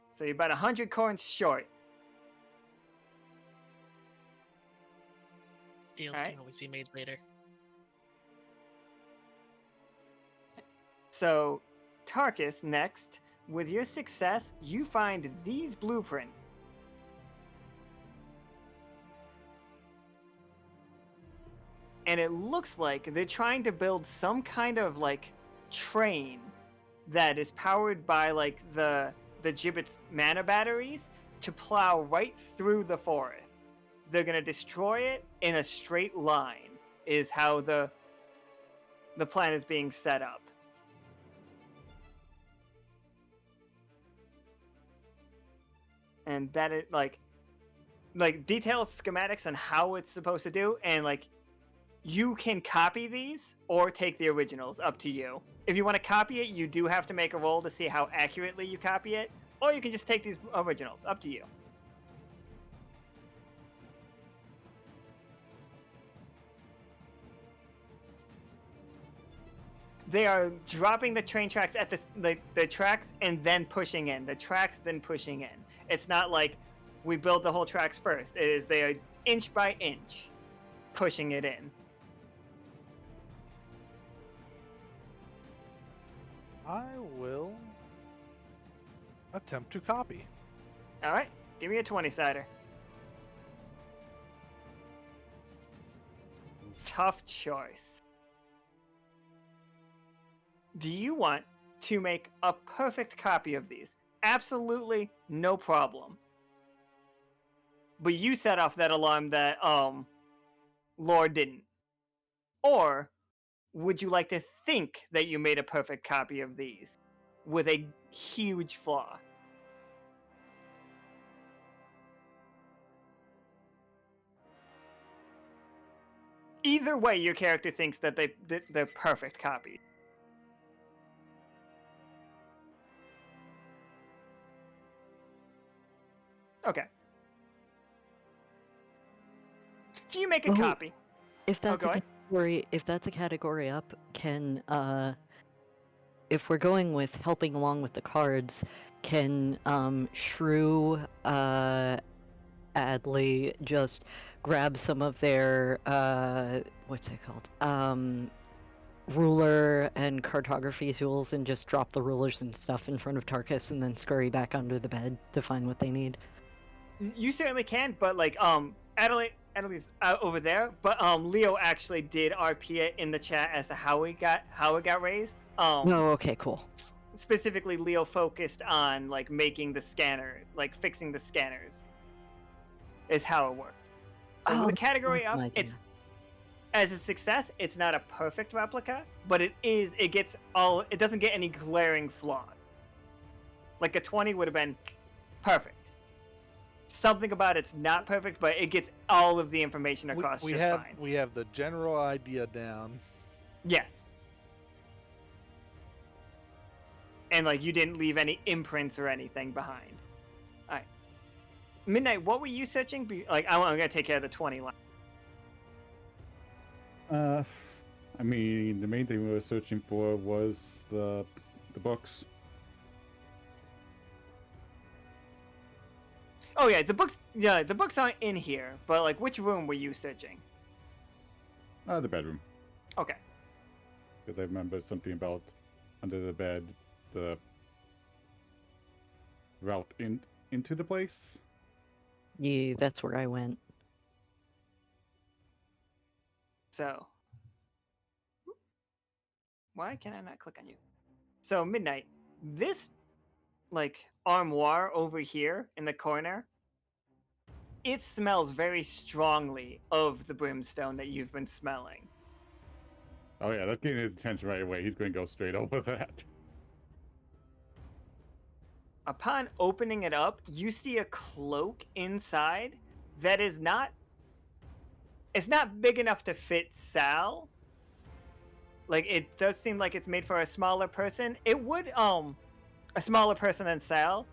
[SPEAKER 1] So you're about 100 coins short.
[SPEAKER 4] Deals
[SPEAKER 1] Alright.
[SPEAKER 4] can always be made later.
[SPEAKER 1] So, Tarkus, next. With your success, you find these blueprints. And it looks like they're trying to build some kind of, like, train that is powered by, like, the Gibbet's mana batteries to plow right through the forest. They're gonna destroy it in a straight line, is how the plan is being set up. And that is like detailed schematics on how it's supposed to do, and like you can copy these or take the originals, up to you. If you want to copy it, you do have to make a roll to see how accurately you copy it, or you can just take these originals, up to you. They are dropping the train tracks at the tracks and then pushing in. The tracks then pushing in. It's not like we build the whole tracks first. It is they are inch by inch pushing it in.
[SPEAKER 5] I will attempt to copy.
[SPEAKER 1] All right, give me a 20-sider. Tough choice. Do you want to make a perfect copy of these? Absolutely no problem. But you set off that alarm that Lore didn't. Or would you like to think that you made a perfect copy of these with a huge flaw? Either way, your character thinks that they're perfect copies. Okay. So you make a
[SPEAKER 2] Oh,
[SPEAKER 1] copy.
[SPEAKER 2] If that's
[SPEAKER 1] go
[SPEAKER 2] a
[SPEAKER 1] ahead.
[SPEAKER 2] category, if that's a category up, can if we're going with helping along with the cards, can Shrew Adli just grab some of their what's it called? Ruler and cartography tools and just drop the rulers and stuff in front of Tarkus and then scurry back under the bed to find what they need.
[SPEAKER 1] You certainly can, but like Adelie's over there, but Leo actually did RP it in the chat as to how it got raised.
[SPEAKER 2] Oh, okay, cool.
[SPEAKER 1] Specifically, Leo focused on like making the scanner, like fixing the scanners, is how it worked. So with the category up, it's as a success. It's not a perfect replica, but it is. It gets all. It doesn't get any glaring flaw. Like a 20 would have been perfect. Something about it's not perfect, but it gets all of the information across
[SPEAKER 5] we
[SPEAKER 1] just
[SPEAKER 5] have
[SPEAKER 1] fine.
[SPEAKER 5] we have the general idea down.
[SPEAKER 1] Yes. And like you didn't leave any imprints or anything behind. All right. Midnight, what were you searching? Like I'm gonna take care of the 20 line.
[SPEAKER 3] I mean, the main thing we were searching for was the books.
[SPEAKER 1] Oh yeah, the books. Yeah, the books aren't in here. But like, which room were you searching?
[SPEAKER 3] The bedroom.
[SPEAKER 1] Okay.
[SPEAKER 3] Because I remember something about under the bed, the route into the place.
[SPEAKER 2] Yeah, that's where I went.
[SPEAKER 1] So, why can I not click on you? So Midnight, this like armoire over here in the corner, it smells very strongly of the brimstone that you've been smelling.
[SPEAKER 3] Oh yeah, that's getting his attention right away. He's going to go straight over that.
[SPEAKER 1] Upon opening it up, you see a cloak inside that is not. It's not big enough to fit Sal. Like it does seem like it's made for a smaller person. It would a smaller person than Sal.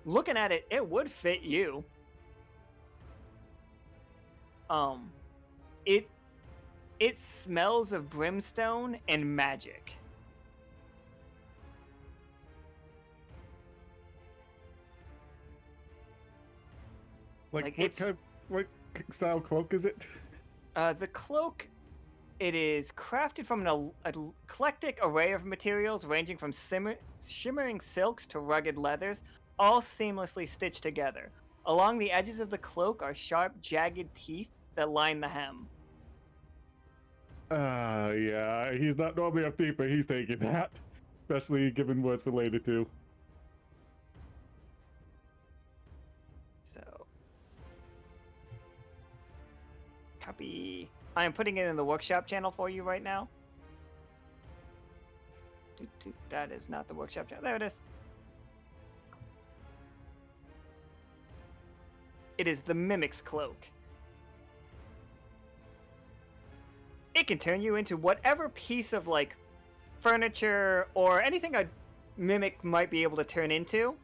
[SPEAKER 1] Looking at it, it would fit you. It smells of brimstone and magic.
[SPEAKER 3] Like what style cloak is it?
[SPEAKER 1] The cloak, it is crafted from an eclectic array of materials ranging from shimmering silks to rugged leathers, all seamlessly stitched together. Along the edges of the cloak are sharp, jagged teeth that line the hem.
[SPEAKER 3] Yeah, he's not normally a thief, but he's taking that. Especially given what it's related to.
[SPEAKER 1] So, copy. I am putting it in the workshop channel for you right now. That is not the workshop channel. There it is. It is the Mimic's Cloak. It can turn you into whatever piece of like furniture or anything a mimic might be able to turn into,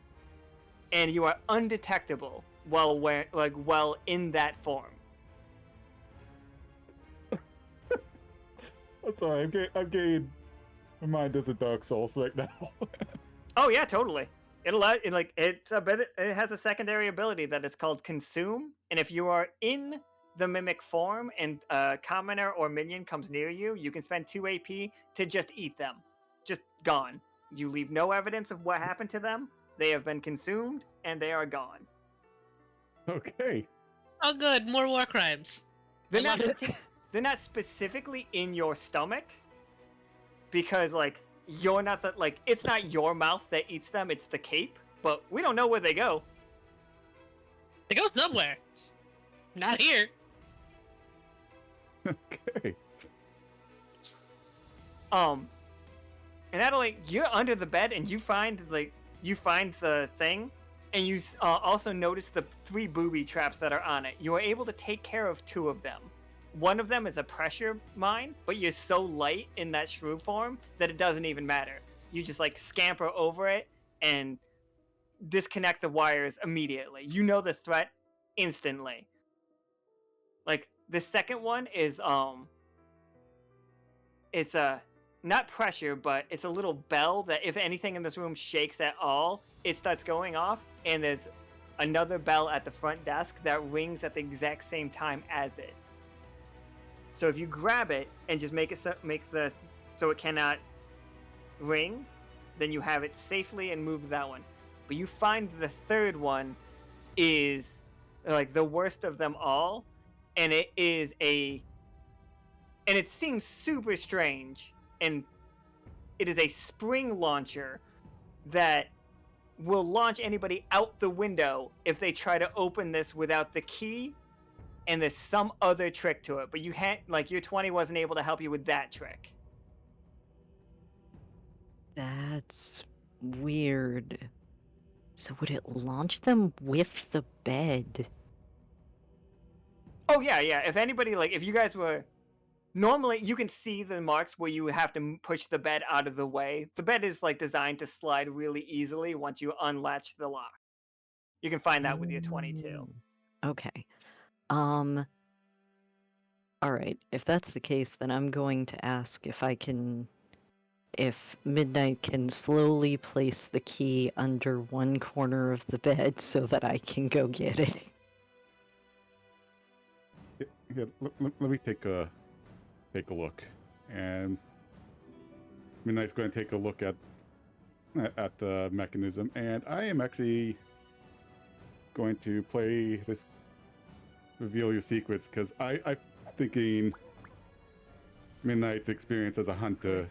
[SPEAKER 1] and you are undetectable while in that form.
[SPEAKER 3] I'm sorry, I'm getting my mind as a Dark Souls right now.
[SPEAKER 1] Oh yeah, totally. It has a secondary ability that is called Consume, and if you are in the mimic form and a commoner or minion comes near you, you can spend 2 AP to just eat them. Just gone. You leave no evidence of what happened to them. They have been consumed and they are gone.
[SPEAKER 3] Okay.
[SPEAKER 4] Oh, good. More war crimes.
[SPEAKER 1] They're not specifically in your stomach because like you're not it's not your mouth that eats them, it's the cape, but we don't know where they go.
[SPEAKER 4] They go somewhere. Not here.
[SPEAKER 3] Okay.
[SPEAKER 1] And Adelaide, you're under the bed and you find the thing, and you also notice the 3 booby traps that are on it. You are able to take care of 2 of them. One of them is a pressure mine, but you're so light in that shrew form that it doesn't even matter. You just like scamper over it and disconnect the wires immediately. You know the threat instantly. Like the second one is it's a not pressure, but it's a little bell that if anything in this room shakes at all, it starts going off, and there's another bell at the front desk that rings at the exact same time as it. So if you grab it and just make it so it cannot ring, then you have it safely and move that one. But you find the third one is like the worst of them all, and it seems super strange, and it is a spring launcher that will launch anybody out the window if they try to open this without the key, and there's some other trick to it, but you had like your 20 wasn't able to help you with that trick.
[SPEAKER 2] That's weird. So would it launch them with the bed?
[SPEAKER 1] Oh yeah. If anybody, like, if you guys were normally, you can see the marks where you have to push the bed out of the way. The bed is like designed to slide really easily once you unlatch the lock. You can find that with your 22.
[SPEAKER 2] Okay. All right. If that's the case, then I'm going to ask if Midnight can slowly place the key under one corner of the bed so that I can go get it.
[SPEAKER 3] Here, let me take a look, and Midnight's going to take a look at the mechanism, and I am actually going to play this reveal your secrets, because I'm thinking Midnight's experience as a hunter,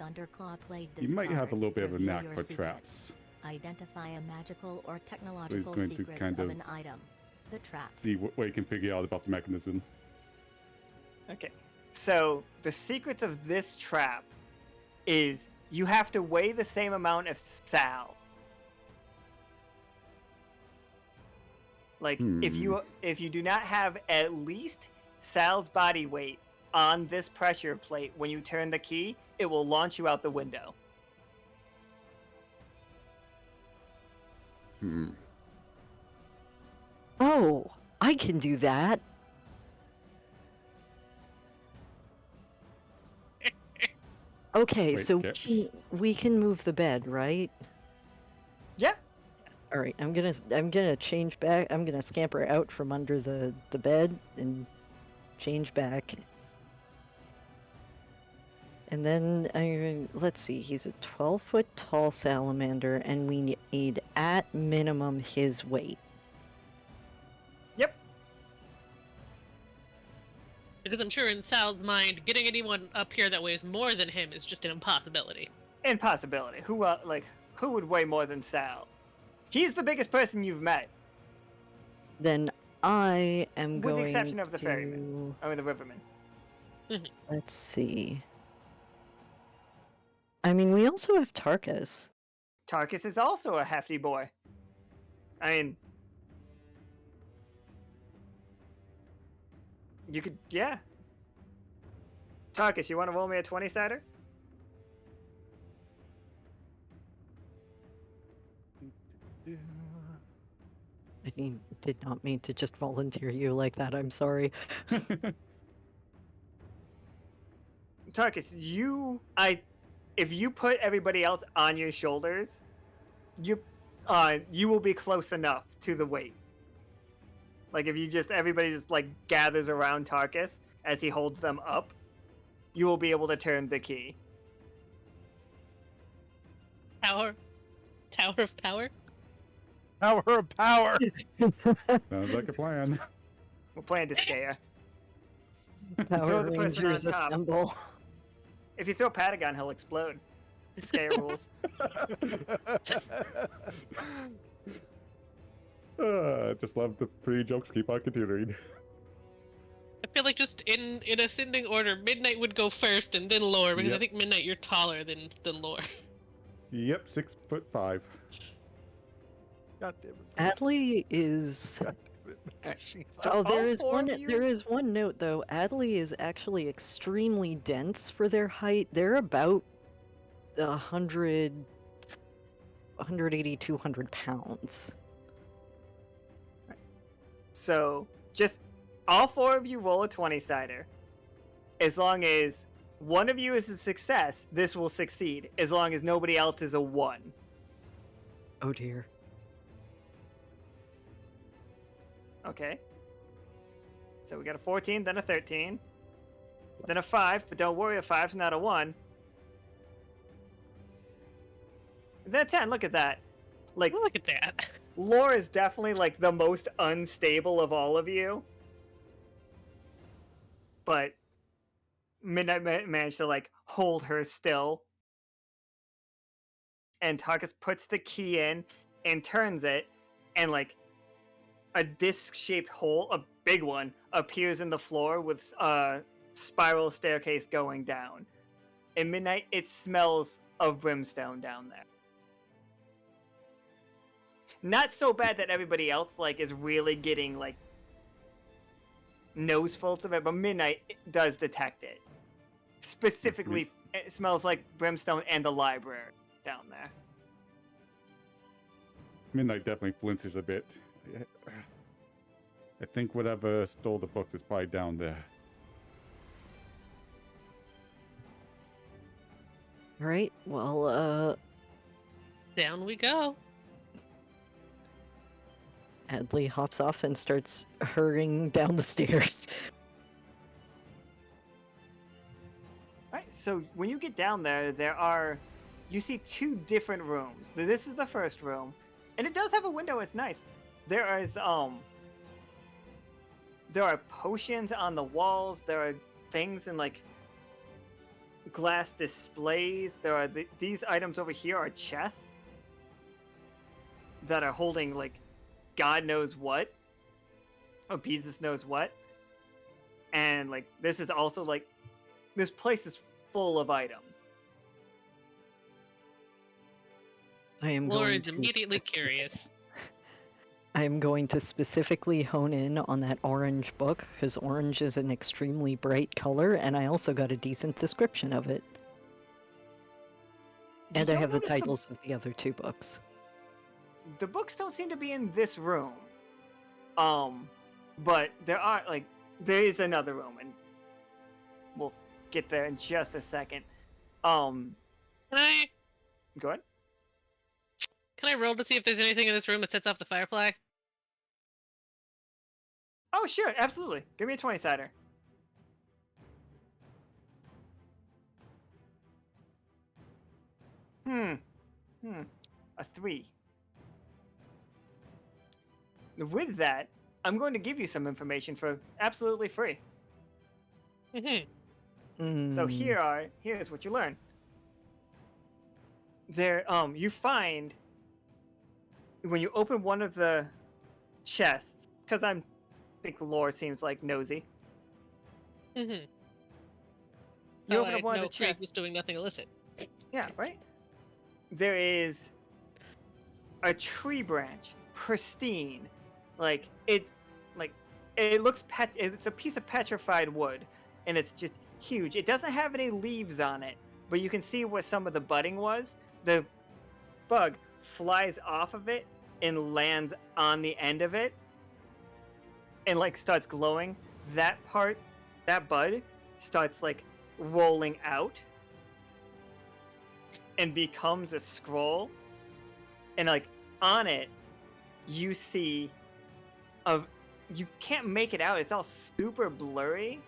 [SPEAKER 3] you might have a little bit of a knack for traps.
[SPEAKER 6] Identify a magical or technological
[SPEAKER 3] going to
[SPEAKER 6] secrets
[SPEAKER 3] kind
[SPEAKER 6] of
[SPEAKER 3] of
[SPEAKER 6] an item. The trap.
[SPEAKER 3] See what you can figure out about the mechanism.
[SPEAKER 1] Okay. So the secrets of this trap is you have to weigh the same amount of Sal. Like if you do not have at least Sal's body weight on this pressure plate when you turn the key, it will launch you out the window.
[SPEAKER 2] Oh, I can do that. Okay,
[SPEAKER 3] Wait,
[SPEAKER 2] so
[SPEAKER 3] okay.
[SPEAKER 2] we can move the bed, right?
[SPEAKER 1] Yeah.
[SPEAKER 2] All right, I'm gonna change back. I'm gonna scamper out from under the bed and change back. And then let's see. He's a 12-foot tall salamander, and we need at minimum his weight.
[SPEAKER 1] Yep.
[SPEAKER 4] Because I'm sure in Sal's mind, getting anyone up here that weighs more than him is just an impossibility.
[SPEAKER 1] Impossibility. Who would weigh more than Sal? He's the biggest person you've met.
[SPEAKER 2] Then I am
[SPEAKER 1] with
[SPEAKER 2] going
[SPEAKER 1] the exception of the
[SPEAKER 2] to...
[SPEAKER 1] ferryman. I mean the riverman.
[SPEAKER 2] Let's see. I mean, we also have Tarkus.
[SPEAKER 1] Tarkus is also a hefty boy. I mean, you could, yeah. Tarkus, you want to roll me a 20-sider?
[SPEAKER 2] I did not mean to just volunteer you like that. I'm sorry.
[SPEAKER 1] Tarkus, if you put everybody else on your shoulders, you will be close enough to the weight. Like if everybody just like gathers around Tarkus as he holds them up, you will be able to turn the key.
[SPEAKER 4] Tower of power?
[SPEAKER 5] Tower of power!
[SPEAKER 3] Sounds like a plan.
[SPEAKER 1] We're playing to scare.
[SPEAKER 2] Power
[SPEAKER 1] Throw the person on
[SPEAKER 2] Rangers
[SPEAKER 1] top.
[SPEAKER 2] assemble.
[SPEAKER 1] If you throw Patagon, he'll explode. Scare rules.
[SPEAKER 3] Just love the pretty jokes. Keep on continuing.
[SPEAKER 4] I feel like just in ascending order, Midnight would go first and then Lore, because I
[SPEAKER 3] Yep.
[SPEAKER 4] think Midnight, you're taller than Lore.
[SPEAKER 3] Yep, 6'5".
[SPEAKER 5] God damn it.
[SPEAKER 2] Adli is...
[SPEAKER 5] God damn it.
[SPEAKER 1] So
[SPEAKER 2] Oh, there
[SPEAKER 1] all
[SPEAKER 2] is
[SPEAKER 1] four
[SPEAKER 2] one.
[SPEAKER 1] of you-
[SPEAKER 2] There is one note though. Adli is actually extremely dense for their height. They're about 100. 180, 200 pounds.
[SPEAKER 1] So just all 4 of you roll a 20-sider. As long as one of you is a success, this will succeed. As long as nobody else is a 1.
[SPEAKER 2] Oh dear.
[SPEAKER 1] Okay. So we got a 14, then a 13, then a 5, but don't worry, a 5's not a 1. And then a 10, look at that. Like,
[SPEAKER 4] Look at that.
[SPEAKER 1] Lore is definitely, like, the most unstable of all of you. But Midnight managed to, like, hold her still. And Tarkus puts the key in and turns it, and, like, a disc-shaped hole, a big one, appears in the floor with a spiral staircase going down. In Midnight, it smells of brimstone down there. Not so bad that everybody else, like, is really getting, like, nosefuls of it, but Midnight does detect it. Specifically, it smells like brimstone and the library down there.
[SPEAKER 3] Midnight definitely flinches a bit. I think whatever stole the books is probably down there.
[SPEAKER 2] Alright, well,
[SPEAKER 4] Down we go.
[SPEAKER 2] Adli hops off and starts hurrying down the stairs.
[SPEAKER 1] Alright, so when you get down there, you see 2 different rooms. This is the first room, and it does have a window, it's nice. There are potions on the walls, there are things in, like, glass displays. There are these items over here are chests that are holding, like, God knows what, or Jesus knows what. And, like, this is also, like, this place is full of items.
[SPEAKER 2] I am
[SPEAKER 4] Laura
[SPEAKER 2] going
[SPEAKER 4] is
[SPEAKER 2] to
[SPEAKER 4] immediately curious.
[SPEAKER 2] I am going to specifically hone in on that orange book, because orange is an extremely bright color, and I also got a decent description of it.
[SPEAKER 1] You
[SPEAKER 2] And I
[SPEAKER 1] don't
[SPEAKER 2] have the
[SPEAKER 1] notice
[SPEAKER 2] titles of the other 2 books.
[SPEAKER 1] The books don't seem to be in this room. But there is another room, and we'll get there in just a second.
[SPEAKER 4] Can I
[SPEAKER 1] Go ahead.
[SPEAKER 4] roll to see if there's anything in this room that sets off the firefly?
[SPEAKER 1] Oh, sure, absolutely. Give me a 20-sider. A 3. With that, I'm going to give you some information for absolutely free.
[SPEAKER 4] Mm-hmm.
[SPEAKER 1] So here's what you learn. There, you find when you open one of the chests, because I think Lore seems like nosy.
[SPEAKER 4] Mm-hmm.
[SPEAKER 1] You open up one of the
[SPEAKER 4] Craig
[SPEAKER 1] chests.
[SPEAKER 4] was doing nothing illicit.
[SPEAKER 1] Yeah, right? There is a tree branch, pristine. It looks it's a piece of petrified wood, and it's just huge. It doesn't have any leaves on it, but you can see where some of the budding was. The bug flies off of it and lands on the end of it and, like, starts glowing. That bud starts, like, rolling out and becomes a scroll, and, like, on it you see you can't make it out, it's all super blurry,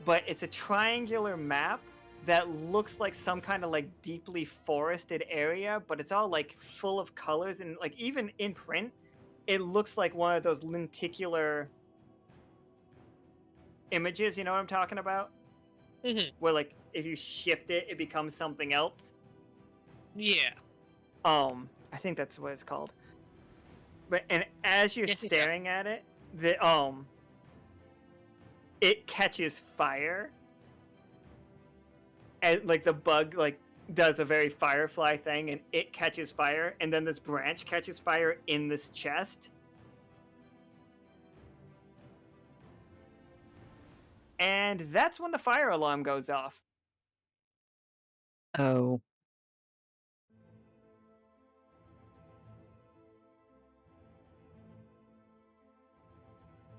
[SPEAKER 1] but it's a triangular map that looks like some kind of, like, deeply forested area, but it's all, like, full of colors, and, like, even in print it looks like one of those lenticular images, you know what I'm talking about?
[SPEAKER 4] Mm-hmm.
[SPEAKER 1] Where, like, if you shift it, it becomes something else.
[SPEAKER 4] Yeah.
[SPEAKER 1] I think that's what it's called. But and as you're staring at it, it catches fire, and, like, the bug, like, does a very Firefly thing, and it catches fire, and then this branch catches fire in this chest. And that's when the fire alarm goes off.
[SPEAKER 2] Oh.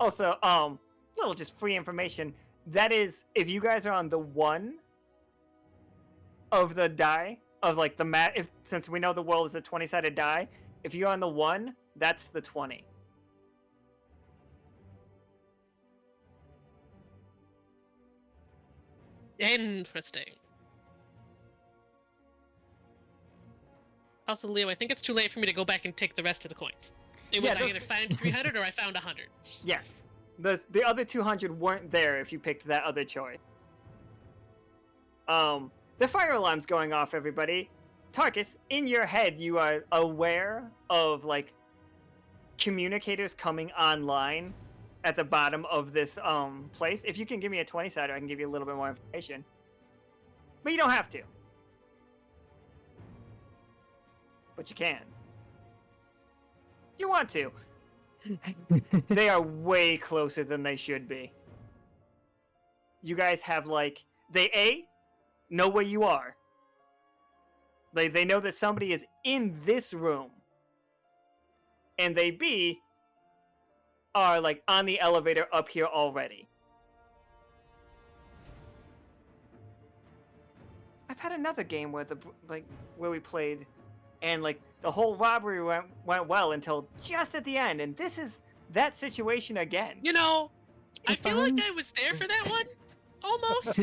[SPEAKER 1] Also, little just free information. That is, if you guys are on the 1 of the die of like the mat, if since we know the world is a 20-sided die, if you're on the 1, that's the 20.
[SPEAKER 4] Interesting. Also, Leo, I think it's too late for me to go back and take the rest of the coins. It was
[SPEAKER 1] Yeah,
[SPEAKER 4] I
[SPEAKER 1] those-
[SPEAKER 4] either found 300 or I found 100.
[SPEAKER 1] Yes. The other 200 weren't there if you picked that other choice. The fire alarm's going off, everybody. Tarkus, in your head, you are aware of like communicators coming online at the bottom of this place. If you can give me a 20-sider, I can give you a little bit more information. But you don't have to. But you can. You want to. They are way closer than they should be. You guys have like they know where you are. They know that somebody is in this room. And they B are like on the elevator up here already. I've had another game where where we played and like the whole robbery went well until just at the end, and this is that situation again.
[SPEAKER 4] You know, I
[SPEAKER 2] If
[SPEAKER 4] feel like
[SPEAKER 2] I'm-
[SPEAKER 4] I was there for that one. Almost.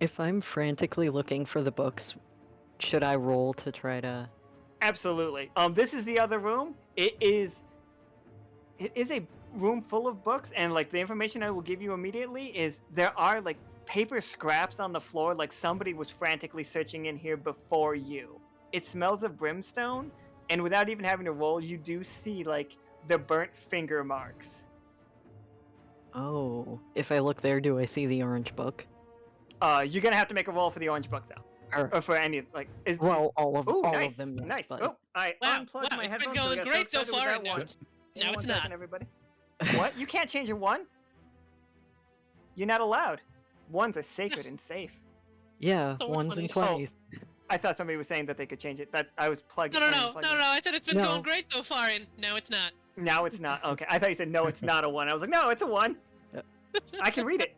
[SPEAKER 2] If I'm frantically looking for the books, should I roll to try to...
[SPEAKER 1] Absolutely. This is the other room. It is a room full of books, and like the information I will give you immediately is there are like paper scraps on the floor, like somebody was frantically searching in here before you. It smells of brimstone, and without even having to roll, you do see like the burnt finger marks.
[SPEAKER 2] Oh, if I look there, do I see the orange book?
[SPEAKER 1] You're gonna have to make a roll for the orange book though, or for any like.
[SPEAKER 2] Well, all of
[SPEAKER 1] nice,
[SPEAKER 2] them. Yes,
[SPEAKER 1] nice.
[SPEAKER 2] but...
[SPEAKER 1] Oh, I
[SPEAKER 4] Wow,
[SPEAKER 1] unplugged
[SPEAKER 4] wow,
[SPEAKER 1] my
[SPEAKER 4] it's been
[SPEAKER 1] headphones.
[SPEAKER 4] going
[SPEAKER 1] I got
[SPEAKER 4] great so
[SPEAKER 1] excited with
[SPEAKER 4] far,
[SPEAKER 1] that
[SPEAKER 4] and now
[SPEAKER 1] one.
[SPEAKER 4] it's
[SPEAKER 1] Give me
[SPEAKER 4] now
[SPEAKER 1] one
[SPEAKER 4] it's
[SPEAKER 1] second,
[SPEAKER 4] not.
[SPEAKER 1] everybody. What? You can't change a 1? You're not allowed. 1s are sacred and safe.
[SPEAKER 2] Yeah,
[SPEAKER 4] So
[SPEAKER 2] ones and
[SPEAKER 4] 20s.
[SPEAKER 2] 20s.
[SPEAKER 1] I thought somebody was saying that they could change it. That I was plugging.
[SPEAKER 4] No. I said it's been
[SPEAKER 2] No.
[SPEAKER 4] going great so far, and now it's not.
[SPEAKER 1] Now it's not. Okay, I thought you said no. It's not a 1. I was like, no, it's a 1.
[SPEAKER 2] Yeah.
[SPEAKER 1] I can read it.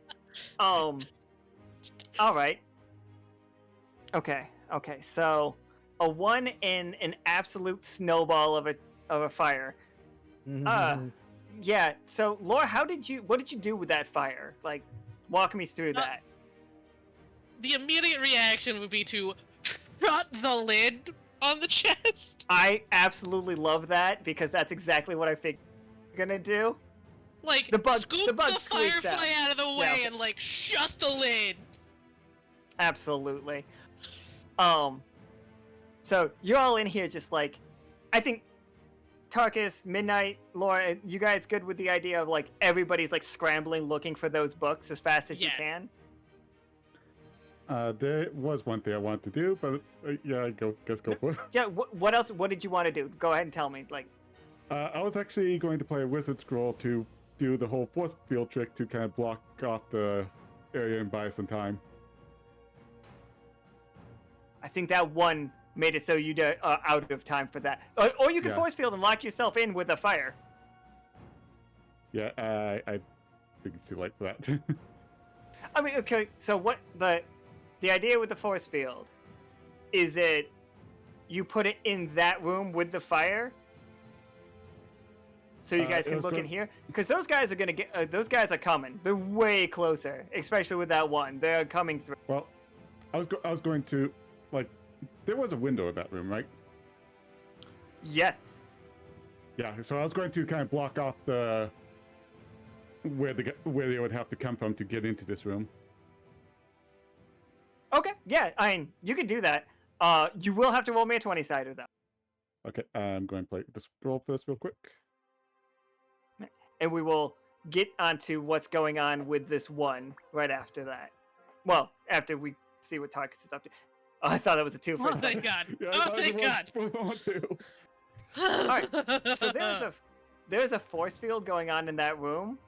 [SPEAKER 1] All right. Okay. So a 1 in an absolute snowball of a fire.
[SPEAKER 2] Mhm.
[SPEAKER 1] Yeah. So Laura, what did you do with that fire? Like, walk me through
[SPEAKER 4] Uh,
[SPEAKER 1] that.
[SPEAKER 4] The immediate reaction would be to shut the lid on the chest.
[SPEAKER 1] I absolutely love that because that's exactly what I figured you're gonna do.
[SPEAKER 4] Like,
[SPEAKER 1] The bug
[SPEAKER 4] scoop the
[SPEAKER 1] squeaks
[SPEAKER 4] firefly out of the way
[SPEAKER 1] okay.
[SPEAKER 4] and, like, shut the lid.
[SPEAKER 1] Absolutely. So you're all in here just like, I think Tarkus, Midnight, Laura, you guys good with the idea of like everybody's like scrambling looking for those books as fast as you
[SPEAKER 4] Yeah.
[SPEAKER 1] can?
[SPEAKER 3] There was one thing I wanted to do, but yeah, let's go for it.
[SPEAKER 1] Yeah, what else? What did you want to do? Go ahead and tell me. Like,
[SPEAKER 3] I was actually going to play a wizard scroll to do the whole force field trick to kind of block off the area and buy some time.
[SPEAKER 1] I think that 1 made it so you out of time for that. Or you can
[SPEAKER 3] Yeah.
[SPEAKER 1] force field and lock yourself in with a fire.
[SPEAKER 3] Yeah, I think it's too late for that.
[SPEAKER 1] I mean, okay. So what the idea with the force field is it you put it in that room with the fire, so you guys
[SPEAKER 3] it
[SPEAKER 1] can
[SPEAKER 3] was
[SPEAKER 1] look in
[SPEAKER 3] going-
[SPEAKER 1] here because those guys are gonna get. Those guys are coming. They're way closer, especially with that 1. They're coming through.
[SPEAKER 3] Well, I was going to, like, there was a window in that room, right?
[SPEAKER 1] Yes.
[SPEAKER 3] Yeah, so I was going to kind of block off the where they would have to come from to get into this room.
[SPEAKER 1] Okay. Yeah. I mean, you can do that. You will have to roll me a 20-sider though,
[SPEAKER 3] Okay, I'm going to play the scroll first real quick.
[SPEAKER 1] and we will get onto what's going on with this 1 right after that. Well, after we see what Tarkus is up to. Oh, I thought it was a 2 for
[SPEAKER 4] Oh,
[SPEAKER 1] a second.
[SPEAKER 4] thank God.
[SPEAKER 3] Yeah, I
[SPEAKER 4] Oh,
[SPEAKER 3] thought
[SPEAKER 4] thank
[SPEAKER 3] it
[SPEAKER 4] God.
[SPEAKER 3] was one too.
[SPEAKER 1] Alright, So there's a force field going on in that room.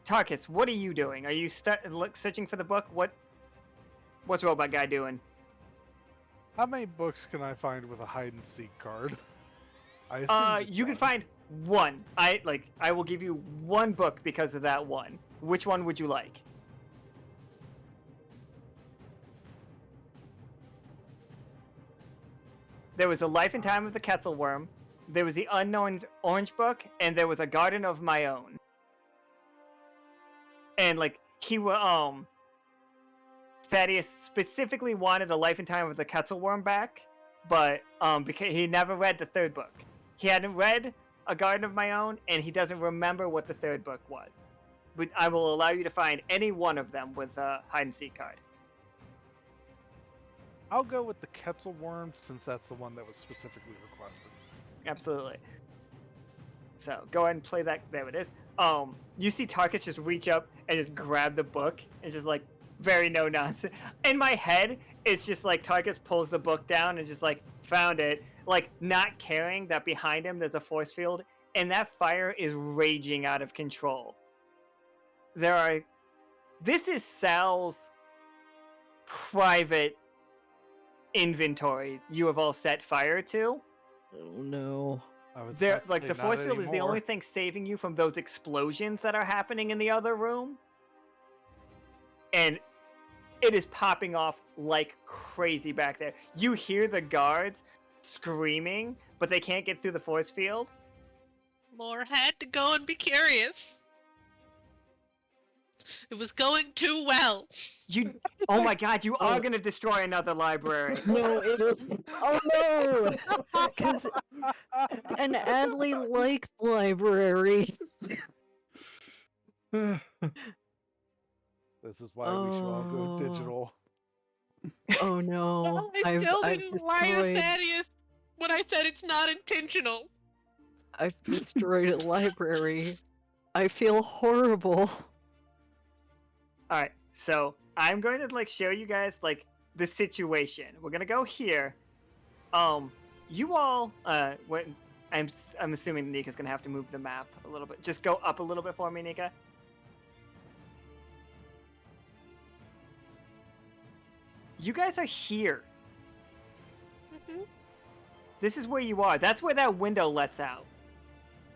[SPEAKER 1] Tarkus, what are you doing? Are you searching for the book? What's Robot Guy doing?
[SPEAKER 5] How many books can I find with a hide and seek card? I assume just
[SPEAKER 1] You can
[SPEAKER 5] one.
[SPEAKER 1] find One. I will give you one book because of that one. Which one would you like? There was A Life and Time of the Quetzalworm, there was the Unknown Orange Book, and there was A Garden of My Own. And Thaddeus specifically wanted A Life and Time of the Quetzalworm back, but because he never read the third book. He hadn't read A Garden of My Own, and he doesn't remember what the third book was. But I will allow you to find any one of them with a hide and seek card.
[SPEAKER 5] I'll go with the Quetzalworm since that's the one that was specifically requested.
[SPEAKER 1] Absolutely. So go ahead and play that. There it is. You see Tarkus just reach up and just grab the book and just like very no nonsense. In my head, it's just like Tarkus pulls the book down and just like found it, like not caring that behind him there's a force field and that fire is raging out of control. This is Sal's private inventory you have all set fire to.
[SPEAKER 2] Oh no.
[SPEAKER 1] The force field is the only thing saving you from those explosions that are happening in the other room. And it is popping off like crazy back there. You hear the guards screaming, but they can't get through the force field.
[SPEAKER 4] Lore had to go and be curious. It was going too well.
[SPEAKER 1] Oh my god, you are gonna destroy another library.
[SPEAKER 2] No, it is. Oh no! And Adli likes libraries.
[SPEAKER 5] This is why we should all go digital.
[SPEAKER 2] Oh no!
[SPEAKER 4] Well, I still
[SPEAKER 2] I've
[SPEAKER 4] didn't lie to
[SPEAKER 2] destroyed.
[SPEAKER 4] Thaddeus when I said it's not intentional.
[SPEAKER 2] I've destroyed a library. I feel horrible.
[SPEAKER 1] Alright, so I'm going to show you guys the situation. We're gonna go here. You all I'm assuming Nika's gonna have to move the map a little bit. Just go up a little bit for me, Nika. You guys are here.
[SPEAKER 4] Mm-hmm.
[SPEAKER 1] This is where you are. That's where that window lets out.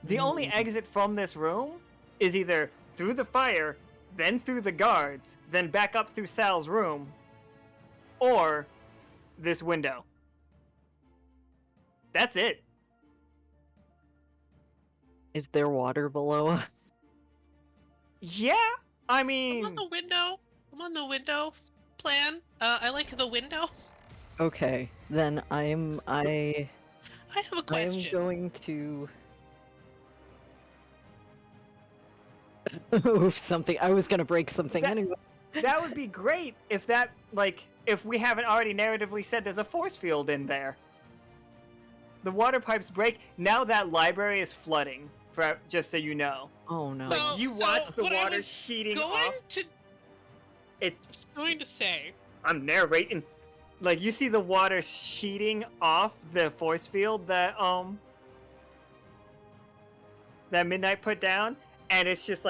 [SPEAKER 1] The only exit from this room is either through the fire, then through the guards, then back up through Sal's room, or this window. That's it.
[SPEAKER 2] Is there water below us?
[SPEAKER 1] Yeah, I mean...
[SPEAKER 4] I'm on the window plan. I like the window.
[SPEAKER 2] Okay, then I
[SPEAKER 4] have a question.
[SPEAKER 2] am going to move something. I was gonna break something anyway.
[SPEAKER 1] That would be great if if we haven't already narratively said there's a force field in there. The water pipes break. Now that library is flooding, just so you know.
[SPEAKER 2] Oh no.
[SPEAKER 1] You watch the water sheeting off.
[SPEAKER 4] It's going to say.
[SPEAKER 1] I'm narrating. You see the water sheeting off the force field that Midnight put down, and it's just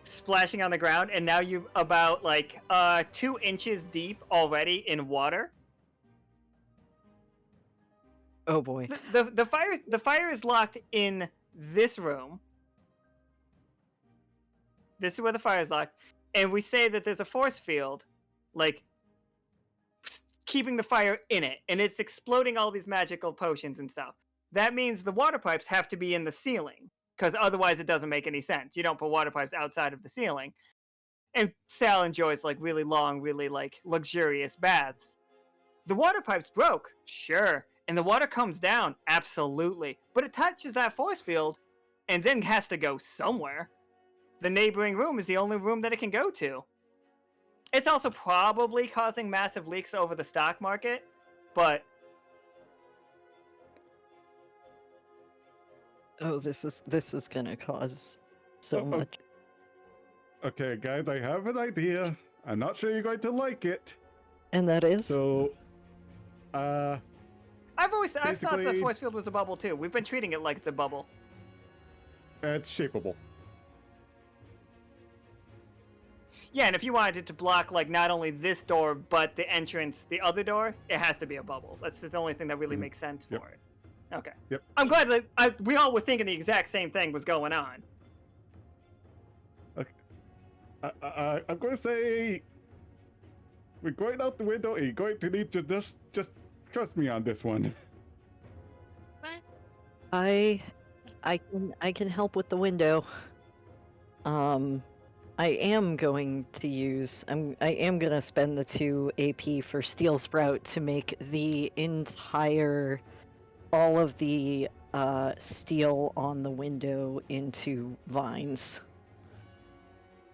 [SPEAKER 1] splashing on the ground, and now you're about 2 inches deep already in water.
[SPEAKER 2] Oh boy.
[SPEAKER 1] The fire is locked in this room. This is where the fire is locked, and we say that there's a force field, keeping the fire in it, and it's exploding all these magical potions and stuff. That means the water pipes have to be in the ceiling, because otherwise it doesn't make any sense. You don't put water pipes outside of the ceiling. And Sal enjoys really long, really luxurious baths. The water pipes broke, sure, and the water comes down, absolutely, but it touches that force field and then has to go somewhere. The neighboring room is the only room that it can go to. It's also probably causing massive leaks over the stock market, but...
[SPEAKER 2] Oh, this is gonna cause so much.
[SPEAKER 3] Okay, guys, I have an idea. I'm not sure you're going to like it.
[SPEAKER 2] And that is?
[SPEAKER 3] So,
[SPEAKER 1] I thought the force field was a bubble too. We've been treating it like it's a bubble.
[SPEAKER 3] It's shapeable.
[SPEAKER 1] Yeah, and if you wanted it to block not only this door but the entrance, the other door, it has to be a bubble. That's the only thing that really makes sense for it. Okay.
[SPEAKER 3] Yep.
[SPEAKER 1] I'm glad that we all were thinking the exact same thing was going on.
[SPEAKER 3] I'm going to say we're going out the window and you're going to need to just trust me on this one.
[SPEAKER 2] I can help with the window. I am going to use I am gonna spend the 2 AP for Steel Sprout to make the entire all of the steel on the window into vines.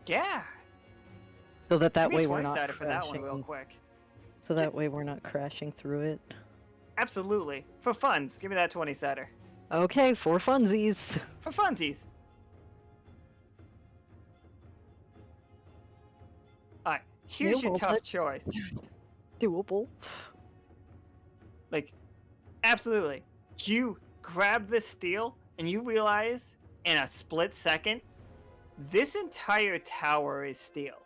[SPEAKER 1] Yeah.
[SPEAKER 2] So that
[SPEAKER 1] Give me a
[SPEAKER 2] way we're
[SPEAKER 1] 20
[SPEAKER 2] not
[SPEAKER 1] sided for that one real
[SPEAKER 2] crashing.
[SPEAKER 1] quick.
[SPEAKER 2] So that way we're not crashing through it.
[SPEAKER 1] Absolutely. For funs, give me that 20 sider.
[SPEAKER 2] Okay, for funsies.
[SPEAKER 1] For funsies. Alright, here's your
[SPEAKER 2] well,
[SPEAKER 1] tough
[SPEAKER 2] but-
[SPEAKER 1] choice.
[SPEAKER 2] Doable.
[SPEAKER 1] Like, absolutely. You grab this steel and you realize in a split second, this entire tower is steel.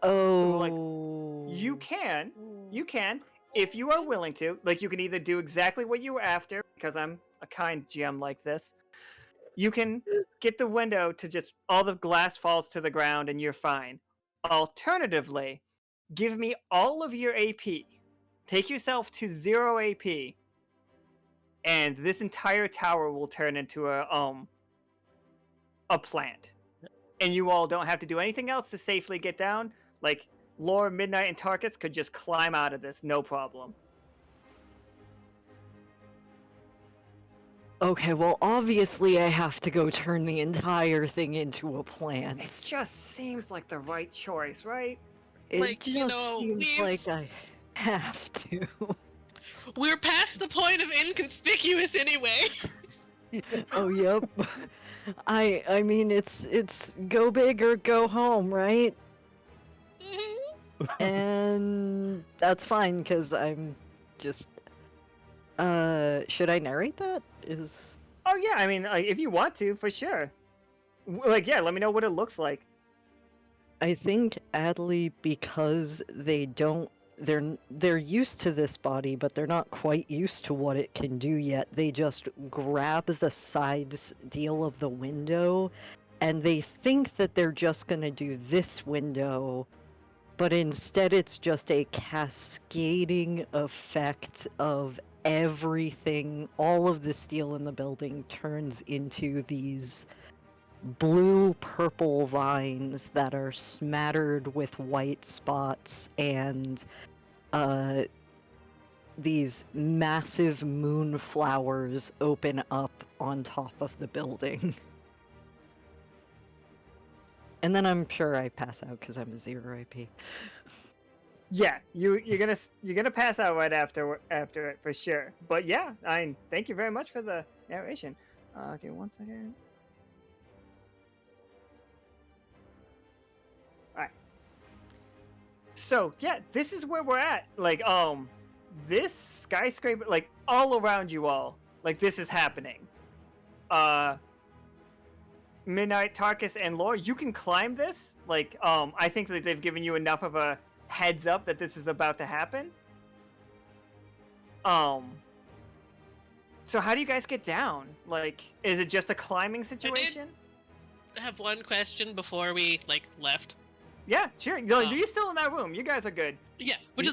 [SPEAKER 2] Oh.
[SPEAKER 1] You can, if you are willing to, like you can either do exactly what you were after, because I'm a kind GM like this. You can get the window to just, all the glass falls to the ground and you're fine. Alternatively, give me all of your AP. Take yourself to 0 AP. And this entire tower will turn into a plant. And you all don't have to do anything else to safely get down. Like, Lore, Midnight, and Tarkus could just climb out of this, no problem.
[SPEAKER 2] Okay, well, obviously I have to go turn the entire thing into a plant.
[SPEAKER 1] It just seems like the right choice, right?
[SPEAKER 2] It
[SPEAKER 4] Like,
[SPEAKER 2] just
[SPEAKER 4] you know,
[SPEAKER 2] seems
[SPEAKER 4] we've-
[SPEAKER 2] like I have to.
[SPEAKER 4] We're past the point of inconspicuous anyway.
[SPEAKER 2] Oh, yep. I mean, it's go big or go home, right?
[SPEAKER 4] Mhm.
[SPEAKER 2] And that's fine, because I'm just... should I narrate that?
[SPEAKER 1] Oh yeah, I mean, like, if you want to, for sure. Like, yeah, let me know what it looks like.
[SPEAKER 2] I think Adli, because they're used to this body, but they're not quite used to what it can do yet. They just grab the sides deal of the window, and they think that they're just gonna do this window, but instead it's just a cascading effect of everything. All of the steel in the building turns into these blue-purple vines that are smattered with white spots, and these massive moonflowers open up on top of the building. And then I'm sure I pass out because I'm a 0 IP.
[SPEAKER 1] Yeah, you're gonna pass out right after it for sure. But yeah, thank you very much for the narration. Okay, 1 second. Alright. So yeah, this is where we're at. Like, this skyscraper, like all around you all, like this is happening. Midnight, Tarkus, and Lore, you can climb this. Like, I think that they've given you enough of a heads up that this is about to happen. So how do you guys get down? Like, is it just a climbing situation?
[SPEAKER 4] I have one question before we left.
[SPEAKER 1] Yeah, sure. You're still in that room. You guys are good.
[SPEAKER 4] Yeah, which is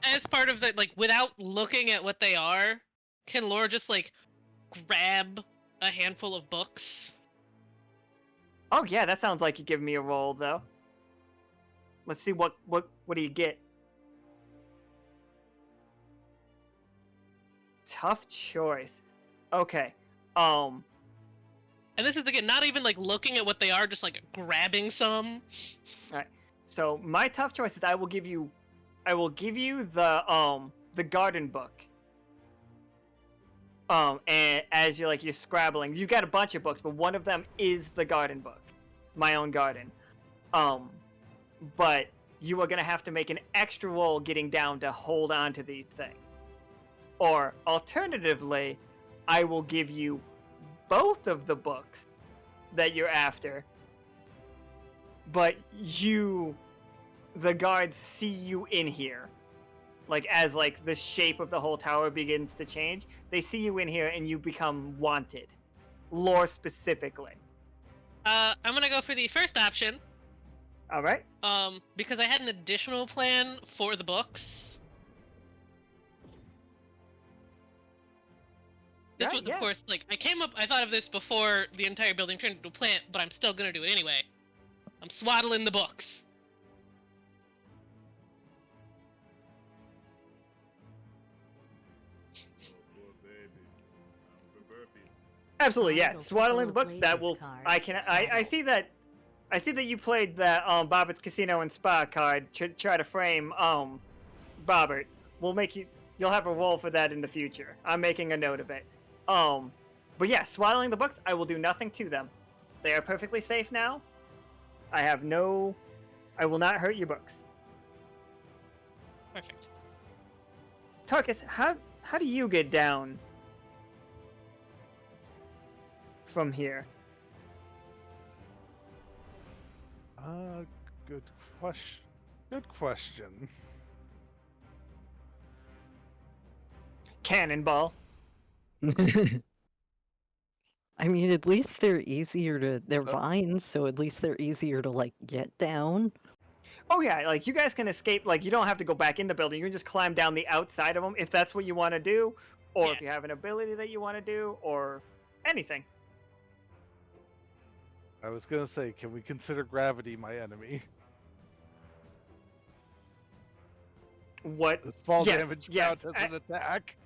[SPEAKER 4] as part of that, without looking at what they are, can Laura just grab a handful of books?
[SPEAKER 1] Oh yeah, that sounds like you give me a roll though. Let's see what do you get? Tough choice. Okay.
[SPEAKER 4] And this is again not even looking at what they are, just grabbing some.
[SPEAKER 1] All right. So my tough choice is I will give you the garden book. And as you're scrabbling, you got a bunch of books, but one of them is the garden book, my own garden. But you are gonna have to make an extra roll getting down to hold on to these things. Or alternatively, I will give you both of the books that you're after, but the guards see you in here. like as like the shape of the whole tower begins to change, they see you in here and you become wanted. Lore specifically.
[SPEAKER 4] I'm gonna go for the first option.
[SPEAKER 1] All right.
[SPEAKER 4] Because I had an additional plan for the books. This was, of course, like, I thought of this before the entire building turned into a plant, but I'm still gonna do it anyway. I'm swaddling the books.
[SPEAKER 1] Absolutely, yeah.
[SPEAKER 6] I'll
[SPEAKER 1] Swaddling the
[SPEAKER 6] go
[SPEAKER 1] books.
[SPEAKER 6] play
[SPEAKER 1] That
[SPEAKER 6] this
[SPEAKER 1] will.
[SPEAKER 6] card,
[SPEAKER 1] I see that. I see that you played that Bobbert's Casino and Spa card. Try to frame Bobbert. We'll make you. You'll have a role for that in the future. I'm making a note of it. But yeah, swaddling the books. I will do nothing to them. They are perfectly safe now. I will not hurt your books.
[SPEAKER 4] Perfect.
[SPEAKER 1] Tarkus, how do you get down from here?
[SPEAKER 5] Good question. Good question.
[SPEAKER 1] Cannonball.
[SPEAKER 2] I mean, at least they're they're vines, so at least they're easier to, like, get down.
[SPEAKER 1] Oh yeah, like you guys can escape. Like you don't have to go back in the building. You can just climb down the outside of them if that's what you want to do, or if you have an ability that you want to do, or anything.
[SPEAKER 5] I was gonna say, can we consider gravity my enemy?
[SPEAKER 1] What?
[SPEAKER 5] Does fall
[SPEAKER 1] Yes,
[SPEAKER 5] damage
[SPEAKER 1] yes,
[SPEAKER 5] count as an attack?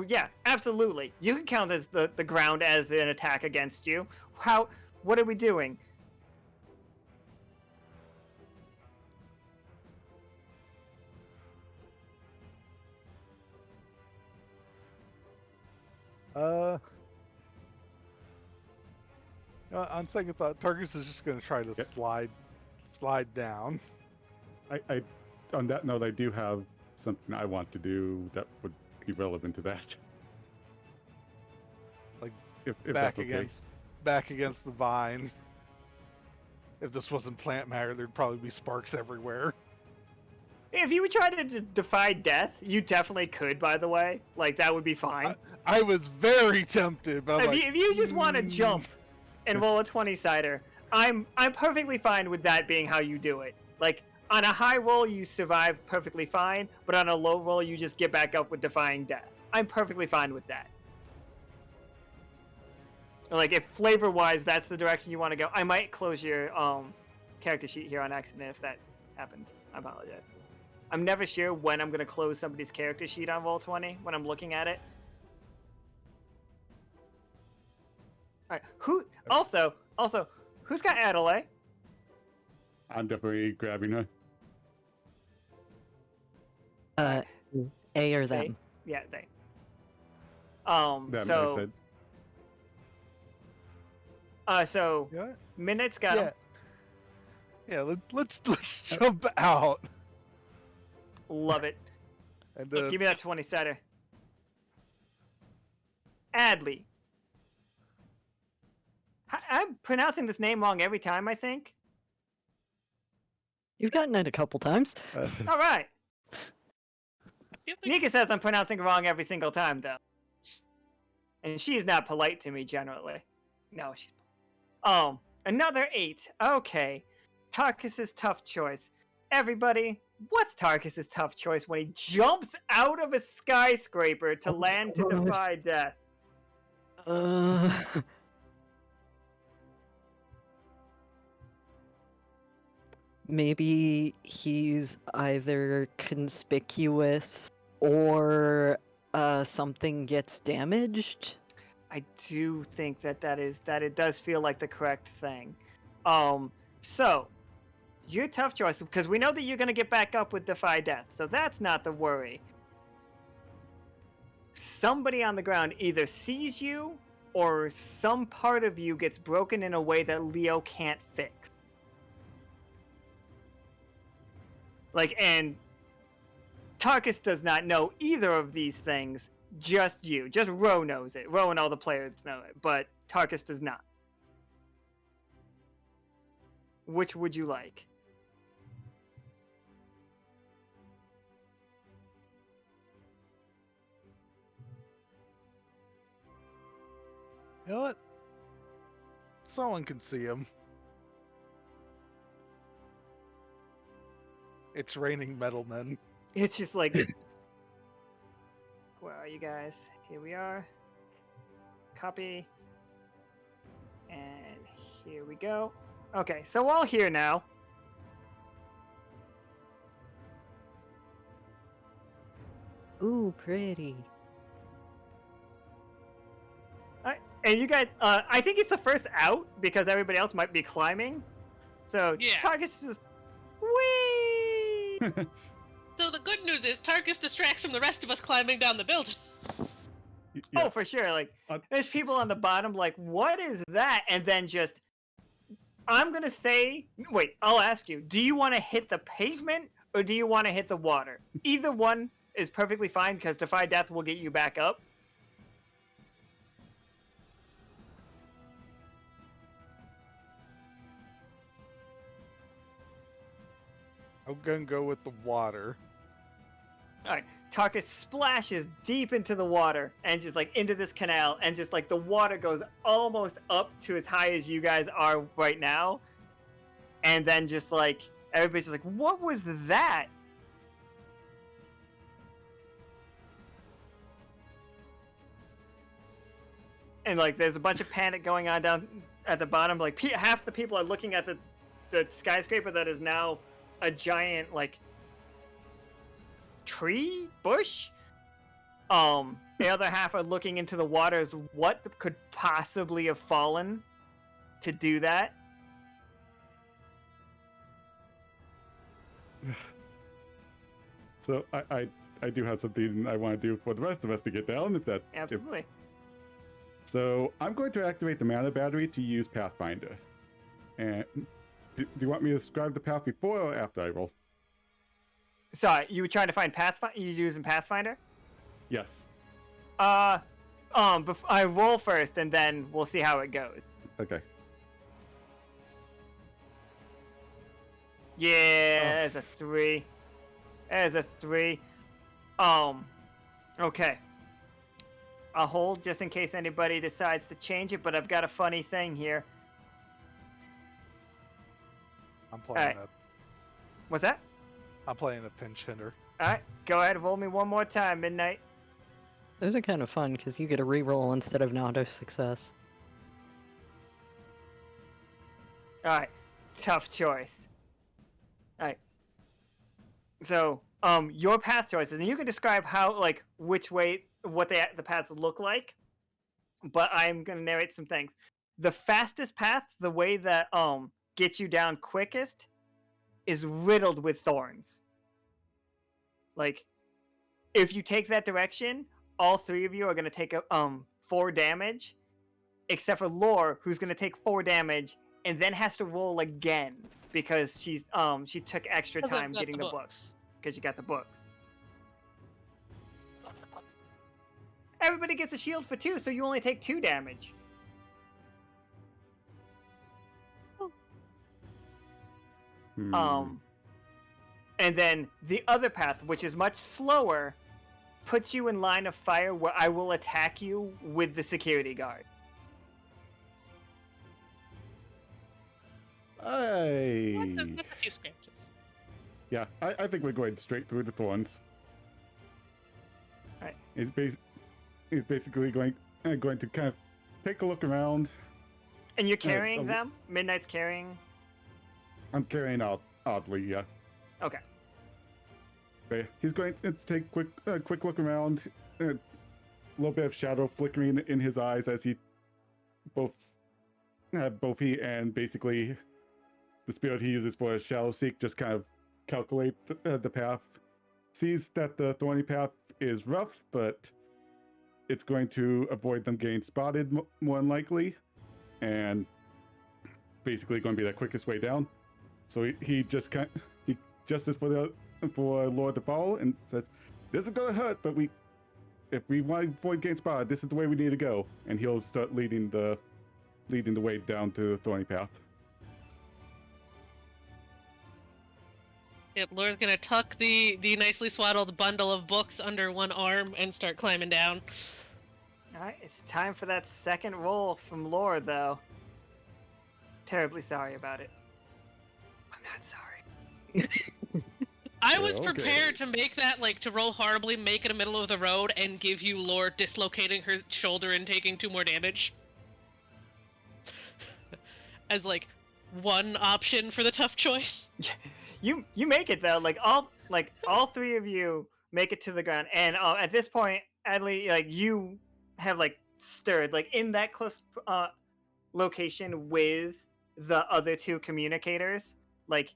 [SPEAKER 1] Yeah, absolutely. You can count as the ground as an attack against you. What are we doing?
[SPEAKER 5] On second thought, Tarkus is just gonna try to slide down.
[SPEAKER 3] I on that note, I do have something I want to do that would be relevant to that.
[SPEAKER 5] Like
[SPEAKER 3] if
[SPEAKER 5] back
[SPEAKER 3] that's okay.
[SPEAKER 5] back against the vine. If this wasn't plant matter, there'd probably be sparks everywhere.
[SPEAKER 1] If you would try to defy death, you definitely could. By the way, like that would be fine.
[SPEAKER 5] I was very tempted, but
[SPEAKER 1] If you just want to jump and roll a 20-sider, I'm perfectly fine with that being how you do it. Like on a high roll, you survive perfectly fine, but on a low roll, you just get back up with defying death. I'm perfectly fine with that. Like if flavor-wise, that's the direction you want to go. I might close your character sheet here on accident if that happens. I apologize. I'm never sure when I'm going to close somebody's character sheet on Roll20 when I'm looking at it. All right. Also, who's got Adelaide?
[SPEAKER 3] I'm definitely grabbing her.
[SPEAKER 2] A or them.
[SPEAKER 1] Yeah, they.
[SPEAKER 3] Them,
[SPEAKER 1] So.
[SPEAKER 3] I said.
[SPEAKER 1] So.
[SPEAKER 5] Yeah.
[SPEAKER 1] Midnight's got him.
[SPEAKER 5] Yeah. Let's jump out.
[SPEAKER 1] Love it.
[SPEAKER 5] And
[SPEAKER 1] Give me that 20-sider. Adli. I'm pronouncing this name wrong every time, I think.
[SPEAKER 2] You've gotten it a couple times.
[SPEAKER 1] All right.
[SPEAKER 4] Feel like-
[SPEAKER 1] Nika says I'm pronouncing it wrong every single time, though. And she's not polite to me, generally. No, she's... Another 8. Okay. Tarkus's tough choice. Everybody, what's Tarkus's tough choice when he jumps out of a skyscraper to land to defy death?
[SPEAKER 2] Maybe he's either conspicuous or something gets damaged.
[SPEAKER 1] I do think that it does feel like the correct thing. So your tough choice, because we know that you're gonna get back up with defy death, so that's not the worry. Somebody on the ground either sees you or some part of you gets broken in a way that Leo can't fix. And Tarkus does not know either of these things, just you. Just Ro knows it. Ro and all the players know it, but Tarkus does not. Which would you like?
[SPEAKER 5] You know what? Someone can see him. It's raining metal men.
[SPEAKER 1] It's just like, where are you guys? Here we are. Copy. And here we go. Okay, so we're all here now.
[SPEAKER 2] Ooh, pretty.
[SPEAKER 1] Alright, and you guys, I think it's the first out because everybody else might be climbing. So
[SPEAKER 4] Yeah.
[SPEAKER 1] Targus just, whee!
[SPEAKER 4] So the good news is Tarkus distracts from the rest of us climbing down the building.
[SPEAKER 3] Yeah.
[SPEAKER 1] Oh, for sure. Like,
[SPEAKER 3] Uh,
[SPEAKER 1] there's people on the bottom like, what is that? And then just, I'm gonna say, wait, I'll ask you, do you want to hit the pavement or do you want to hit the water? Either one is perfectly fine because Defy Death will get you back up.
[SPEAKER 5] I'm gonna go with the water.
[SPEAKER 1] Alright, Tarkus splashes deep into the water and just like into this canal, and just like the water goes almost up to as high as you guys are right now. And then just like, everybody's just like, what was that? And like, there's a bunch of panic going on down at the bottom. Like, half the people are looking at the skyscraper that is now a giant, like, tree bush. The other half are looking into the waters. What could possibly have fallen to do that?
[SPEAKER 3] So I do have something I want to do for the rest of us to get down. If that
[SPEAKER 1] Absolutely.
[SPEAKER 3] So I'm going to activate the mana battery to use Pathfinder. And do you want me to describe the path before or after I roll?
[SPEAKER 1] Sorry, you were trying to find Pathfinder? You using Pathfinder?
[SPEAKER 3] Yes.
[SPEAKER 1] I roll first, and then we'll see how it goes.
[SPEAKER 3] Okay.
[SPEAKER 1] Yeah, there's a 3. There's a 3. Okay. I'll hold just in case anybody decides to change it, but I've got a funny thing here.
[SPEAKER 5] I'm playing
[SPEAKER 1] Alright. What's that?
[SPEAKER 5] I'm playing a pinch hitter.
[SPEAKER 1] Alright, go ahead, roll me one more time, Midnight.
[SPEAKER 2] Those are kind of fun because you get a reroll instead of an auto success.
[SPEAKER 1] Alright, tough choice. Alright. So, your path choices, and you can describe how, like, which way, what the paths look like, but I'm gonna narrate some things. The fastest path, the way that, gets you down quickest, is riddled with thorns. Like, if you take that direction, all 3 of you are gonna take 4 damage, except for Lore, who's gonna take 4 damage and then has to roll again because she took extra
[SPEAKER 4] Because I've
[SPEAKER 1] time
[SPEAKER 4] got
[SPEAKER 1] getting the books because you got the books. Everybody gets a shield for 2, so you only take 2 damage. And then the other path, which is much slower, puts you in line of fire where I will attack you with the security guard.
[SPEAKER 4] With a few scratches.
[SPEAKER 3] Yeah, I think we're going straight through the thorns.
[SPEAKER 1] Alright.
[SPEAKER 3] He's basically going to kind of take a look around.
[SPEAKER 1] And you're carrying them? Midnight's carrying?
[SPEAKER 3] I'm carrying out Adli, yeah.
[SPEAKER 1] Okay.
[SPEAKER 3] Okay. He's going to take a quick look around. A little bit of shadow flickering in his eyes as he both he and basically the spirit he uses for a shadow seek just kind of calculate the path. Sees that the thorny path is rough, but it's going to avoid them getting spotted more than likely, and basically going to be the quickest way down. So he just is for Lord to follow and says, "This is gonna hurt, but if we want to avoid getting spotted, this is the way we need to go." And he'll start leading the way down to the thorny path.
[SPEAKER 4] Yep, Laura's gonna tuck the nicely swaddled bundle of books under one arm and start climbing down.
[SPEAKER 1] Alright, it's time for that second roll from Laura, though. Terribly sorry about it. I'm not sorry.
[SPEAKER 4] I was
[SPEAKER 3] Okay.
[SPEAKER 4] prepared to make that, like, to roll horribly, make it in the middle of the road, and give you Lore dislocating her shoulder and taking 2 more damage. As, like, one option for the tough choice.
[SPEAKER 1] You make it though. All 3 of you make it to the ground, and at this point, Adli, like you have like stirred like in that close location with the other 2 communicators. Like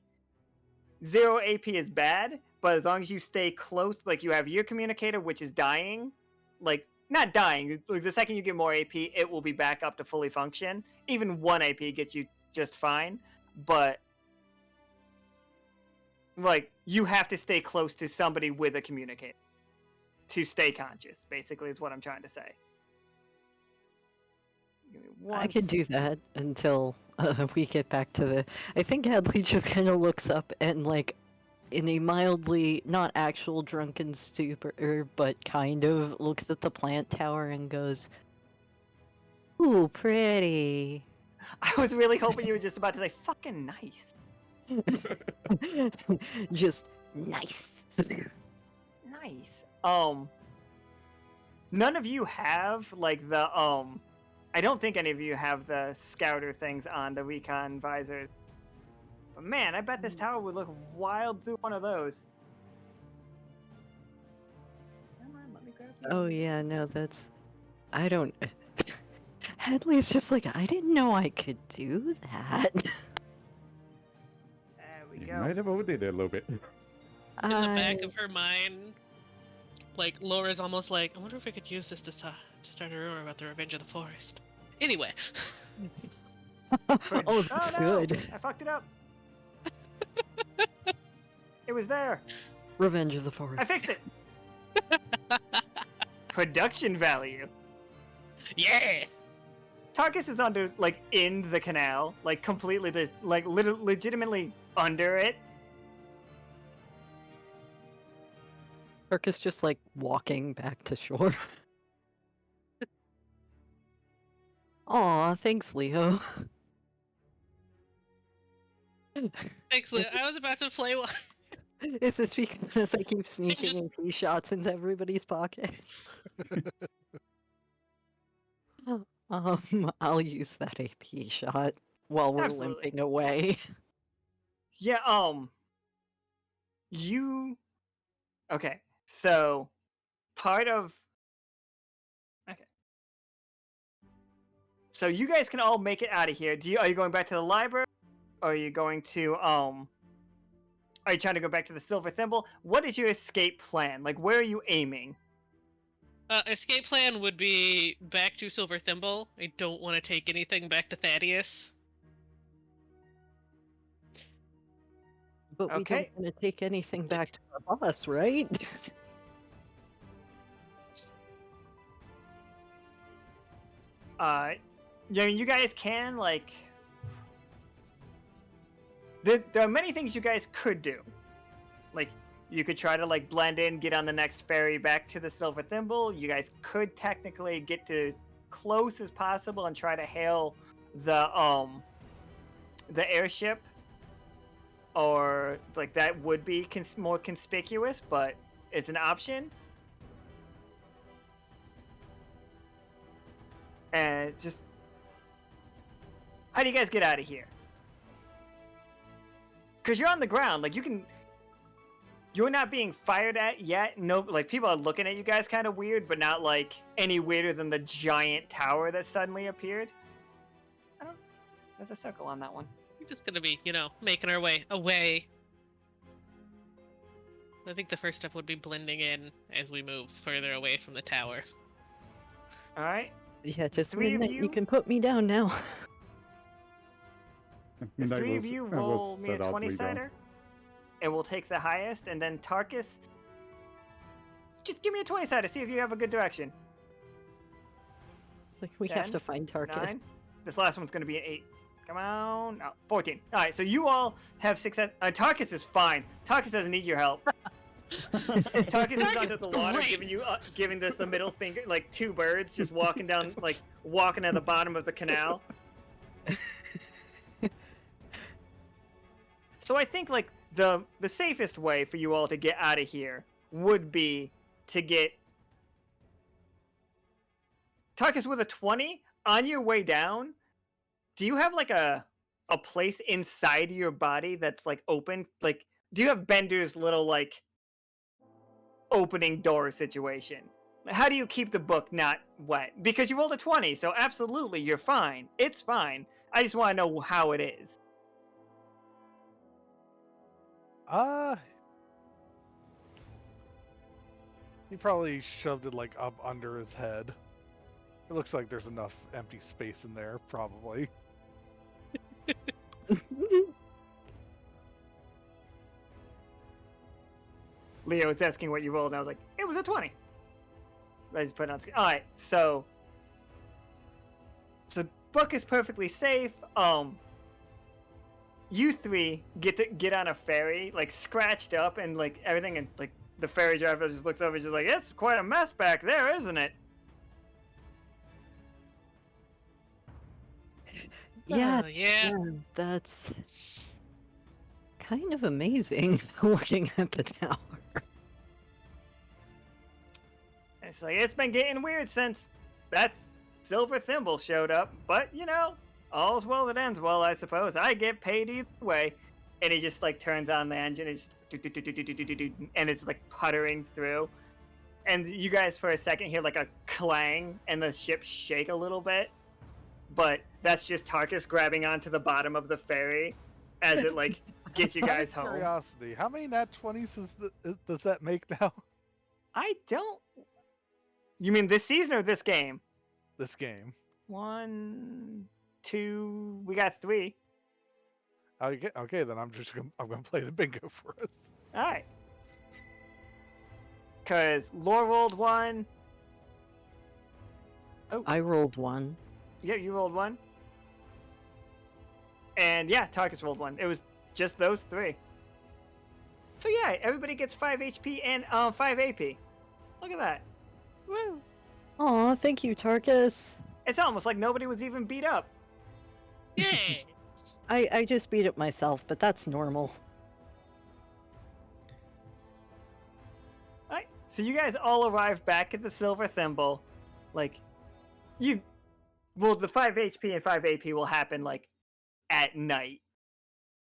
[SPEAKER 1] 0 AP is bad, but as long as you stay close, like you have your communicator, which is dying, like not dying. Like the second you get more AP, it will be back up to fully function. Even 1 AP gets you just fine, but like you have to stay close to somebody with a communicator to stay conscious. Basically, is what I'm trying to say. Give me
[SPEAKER 2] I
[SPEAKER 1] one
[SPEAKER 2] can do that until we get back to the. I think Adley just kind of looks up and, like, in a mildly not actual drunken stupor, but kind of looks at the plant tower and goes, "Ooh, pretty."
[SPEAKER 1] I was really hoping you were just about to say "fucking nice."
[SPEAKER 2] Just nice.
[SPEAKER 1] Nice. None of you have like the I don't think any of you have the scouter things on the recon visor. But man, I bet this tower would look wild through one of those. Come on, let me grab you.
[SPEAKER 2] Oh yeah, no, that's. I don't. Hadley's just like, I didn't know I could do that.
[SPEAKER 1] There we
[SPEAKER 3] You
[SPEAKER 1] go.
[SPEAKER 3] might have overdid it a little bit.
[SPEAKER 4] In the back of her mind, like, Laura's almost like, I wonder if I could use this to start a rumor about the Revenge of the Forest. Anyway.
[SPEAKER 2] Oh, that's good.
[SPEAKER 1] I fucked it up. It was there.
[SPEAKER 2] Revenge of the Forest.
[SPEAKER 1] I fixed it. Production value.
[SPEAKER 4] Yeah!
[SPEAKER 1] Tarkus is under, like, in the canal, like, completely, just, like, legitimately under it.
[SPEAKER 2] Turkus just, like, walking back to shore. Aw, thanks, Leo.
[SPEAKER 4] Thanks, Lou. I was about to play one.
[SPEAKER 2] Is this because I keep sneaking AP shots into everybody's pocket? I'll use that AP shot while we're
[SPEAKER 1] Absolutely.
[SPEAKER 2] limping away.
[SPEAKER 1] Yeah, okay, so, part of... Okay. So you guys can all make it out of here. Are you going back to the library? Or are you going to, are you trying to go back to the Silver Thimble? What is your escape plan? Like, where are you aiming?
[SPEAKER 4] Escape plan would be back to Silver Thimble. I don't want to take anything back to Thaddeus.
[SPEAKER 2] But we
[SPEAKER 1] Okay.
[SPEAKER 2] don't want to take anything back to our boss, right?
[SPEAKER 1] Yeah, you guys can, like... There are many things you guys could do. Like, you could try to, like, blend in, get on the next ferry back to the Silver Thimble. You guys could technically get to as close as possible and try to hail the airship. Or, like, that would be more conspicuous, but it's an option. And just... How do you guys get out of here? Because you're on the ground, like, you're not being fired at yet. No, like, people are looking at you guys kind of weird, but not, like, any weirder than the giant tower that suddenly appeared. I don't... There's a circle on that one.
[SPEAKER 4] We're just gonna be, making our way away. I think the first step would be blending in as we move further away from the tower.
[SPEAKER 1] Alright.
[SPEAKER 2] Yeah, just
[SPEAKER 1] 3 of
[SPEAKER 2] Midnight,
[SPEAKER 1] you?
[SPEAKER 2] you can put me down now.
[SPEAKER 1] The
[SPEAKER 3] Midnight
[SPEAKER 1] 3 of
[SPEAKER 3] will-
[SPEAKER 1] you
[SPEAKER 3] will
[SPEAKER 1] roll me a
[SPEAKER 3] set Adli down.
[SPEAKER 1] 20-sider. And we'll take the highest, and then Tarkus... Just give me a 20-sider, see if you have a good direction.
[SPEAKER 2] It's like, we have
[SPEAKER 1] 10,
[SPEAKER 2] to find Tarkus.
[SPEAKER 1] 9. This last one's going to be an 8. Come on. No, 14. Alright, so you all have success. Tarkus is fine. Tarkus doesn't need your help. Tarkus is
[SPEAKER 4] Tarkus,
[SPEAKER 1] under the water,
[SPEAKER 4] great.
[SPEAKER 1] giving this the middle finger, like two birds just walking down, like walking at the bottom of the canal. So I think like the safest way for you all to get out of here would be to get Tarkus with a 20 on your way down. Do you have like a place inside your body that's like open? Like, do you have Bender's little like opening door situation? How do you keep the book not wet? Because you rolled a 20, so absolutely you're fine. It's fine. I just want to know how it is.
[SPEAKER 5] He probably shoved it like up under his head. It looks like there's enough empty space in there, probably.
[SPEAKER 1] Leo was asking what you rolled, and I was like, it was a 20. I just put it on screen. Alright, so book is perfectly safe. You three get on a ferry, like scratched up and like everything, and like the ferry driver just looks over, just like, it's quite a mess back there, isn't it?
[SPEAKER 2] Yeah,
[SPEAKER 4] Yeah.
[SPEAKER 2] that's kind of amazing looking at the tower.
[SPEAKER 1] It's like, it's been getting weird since that silver thimble showed up, but you know, all's well that ends well, I suppose. I get paid either way. And he just like turns on the engine, and it's like puttering through. And you guys for a second hear like a clang and the ship shake a little bit. But that's just Tarkus grabbing onto the bottom of the ferry as it like gets you guys
[SPEAKER 5] Out of
[SPEAKER 1] home.
[SPEAKER 5] Curiosity, how many nat 20s does that make now?
[SPEAKER 1] I don't. You mean this season or this game?
[SPEAKER 5] This game.
[SPEAKER 1] 1, 2. We got 3.
[SPEAKER 5] Okay, then I'm gonna play the bingo for us.
[SPEAKER 1] All right. Cause Lore rolled 1. Oh,
[SPEAKER 2] I rolled 1.
[SPEAKER 1] yeah, you rolled 1. And yeah, Tarkus rolled 1. It was just those 3. So yeah, everybody gets 5 HP and 5 AP. Look at that.
[SPEAKER 4] Woo.
[SPEAKER 2] Aw, thank you, Tarkus.
[SPEAKER 1] It's almost like nobody was even beat up.
[SPEAKER 4] Yay.
[SPEAKER 2] I just beat it myself, but that's normal.
[SPEAKER 1] Alright, so you guys all arrive back at the Silver Thimble. Like, well, the 5 HP and 5 AP will happen, like, at night.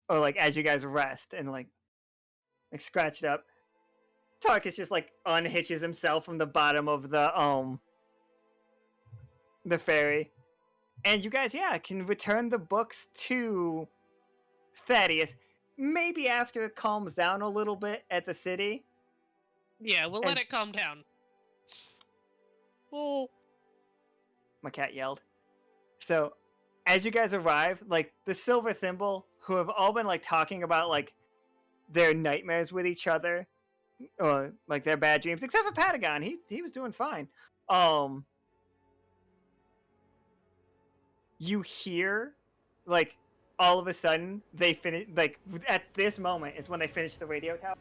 [SPEAKER 1] Or, like, as you guys rest and, like scratch it up. Tarkus just, like, unhitches himself from the bottom of the ferry. And you guys, yeah, can return the books to Thaddeus. Maybe after it calms down a little bit at the city.
[SPEAKER 4] Yeah, we'll let it calm down. Oh.
[SPEAKER 1] My cat yelled. So, as you guys arrive, like, the Silver Thimble, who have all been, like, talking about, like, their nightmares with each other, or, like, their bad dreams, except for Patagon. He was doing fine. You hear, like, all of a sudden, they finish, like, at this moment is when they finish the radio tower.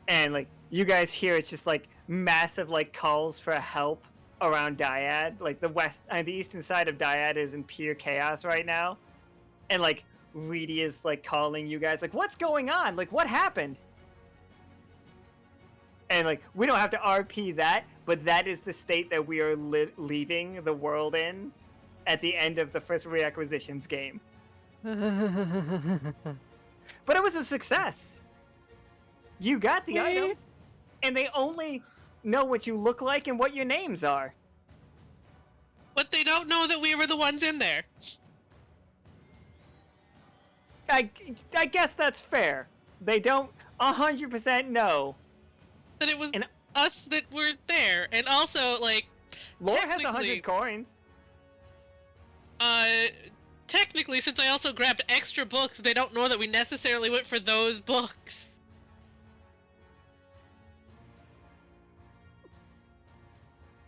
[SPEAKER 1] And, like, you guys hear it's just, like, massive, like, calls for help around Dyad. Like, the eastern side of Dyad is in pure chaos right now. And, like, Reedy is, like, calling you guys, like, what's going on? Like, what happened? And, like, we don't have to RP that, but that is the state that we are leaving the world in at the end of the first Reacquisitions game. But it was a success. You got the items, and they only know what you look like and what your names are.
[SPEAKER 4] But they don't know that we were the ones in there.
[SPEAKER 1] I guess that's fair. They don't 100% know.
[SPEAKER 4] That it was
[SPEAKER 1] And-
[SPEAKER 4] us that were there. And also, like,
[SPEAKER 1] Lore has
[SPEAKER 4] technically-
[SPEAKER 1] 100 coins.
[SPEAKER 4] Technically, since I also grabbed extra books, they don't know that we necessarily went for those books.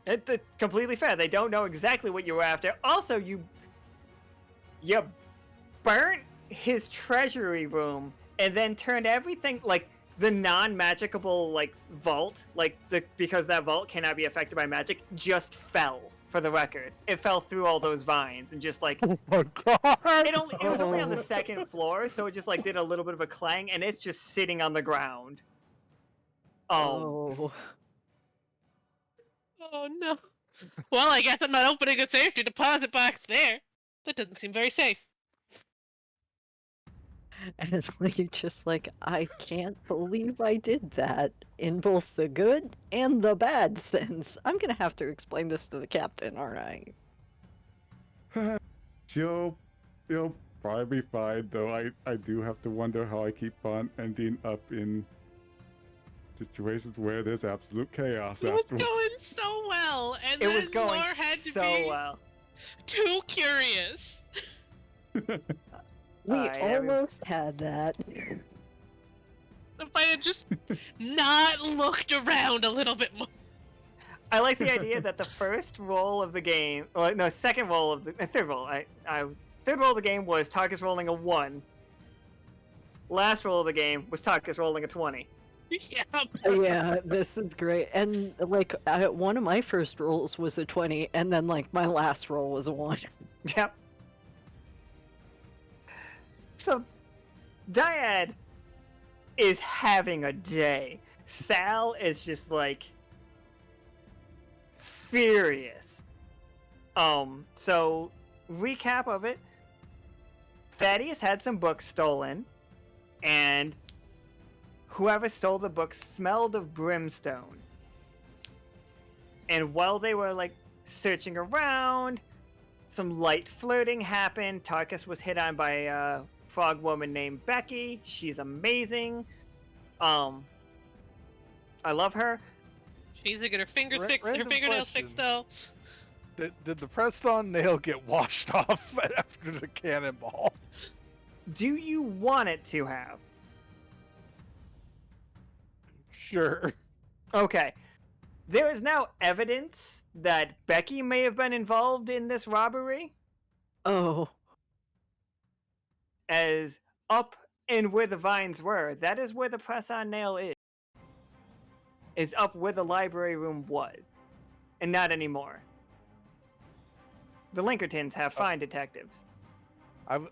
[SPEAKER 1] It's completely fair. They don't know exactly what you were after. Also, you burnt his treasury room and then turned everything like the non-magicable like vault, because that vault cannot be affected by magic, just fell. For the record, it fell through all those vines and just like
[SPEAKER 5] Oh my god!
[SPEAKER 1] it was only on the second floor, so it just like did a little bit of a clang, and it's just sitting on the ground.
[SPEAKER 2] Oh.
[SPEAKER 4] Oh no. Well, I guess I'm not opening a safety deposit box there. That doesn't seem very safe.
[SPEAKER 2] And like, just like, I can't believe I did that in both the good and the bad sense. I'm gonna have to explain this to the captain, aren't I?
[SPEAKER 3] She'll probably be fine, though I do have to wonder how I keep on ending up in situations where there's absolute chaos
[SPEAKER 4] It was
[SPEAKER 3] afterwards.
[SPEAKER 4] going so well, and
[SPEAKER 1] It
[SPEAKER 4] then
[SPEAKER 1] was going
[SPEAKER 4] Lore had to
[SPEAKER 1] so
[SPEAKER 4] be
[SPEAKER 1] well.
[SPEAKER 4] too curious.
[SPEAKER 2] We
[SPEAKER 1] Every-
[SPEAKER 2] almost had that.
[SPEAKER 4] If I had just not looked around a little bit more.
[SPEAKER 1] I like the idea that the first roll of the game, or no, second roll of the third roll. Third roll of the game was Tarkus rolling a 1. Last roll of the game was Tarkus rolling a 20.
[SPEAKER 4] Yeah.
[SPEAKER 2] Yeah, this is great. And like, one of my first rolls was a 20, and then like my last roll was a 1.
[SPEAKER 1] Yep. So, Dyad is having a day. Sal is just like furious. So recap of it. Thaddeus had some books stolen, and whoever stole the books smelled of brimstone. And while they were like searching around, some light flirting happened. Tarkus was hit on by a frog woman named Becky. She's amazing. I love her.
[SPEAKER 4] She needs to get her fingers fixed, her
[SPEAKER 5] Random
[SPEAKER 4] fingernails
[SPEAKER 5] question.
[SPEAKER 4] fixed though.
[SPEAKER 5] Did the pressed-on nail get washed off after the cannonball?
[SPEAKER 1] Do you want it to have?
[SPEAKER 5] Sure.
[SPEAKER 1] Okay. There is now evidence that Becky may have been involved in this robbery,
[SPEAKER 2] Oh.
[SPEAKER 1] as up and where the vines were. That is where the press-on nail is. Is up where the library room was. And not anymore. The Linkertons have fine detectives.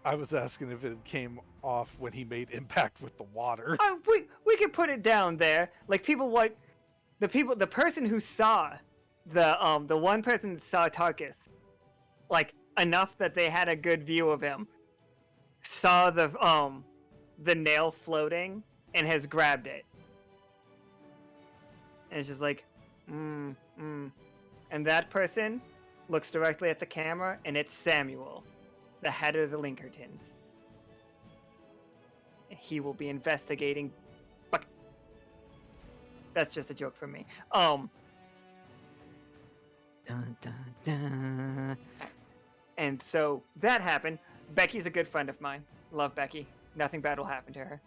[SPEAKER 5] I was asking if it came off when he made impact with the water.
[SPEAKER 1] We could put it down there. Like people like the person who saw the one person that saw Tarkus, like enough that they had a good view of him, saw the nail floating and has grabbed it. And it's just like, And that person looks directly at the camera, and it's Samuel, the head of the Linkertons. He will be investigating. Fuck. That's just a joke from me.
[SPEAKER 2] Dun, dun, dun.
[SPEAKER 1] And so that happened. Becky's a good friend of mine. Love Becky. Nothing bad will happen to her.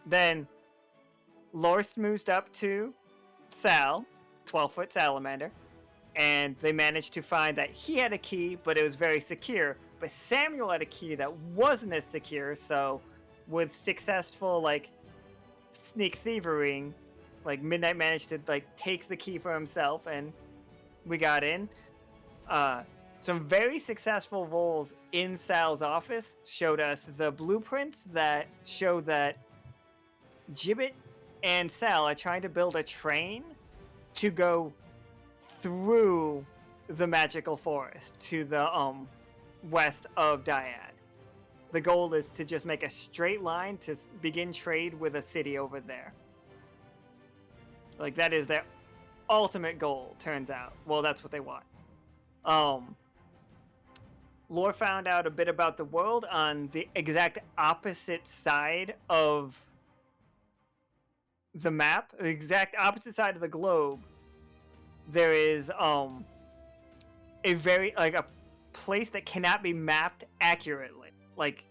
[SPEAKER 1] Then Lore smoozed up to Sal, 12-foot salamander, and they managed to find that he had a key, but it was very secure. But Samuel had a key that wasn't as secure, so with successful like sneak thievery, like Midnight managed to like take the key for himself, and we got in. Some very successful rolls in Sal's office showed us the blueprints that show that Gibbet and Sal are trying to build a train to go through the magical forest to the west of Dyad. The goal is to just make a straight line to begin trade with a city over there. Like that is their ultimate goal, turns out. Well, that's what they want. Lore found out a bit about the world on the exact opposite side of the map, the exact opposite side of the globe. There is a very like a place that cannot be mapped accurately. Like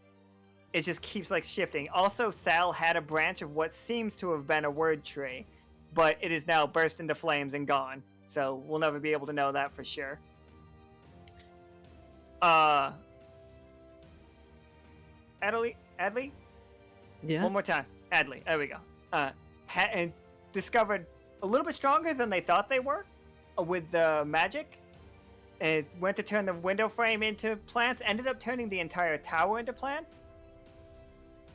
[SPEAKER 1] it just keeps like shifting. Also, Sal had a branch of what seems to have been a word tree, but it is now burst into flames and gone. So we'll never be able to know that for sure. Adli, Adli?
[SPEAKER 2] Yeah.
[SPEAKER 1] One more time. Adli. There we go. And discovered a little bit stronger than they thought they were with the magic. And went to turn the window frame into plants. Ended up turning the entire tower into plants.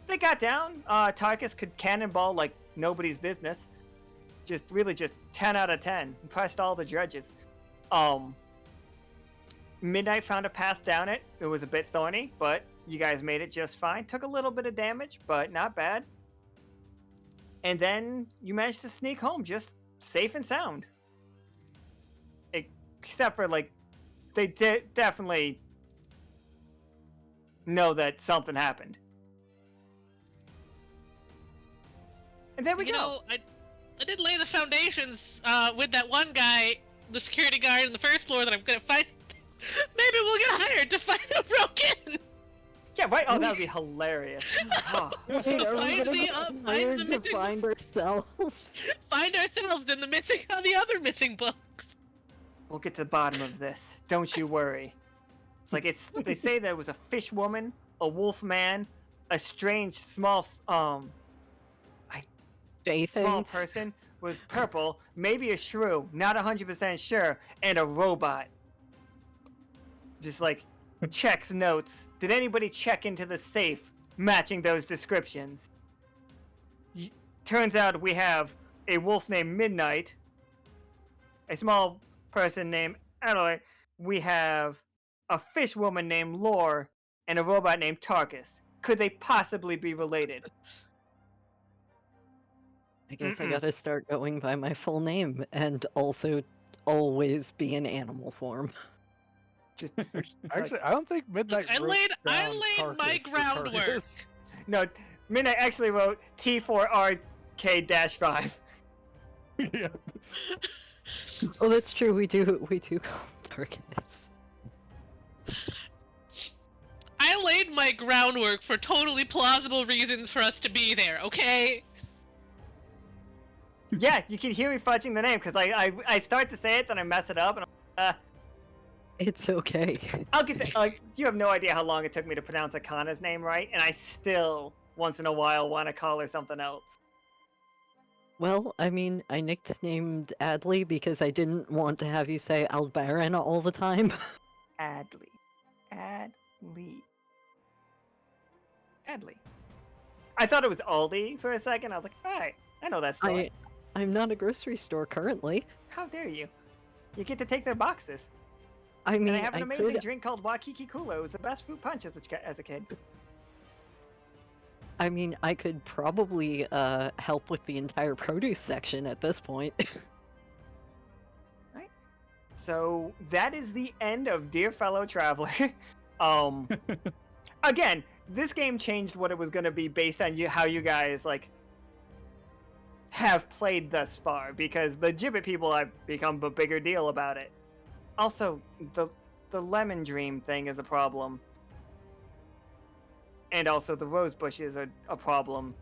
[SPEAKER 1] They got down. Tarkus could cannonball like nobody's business. Just 10 out of 10. Impressed all the judges. Midnight found a path down it. It was a bit thorny, but you guys made it just fine. Took a little bit of damage, but not bad. And then you managed to sneak home just safe and sound. Except for, like, they definitely know that something happened. And there we go.
[SPEAKER 4] Know, I did lay the foundations with that one guy, the security guard on the first floor that I'm gonna find. Maybe we'll get hired to find who broke in.
[SPEAKER 1] Yeah, right. Oh, that would be hilarious. Oh.
[SPEAKER 2] Wait, are we
[SPEAKER 4] Find
[SPEAKER 2] gonna
[SPEAKER 4] the,
[SPEAKER 2] get
[SPEAKER 4] find
[SPEAKER 2] hired
[SPEAKER 4] the
[SPEAKER 2] to
[SPEAKER 4] missing-
[SPEAKER 2] find ourselves?
[SPEAKER 4] Find ourselves in the other missing books.
[SPEAKER 1] We'll get to the bottom of this. Don't you worry. It's like they say there was a fish woman, a wolf man, a strange small small person with purple, maybe a shrew, not 100% sure, and a robot. Just like checks notes. Did anybody check into the safe matching those descriptions? Turns out we have a wolf named Midnight, a small person named Adli. We have a fish woman named Lore, and a robot named Tarkus. Could they possibly be related?
[SPEAKER 2] I guess I gotta start going by my full name and also always be in animal form.
[SPEAKER 1] Just
[SPEAKER 5] Actually, I don't think Midnight.
[SPEAKER 4] I
[SPEAKER 5] wrote
[SPEAKER 4] laid
[SPEAKER 5] down
[SPEAKER 4] my
[SPEAKER 5] Tarkus for
[SPEAKER 4] groundwork.
[SPEAKER 5] Tarkus.
[SPEAKER 1] no. Midnight actually wrote T4RK-5.
[SPEAKER 3] Yeah.
[SPEAKER 2] Oh, that's true. We do call him Tarkus.
[SPEAKER 4] I laid my groundwork for totally plausible reasons for us to be there, okay?
[SPEAKER 1] Yeah, you can hear me fudging the name because I start to say it, then I mess it up, and
[SPEAKER 2] It's okay.
[SPEAKER 1] I'll get the. You have no idea how long it took me to pronounce Akana's name right, and I still once in a while want to call her something else.
[SPEAKER 2] Well, I mean, I nicknamed Adli because I didn't want to have you say Albaran all the time.
[SPEAKER 1] Adli. Adli. I thought it was Aldi for a second. I was like, all right, I know that store.
[SPEAKER 2] I'm not a grocery store currently.
[SPEAKER 1] How dare you? You get to take their boxes.
[SPEAKER 2] I mean,
[SPEAKER 1] And they have an
[SPEAKER 2] I
[SPEAKER 1] amazing
[SPEAKER 2] could,
[SPEAKER 1] drink called Wakiki Kula. It was the best fruit punch as a kid.
[SPEAKER 2] I mean, I could probably help with the entire produce section at this point.
[SPEAKER 1] Right. So that is the end of Dear Fellow Traveler. Again, this game changed what it was going to be based on how you guys have played thus far, because the Gibbet people have become a bigger deal about it. Also, the lemon dream thing is a problem. And also the rose bushes are a problem.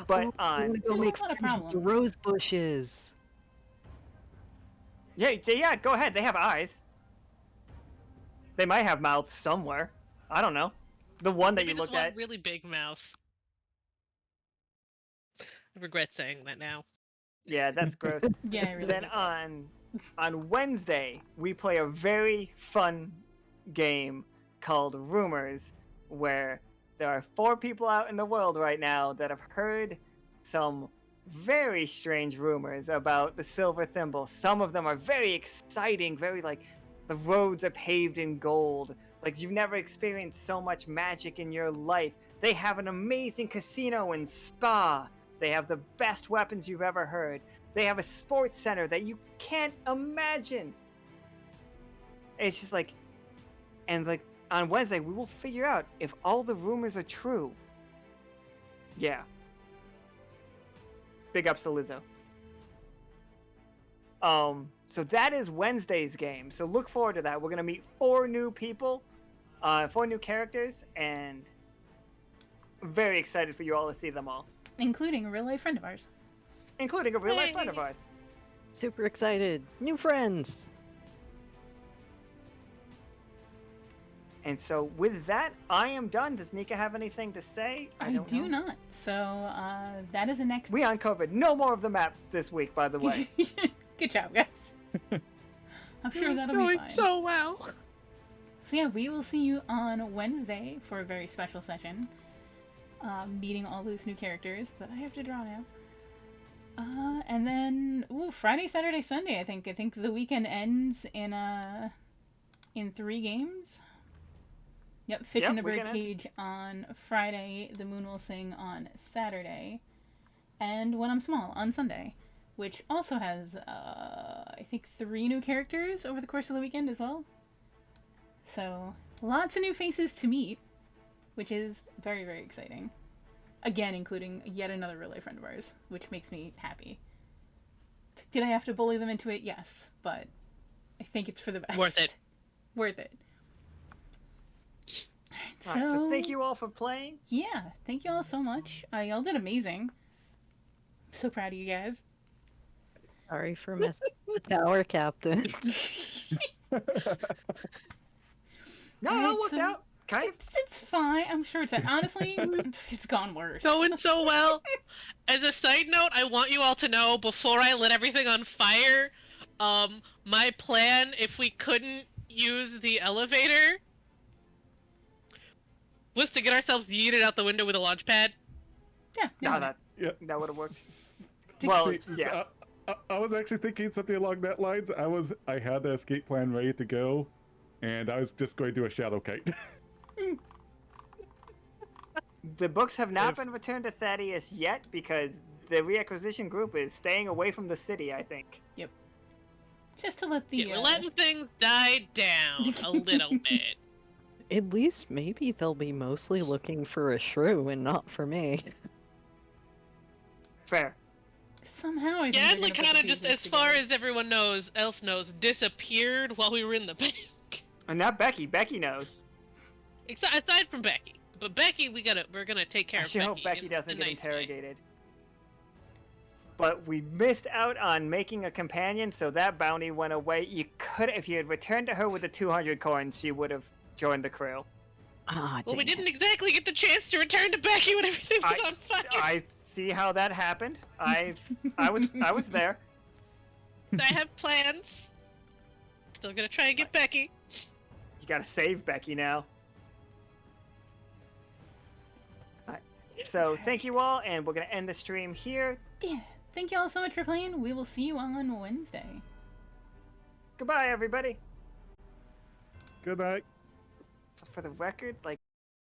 [SPEAKER 1] But
[SPEAKER 2] I'm gonna go
[SPEAKER 7] There's
[SPEAKER 2] make
[SPEAKER 7] a lot of
[SPEAKER 2] friends with the
[SPEAKER 7] problems.
[SPEAKER 2] rose bushes.
[SPEAKER 1] yeah, go ahead. They have eyes. They might have mouths somewhere. I don't know. The one that
[SPEAKER 4] Maybe
[SPEAKER 1] you
[SPEAKER 4] just
[SPEAKER 1] looked
[SPEAKER 4] one
[SPEAKER 1] at.
[SPEAKER 4] really big mouth. I regret saying that now.
[SPEAKER 1] Yeah, that's gross.
[SPEAKER 7] Yeah, I really
[SPEAKER 1] Then
[SPEAKER 7] hate that.
[SPEAKER 1] on Wednesday, we play a very fun game called Rumors, where there are 4 people out in the world right now that have heard some very strange rumors about the Silver Thimble. Some of them are very exciting, very the roads are paved in gold. Like you've never experienced so much magic in your life. They have an amazing casino and spa. They have the best weapons you've ever heard. They have a sports center that you can't imagine. It's just and on Wednesday, we will figure out if all the rumors are true. Yeah. Big ups to Lizzo. So that is Wednesday's game. So look forward to that. We're gonna meet 4 new people, 4 new characters, and very excited for you all to see them all,
[SPEAKER 7] Including a real life friend of ours.
[SPEAKER 1] including a real life friend of ours.
[SPEAKER 2] Super excited. New friends.
[SPEAKER 1] And so with that, I am done. Does Nika have anything to say?
[SPEAKER 7] I
[SPEAKER 1] don't
[SPEAKER 7] do
[SPEAKER 1] know.
[SPEAKER 7] not. So that is the next.
[SPEAKER 1] We uncovered no more of the map this week, by the way.
[SPEAKER 7] Good job, guys. I'm sure that'll be
[SPEAKER 4] Going
[SPEAKER 7] fine.
[SPEAKER 4] so well.
[SPEAKER 7] So yeah, we will see you on Wednesday for a very special session. Meeting all those new characters that I have to draw now. And then Friday, Saturday, Sunday. I think the weekend ends in 3 games. Yep, Fish in a Birdcage on Friday. The Moon Will Sing on Saturday, and When I'm Small on Sunday, which also has I think 3 new characters over the course of the weekend as well. So lots of new faces to meet, which is very, very exciting. Again, including yet another real life friend of ours, which makes me happy. Did I have to bully them into it? Yes, but I think it's for the best.
[SPEAKER 4] Worth it.
[SPEAKER 7] Worth it.
[SPEAKER 1] All right, so thank you all for playing.
[SPEAKER 7] Yeah, thank you all so much. Y'all did amazing. I'm so proud of you guys.
[SPEAKER 2] Sorry for messing with the tower captain.
[SPEAKER 1] No, it worked out. Kind of.
[SPEAKER 7] It's fine. I'm sure honestly, it's gone worse.
[SPEAKER 4] Going so well. As a side note, I want you all to know, before I lit everything on fire, my plan, if we couldn't use the elevator, was to get ourselves yeeted out the window with a launch pad.
[SPEAKER 7] Yeah.
[SPEAKER 1] No, that would have worked. Well, yeah.
[SPEAKER 3] I was actually thinking something along that lines. I had the escape plan ready to go, and I was just going to do a shadow kite.
[SPEAKER 1] The books have not been returned to Thaddeus yet because the reacquisition group is staying away from the city, I think.
[SPEAKER 7] Yep. Just to let the
[SPEAKER 4] Yeah, we're letting things die down a little bit.
[SPEAKER 2] At least maybe they'll be mostly looking for a shrew and not for me.
[SPEAKER 1] Fair.
[SPEAKER 7] Somehow I think
[SPEAKER 4] Yeah,
[SPEAKER 7] they're
[SPEAKER 4] Adli
[SPEAKER 7] gonna put
[SPEAKER 4] kind
[SPEAKER 7] the
[SPEAKER 4] of just,
[SPEAKER 7] pieces
[SPEAKER 4] as far
[SPEAKER 7] together.
[SPEAKER 4] as everyone else knows, disappeared while we were in the bank.
[SPEAKER 1] And not Becky. Becky knows.
[SPEAKER 4] Aside from Becky. But Becky, we're gonna take care
[SPEAKER 1] I
[SPEAKER 4] of
[SPEAKER 1] sure
[SPEAKER 4] Becky.
[SPEAKER 1] hope Becky
[SPEAKER 4] in
[SPEAKER 1] doesn't
[SPEAKER 4] a
[SPEAKER 1] get
[SPEAKER 4] nice way.
[SPEAKER 1] interrogated. But we missed out on making a companion, so that bounty went away. You could, if you had returned to her with the 200 coins, she would have joined the crew.
[SPEAKER 2] Ah,
[SPEAKER 4] Well, we
[SPEAKER 2] dang
[SPEAKER 4] didn't exactly get the chance to return to Becky when everything was on fire.
[SPEAKER 1] I see how that happened. I was there.
[SPEAKER 4] I have plans. Still gonna try and get Becky.
[SPEAKER 1] You gotta save Becky now. Alright. So thank you all, and we're gonna end the stream here.
[SPEAKER 7] Yeah. Thank you all so much for playing. We will see you on Wednesday.
[SPEAKER 1] Goodbye, everybody.
[SPEAKER 3] Good night.
[SPEAKER 1] So for the record, like.